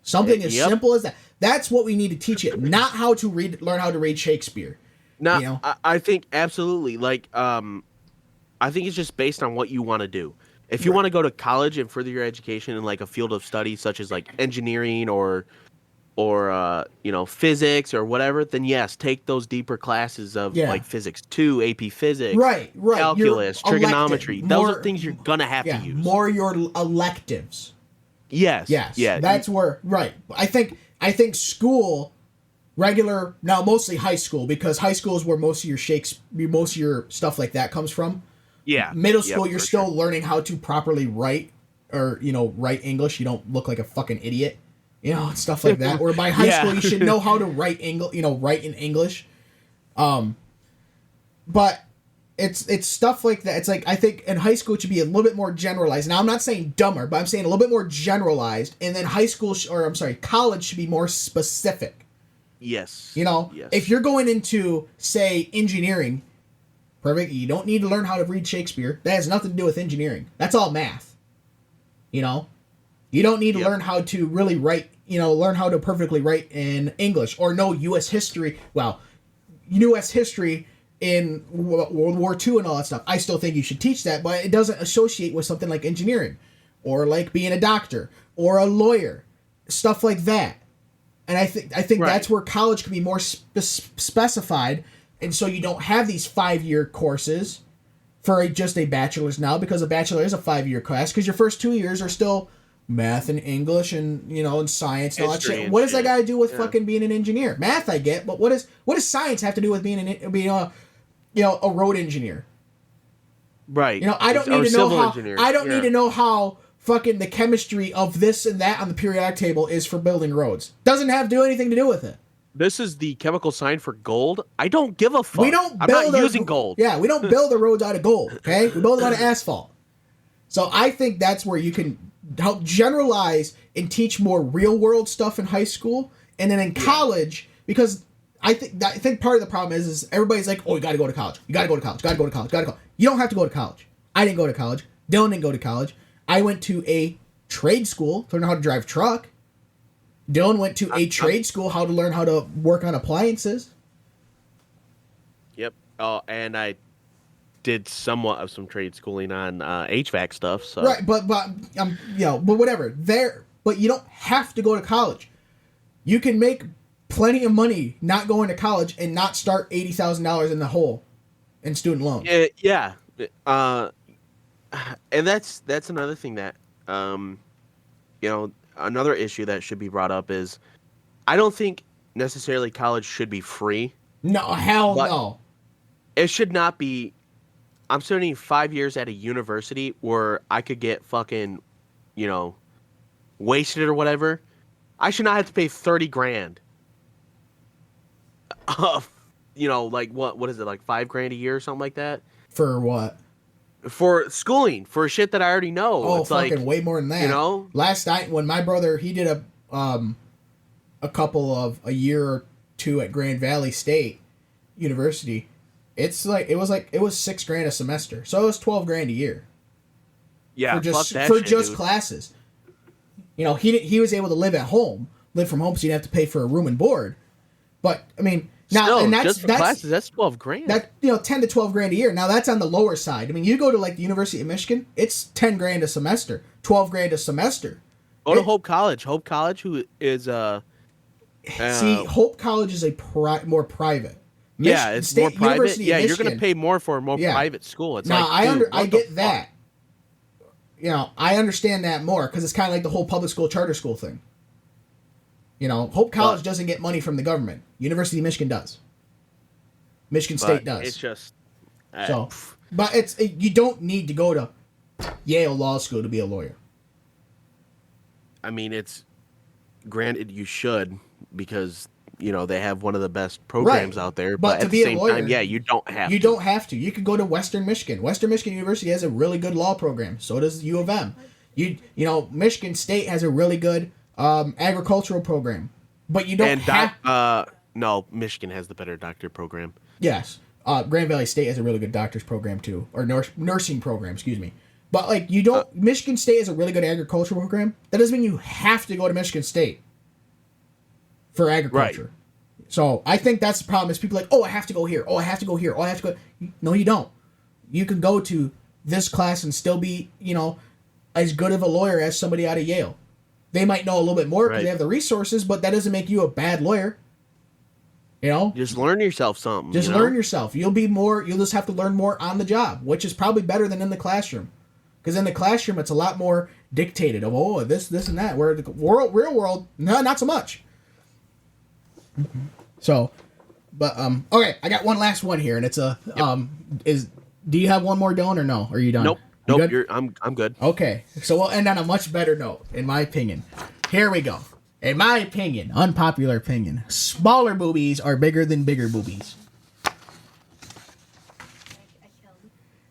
A: Something as simple as that. That's what we need to teach you. Not how to learn how to read Shakespeare.
B: No, I think absolutely. Like, I think it's just based on what you want to do. If you want to go to college and further your education in like a field of study such as like engineering or physics or whatever, then yes, take those deeper classes of like physics 2, AP physics,
A: right,
B: calculus, trigonometry. Those are things you're gonna have to use.
A: More your electives.
B: Yes. Yeah.
A: That's where I think school, regular, now mostly high school, because high school is where most of your stuff like that comes from.
B: Yeah.
A: Middle school, you're still learning how to properly write or, write English. You don't look like a fucking idiot, and stuff like that. Or by high school, you should know how to write write in English. But it's stuff like that. It's like, I think in high school it should be a little bit more generalized. Now, I'm not saying dumber, but I'm saying a little bit more generalized. And then college should be more specific.
B: Yes.
A: Yes. If you're going into, say, engineering, perfect. You don't need to learn how to read Shakespeare. That has nothing to do with engineering. That's all math. You don't need to learn how to really write, learn how to perfectly write in English or know U.S. history. Well, U.S. history in World War II and all that stuff. I still think you should teach that, but it doesn't associate with something like engineering or like being a doctor or a lawyer, stuff like that. And I think that's where college can be more specified. And so you don't have these 5-year courses for just a bachelor's now, because a bachelor is a 5-year class, because your first 2 years are still math and English and, and science and all that shit. What does that got to do with fucking being an engineer? Math I get, but what does science have to do with being a road engineer?
B: Right.
A: I don't need to know how need to know how fucking the chemistry of this and that on the periodic table is for building roads. Doesn't have to do anything to do with it.
B: This is the chemical sign for gold. I don't give a fuck. I'm not using gold.
A: Yeah, we don't build the roads out of gold, okay? We build them out of asphalt. So I think that's where you can help generalize and teach more real-world stuff in high school. And then in college, because I think part of the problem is everybody's like, oh, you got to go to college. You got to go to college. Got to go to college. Got to go. You don't have to go to college. I didn't go to college. Dillon didn't go to college. I went to a trade school to learn how to drive truck. Dillon went to a trade school how to learn how to work on appliances.
B: Yep. Oh, and I did somewhat of some trade schooling on HVAC stuff. So
A: right, but whatever. But you don't have to go to college. You can make plenty of money not going to college and not start $80,000 in the hole in student loans.
B: Yeah. And that's another thing that another issue that should be brought up is I don't think necessarily college should be free.
A: No, hell no.
B: It should not be. I'm studying 5 years at a university where I could get fucking, wasted or whatever. I should not have to pay $30,000. Like what is it, like $5,000 a year or something like that?
A: For what?
B: For schooling, for shit that I already know.
A: Oh,
B: it's
A: fucking
B: like,
A: way more than that. Last night when my brother, he did a year or two at Grand Valley State University. It was $6,000 a semester, so it was $12,000 a year.
B: Yeah,
A: for just classes. He was able to live from home, so he didn't have to pay for a room and board. But I mean, now
B: still,
A: and that's
B: just for classes, that's $12,000.
A: That $10,000 to $12,000 a year. Now that's on the lower side. I mean, you go to like the University of Michigan, it's $10,000 a semester, $12,000 a semester.
B: Go to Hope College. Hope College, who is
A: see, Hope College is more private.
B: It's more private. University of Michigan, you're going to pay more for a more private school. It's now,
A: I get that. I understand that more because it's kind of like the whole public school charter school thing. Hope College doesn't get money from the government. University of Michigan does. Michigan State does.
B: It's just
A: but you don't need to go to Yale Law School to be a lawyer.
B: I mean, it's granted you should because they have one of the best programs out there.
A: But
B: But
A: to
B: at
A: be
B: the
A: a
B: same
A: lawyer,
B: time, yeah, you don't have
A: You
B: to.
A: don't have to. You could go to Western Michigan. Western Michigan University has a really good law program. So does U of M. Michigan State has a really good agricultural program. But you don't have...
B: No, Michigan has the better doctor program.
A: Yes. Grand Valley State has a really good doctor's program too. Or nursing program, excuse me. But like you don't... Michigan State has a really good agricultural program. That doesn't mean you have to go to Michigan State for agriculture.
B: Right.
A: So I think that's the problem is people are like, oh, I have to go here. Oh, I have to go here. Oh, I have to go... No, you don't. You can go to this class and still be, as good of a lawyer as somebody out of Yale. They might know a little bit more because they have the resources, but that doesn't make you a bad lawyer.
B: Just learn yourself something.
A: Just learn yourself. You'll just have to learn more on the job, which is probably better than in the classroom. Because in the classroom, it's a lot more dictated of, this, and that. Where the real world, no, not so much. So, but, okay, I got one last one here, and it's do you have one more, Dylan, or no? Are you done?
B: Nope. I'm good.
A: Okay, so we'll end on a much better note, in my opinion. Here we go. In my opinion, unpopular opinion, smaller boobies are bigger than bigger boobies.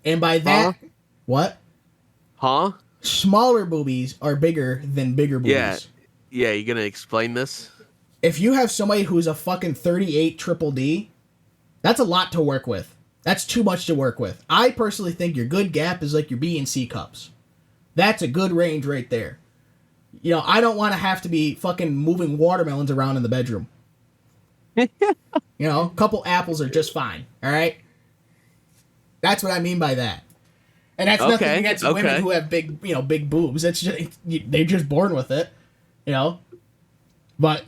A: And by that, what?
B: Huh?
A: Smaller boobies are bigger than bigger boobies.
B: Yeah, you gonna explain this?
A: If you have somebody who's a fucking 38 triple D, that's a lot to work with. That's too much to work with. I personally think your good gap is like your B and C cups. That's a good range right there. I don't want to have to be fucking moving watermelons around in the bedroom. A couple apples are just fine. All right? That's what I mean by that. And that's nothing against women who have big boobs. It's just they're just born with it, But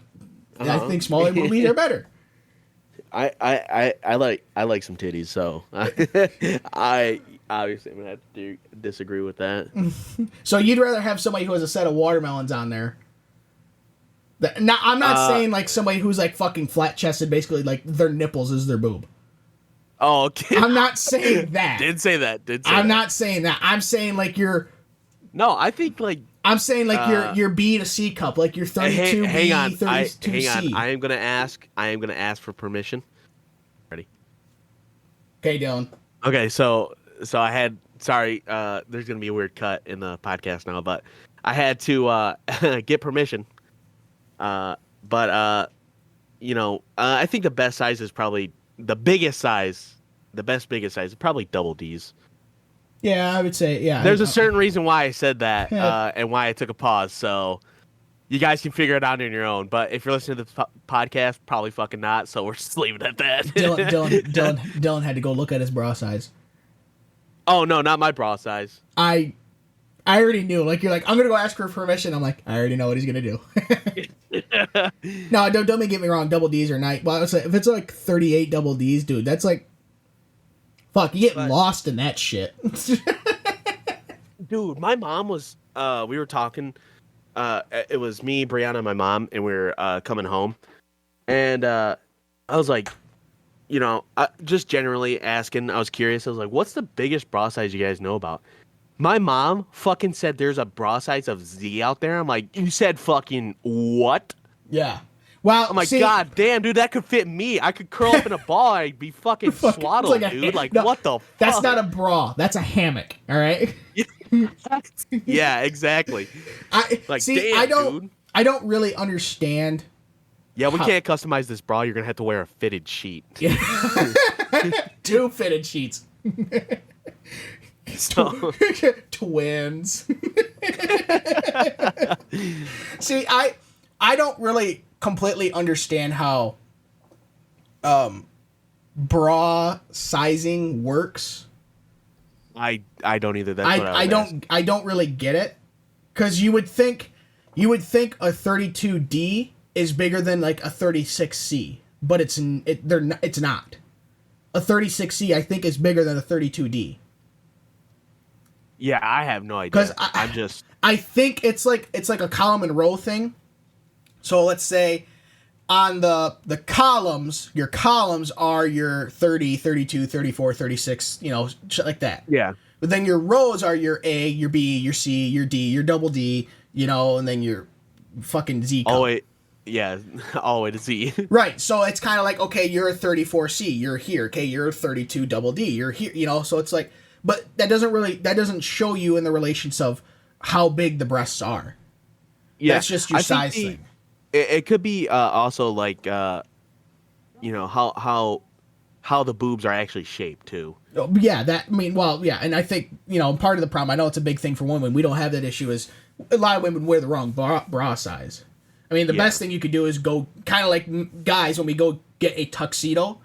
A: I think smaller boobies are better.
B: I like some titties, so I obviously I'm gonna have to disagree with that.
A: So you'd rather have somebody who has a set of watermelons on there. Now I'm not saying like somebody who's like fucking flat chested, basically like their nipples is their boob.
B: Oh, okay.
A: I'm not saying that.
B: Did say that.
A: I'm not saying that. I'm saying like your.
B: No, I think like.
A: I'm saying like your B to C cup, like your 32
B: hang on,
A: 32 C.
B: hang on. I am gonna ask for permission. Ready?
A: Okay, Dylan.
B: Okay, so I had there's gonna be a weird cut in the podcast now, but I had to get permission. I think the best size is probably the biggest size. The biggest size is probably double D's.
A: Yeah, I would say, yeah.
B: There's a certain reason why I said that, and why I took a pause, so you guys can figure it out on your own. But if you're listening to the podcast, probably fucking not, so we're just leaving it at that.
A: Dylan had to go look at his bra size.
B: Oh, no, not my bra size.
A: I already knew. Like, you're like, I'm going to go ask for permission. I'm like, I already know what he's going to do. No, don't get me wrong. Double D's are nice. Well, if it's like 38 double D's, dude, that's like, fuck, you get lost in that shit.
B: Dude, my mom was, we were talking, it was me, Brianna, and my mom, and we were coming home. And I was like, just generally asking, I was curious. I was like, what's the biggest bra size you guys know about? My mom fucking said there's a bra size of Z out there. I'm like, you said fucking what?
A: Yeah. Well,
B: I'm like, God damn, dude, that could fit me. I could curl up in a ball. I'd be fucking swaddled, dude. Like, what the fuck?
A: That's not a bra. That's a hammock, all right?
B: Yeah, exactly.
A: Dude. I don't really understand.
B: Yeah, we can't customize this bra. You're going to have to wear a fitted sheet.
A: Yeah. 2 fitted sheets. Twins. See, I don't really completely understand how bra sizing works.
B: I don't either. That's what
A: I don't really get it, because you would think a 32D is bigger than like a 36C, but it's not. A 36C I think is bigger than a 32D.
B: Yeah, I have no idea. Because
A: I think it's like a column and row thing. So let's say on the columns, your columns are your 30, 32, 34, 36, shit like that.
B: Yeah.
A: But then your rows are your A, your B, your C, your D, your double D, and then your fucking Z cup.
B: Oh, wait. Yeah, all the way to Z.
A: Right. So it's kind of like, okay, you're a 34C, you're here. Okay, you're a 32 double D, you're here. You know, so it's like, but that doesn't show you in the relations of how big the breasts are.
B: Yeah,
A: that's just your size thing.
B: It could be also like, you know, how the boobs are actually shaped too.
A: Yeah, and I think, you know, part of the problem, I know it's a big thing for women, we don't have that issue, is a lot of women wear the wrong bra size. I mean, the best thing you could do is go, kind of like guys, when we go get a tuxedo,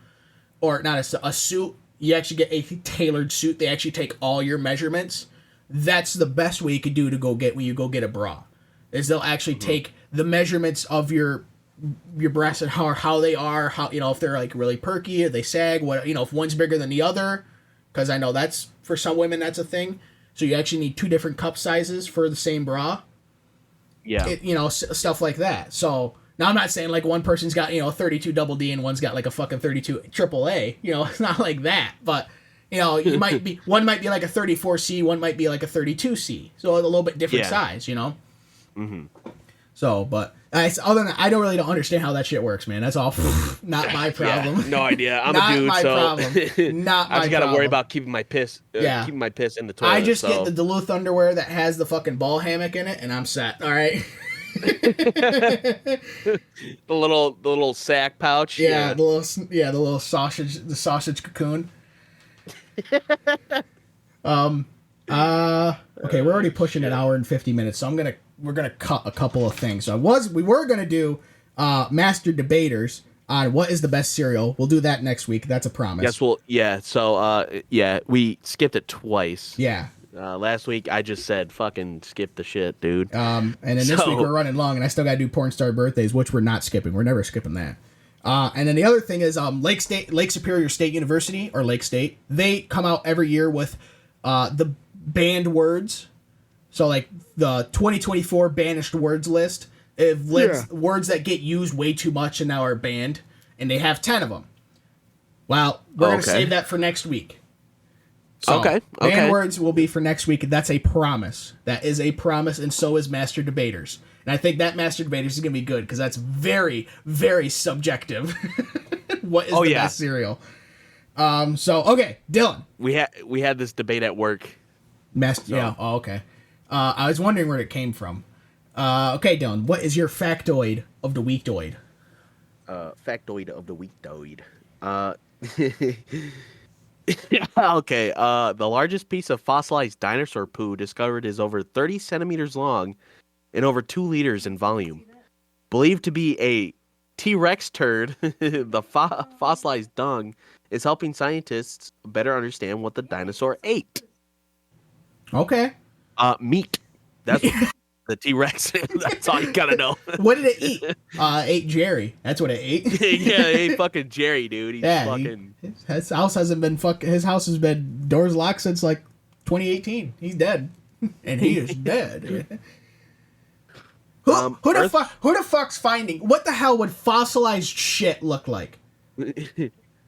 A: or not a suit, you actually get a tailored suit. They actually take all your measurements. That's the best way you could do to go get, when you go get a bra, is they'll actually take the measurements of your breasts and how they are, how, you know, if they're like really perky, if they sag, what, you know, if one's bigger than the other, because I know that's, for some women, that's a thing. So you actually need 2 different cup sizes for the same bra.
B: Yeah.
A: You know, stuff like that. So now I'm not saying like one person's got, you know, a 32 double D and one's got like a fucking 32 triple A. You know, it's not like that. But, you know, you might be, one might be like a 34C, one might be like a 32C. So a little bit different size, you know? Mm-hmm. So, but other than that, I don't understand how that shit works, man. That's all not my problem.
B: Yeah, no idea. I'm
A: not
B: a dude,
A: my
B: so
A: problem. Not my
B: I just gotta
A: problem.
B: worry about keeping my piss. Keeping my piss in the toilet.
A: I just get the Duluth underwear that has the fucking ball hammock in it, and I'm set. All right.
B: the little sack pouch.
A: Yeah, the little sausage cocoon. Okay, we're already pushing an hour and 50 minutes, so we're gonna cut a couple of things. So we were gonna do master debaters on what is the best cereal. We'll do that next week. That's a promise.
B: Yes, well, yeah. So we skipped it twice.
A: Yeah.
B: Last week I just said fucking skip the shit, dude.
A: And then this week we're running long, and I still gotta do porn star birthdays, which we're not skipping. We're never skipping that. And then the other thing is Lake Superior State University, or Lake State. They come out every year with the banned words. So like the 2024 banished words list. Words that get used way too much and now are banned, and they have 10 of them. Well, we're gonna save that for next week. So, banned words will be for next week. That's a promise. That is a promise, and so is Master Debaters. And I think that Master Debaters is going to be good, because that's very, very subjective. What is the best cereal? Dillon.
B: We had this debate at work.
A: Yeah. Oh, okay. I was wondering where it came from. Okay, Dillon. What is your factoid of the weekdoid?
B: Factoid of the weekdoid. Okay. The largest piece of fossilized dinosaur poo discovered is over 30 centimeters long and over 2 liters in volume. Believed to be a T-Rex turd, the fossilized dung is helping scientists better understand what the dinosaur ate.
A: Okay.
B: Meat. That's what the T-Rex. That's all you gotta know.
A: What did it eat? Ate Jerry. That's what it ate.
B: Yeah, it ate fucking Jerry, dude.
A: His house hasn't been His house has been doors locked since like 2018. He's dead, and he is dead. Who the fuck's finding? What the hell would fossilized shit look like?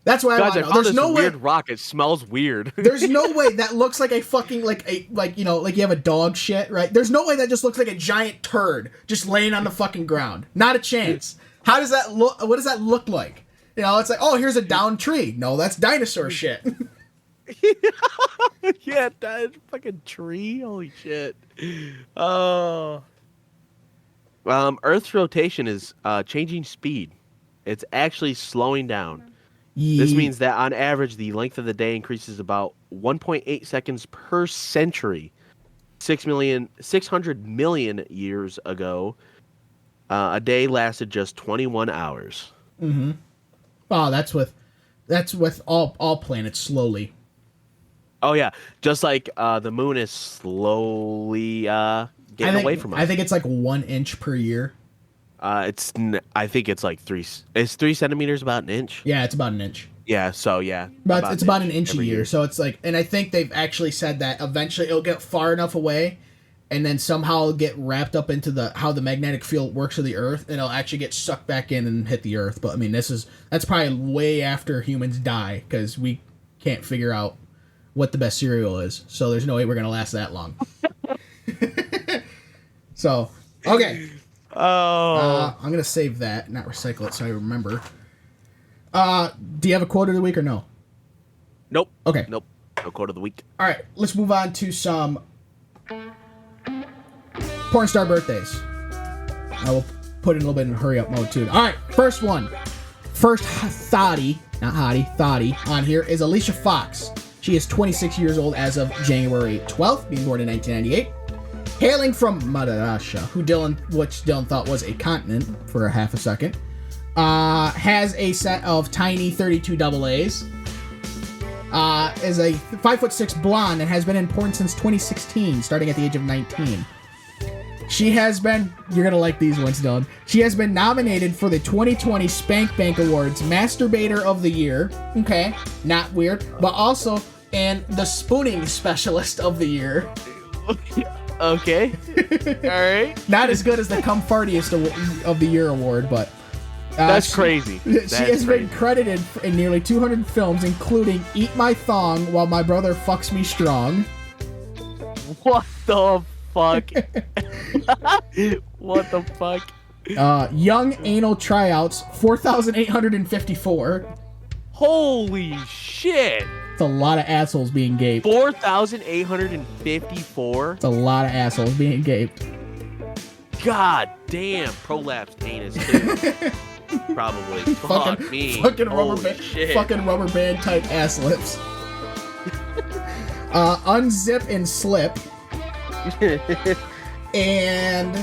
A: That's why I want to know. There's no
B: weird rock. It smells weird.
A: There's no way that looks like a fucking like you know, like you have a dog shit, right? There's no way that just looks like a giant turd just laying on the fucking ground. Not a chance. How does that look? What does that look like? You know, it's like, oh, here's a downed tree. No, that's dinosaur shit.
B: Yeah, that fucking tree. Holy shit. Oh. Earth's rotation is changing speed. It's actually slowing down. This means that on average, the length of the day increases about 1.8 seconds per century. 600 million years ago, a day lasted just 21 hours.
A: Mm-hmm. Oh, that's with all planets slowly.
B: Oh yeah, just like the moon is slowly getting away from us.
A: I think it's like 1 inch per year.
B: I think it's like 3. Is 3 centimeters about an inch?
A: Yeah, it's about an inch.
B: Yeah, so yeah.
A: But it's about an inch a year. So it's like, and I think they've actually said that eventually it'll get far enough away, and then somehow it'll get wrapped up into how the magnetic field works of the Earth, and it'll actually get sucked back in and hit the Earth. But I mean, that's probably way after humans die, because we can't figure out what the best cereal is. So there's no way we're gonna last that long. So, okay.
B: Oh.
A: I'm gonna save that, not recycle it, so I remember. Do you have a quote of the week or no?
B: Nope.
A: Okay.
B: Nope. No quote of the week.
A: All right, let's move on to some porn star birthdays. I will put it a little bit in hurry up mode too. All right, first one. First thottie, not hottie, thottie on here is Alicia Fox. She is 26 years old as of January 12th, being born in 1998. Hailing from Madarasha, which Dillon thought was a continent for a half a second. Has a set of tiny 32 double A's. Is a 5'6" blonde and has been in porn since 2016, starting at the age of 19. She has been, you're gonna like these ones, Dylan. She has been nominated for the 2020 Spank Bank Awards Masturbator of the Year. Okay, not weird, but also and the Spooning Specialist of the Year.
B: Okay. All right.
A: Not as good as the Cum Fartiest of the Year award, but
B: that's crazy.
A: She has been credited in nearly 200 films, including Eat My Thong While My Brother Fucks Me Strong.
B: What the fuck? What the fuck?
A: Young Anal Tryouts 4,854.
B: Holy shit.
A: It's a lot of assholes being gaped.
B: 4,854?
A: It's a lot of assholes being gaped.
B: God damn. Prolapsed anus, too. Probably. Fuck me.
A: Fucking
B: shit.
A: fucking rubber band type ass lips. Unzip and Slip. And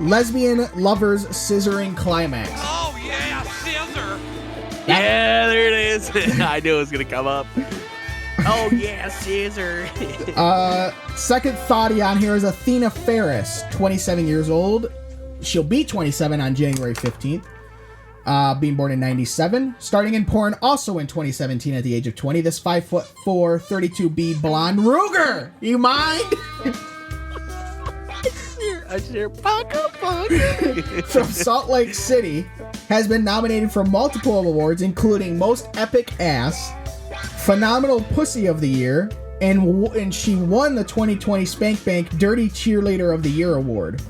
A: Lesbian Lovers Scissoring Climax.
C: Oh, yeah, scissor.
B: Yeah, there it is. I knew it was gonna come up. Oh yeah, Caesar.
A: Second thottie on here is Athena Ferris, 27 years old. She'll be 27 on January 15th. Being born in 97. Starting in porn also in 2017 at the age of 20. This 5'4", 32B blonde Ruger. You mind?
B: I just hear Paco.
A: From Salt Lake City, has been nominated for multiple awards, including Most Epic Ass, Phenomenal Pussy of the Year, and she won the 2020 Spank Bank Dirty Cheerleader of the Year award.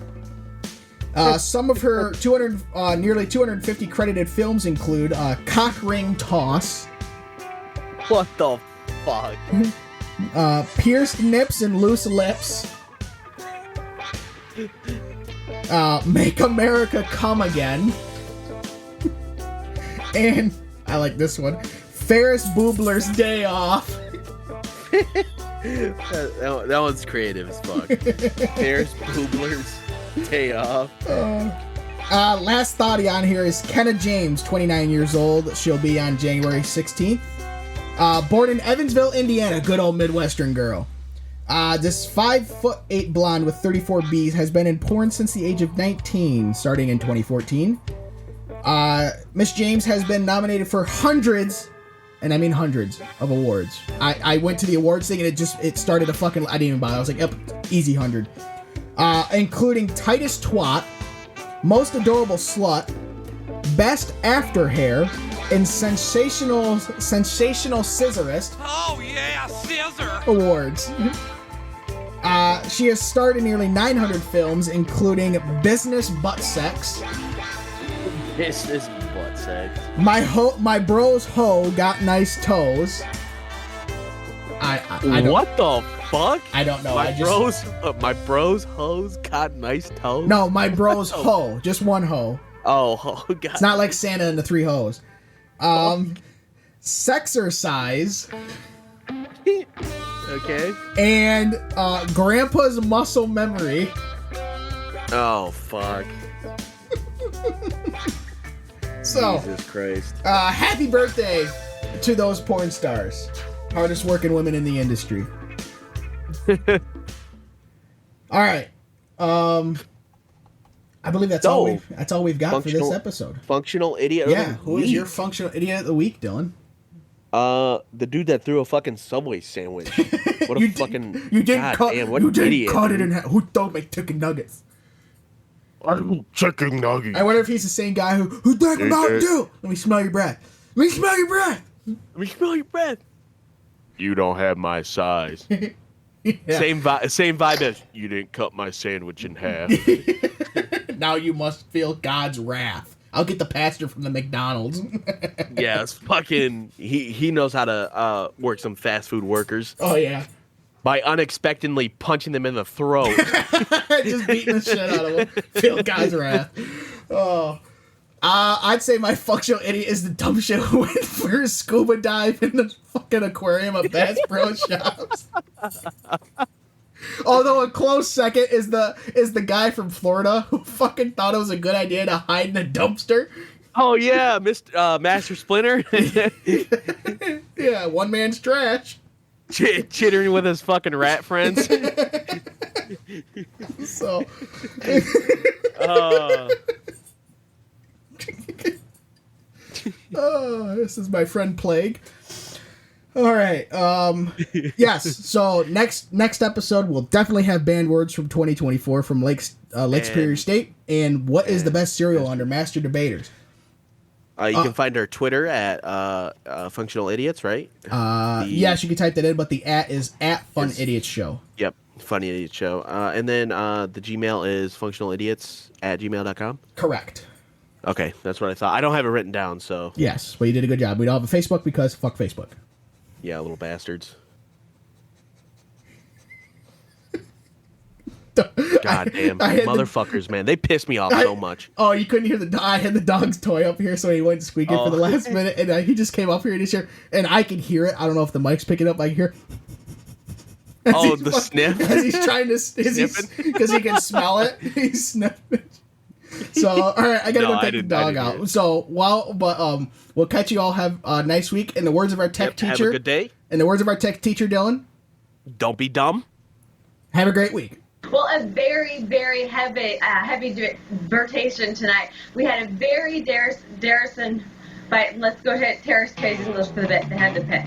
A: Some of her nearly 250 credited films include Cock Ring Toss,
B: What the fuck?
A: Pierced Nips and Loose Lips, Make America Come Again, and I like this one, Ferris Bueller's Day Off.
B: that one's creative as fuck. Ferris Bueller's Day Off.
A: Last thottie on here is Kenna James, 29 years old. She'll be on January 16th. Born in Evansville, Indiana. Good old Midwestern girl. This 5'8" blonde with 34 Bs has been in porn since the age of 19, starting in 2014. Miss James has been nominated for hundreds, and I mean hundreds, of awards. I went to the awards thing and it started a fucking, I didn't even bother. I was like, yep, easy 100. Including Tightest Twat, Most Adorable Slut, Best After Hair, and Sensational Scissorist.
C: Oh, yeah, scissor.
A: Awards. She has starred in nearly 900 films, including Business Butt Sex,
B: Business Butt Sex,
A: My Bro's Hoe Got Nice Toes. I don't,
B: what the fuck?
A: I don't know.
B: My bro's hoes got nice toes.
A: No, My Bro's Hoe, just one hoe.
B: Oh, God.
A: It's not like Santa and the three hoes. Sexercise.
B: Okay.
A: And Grandpa's Muscle Memory.
B: Oh, fuck.
A: So,
B: Jesus Christ.
A: happy birthday to those porn stars. Hardest working women in the industry. All right. I believe that's all we've got for this episode.
B: Functional idiot.
A: Yeah. Who is your functional idiot of the week, Dylan?
B: The dude that threw a fucking Subway sandwich. What a
A: You
B: didn't
A: cut it in half. Who don't make chicken nuggets?
D: I'm chicken nugget.
A: I wonder if he's the same guy who drank a Mountain Dew. Let me smell your breath. Let me smell your breath.
B: Let me smell your breath.
D: You don't have my size.
A: Yeah.
B: Same vibe as you didn't cut my sandwich in half.
A: Now you must feel God's wrath. I'll get the pastor from the McDonald's.
B: Yeah, it's fucking. He knows how to work some fast food workers.
A: Oh yeah.
B: By unexpectedly punching them in the throat.
A: Just beating the shit out of them. Feel God's wrath. Oh. I'd say my functional idiot is the dumb shit who went for a scuba dive in the fucking aquarium at Bass Pro Shops. Although a close second is the guy from Florida who fucking thought it was a good idea to hide in a dumpster.
B: Oh yeah, Mr. Master Splinter.
A: Yeah, one man's trash.
B: Chittering with his fucking rat friends.
A: So. Oh, this is my friend Plague. All right. Yes. So next episode we'll definitely have banned words from 2024 from Lake Superior State. And what is the best cereal under Master Debaters?
B: You can find our Twitter at Functional Idiots, right?
A: Yes, you can type that in, but the @ is @FunIdiotsShow.
B: Yep, Funny Idiot Show. And then the Gmail is functionalidiots@gmail.com.
A: Correct.
B: Okay, that's what I thought. I don't have it written down, so.
A: Yes, but you did a good job. We don't have a Facebook because fuck Facebook.
B: Yeah, little bastards. Goddamn motherfuckers, man. They piss me off so much.
A: Oh, you couldn't hear I had the dog's toy up here, so he went squeaking for the last minute, and he just came up here and I can hear it. I don't know if the mic's picking up. I can hear.
B: The sniff?
A: As he's trying to because he can smell it. He's sniffing. So, all right, I gotta go take the dog out. So, we'll catch you all. Have a nice week. In the words of our tech teacher,
B: have a good day.
A: In the words of our tech teacher, Dillon,
B: don't be dumb.
A: Have a great week.
G: Well, a very, very heavy vertation tonight. We had a very Darrison, but let's go ahead. Terrace pays English for the bit. They had to pay.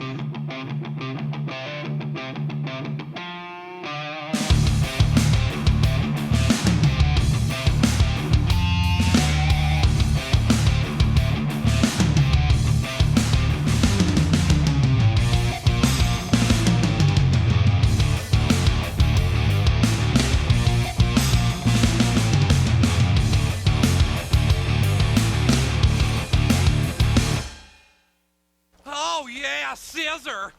C: Oh, yeah, scissor.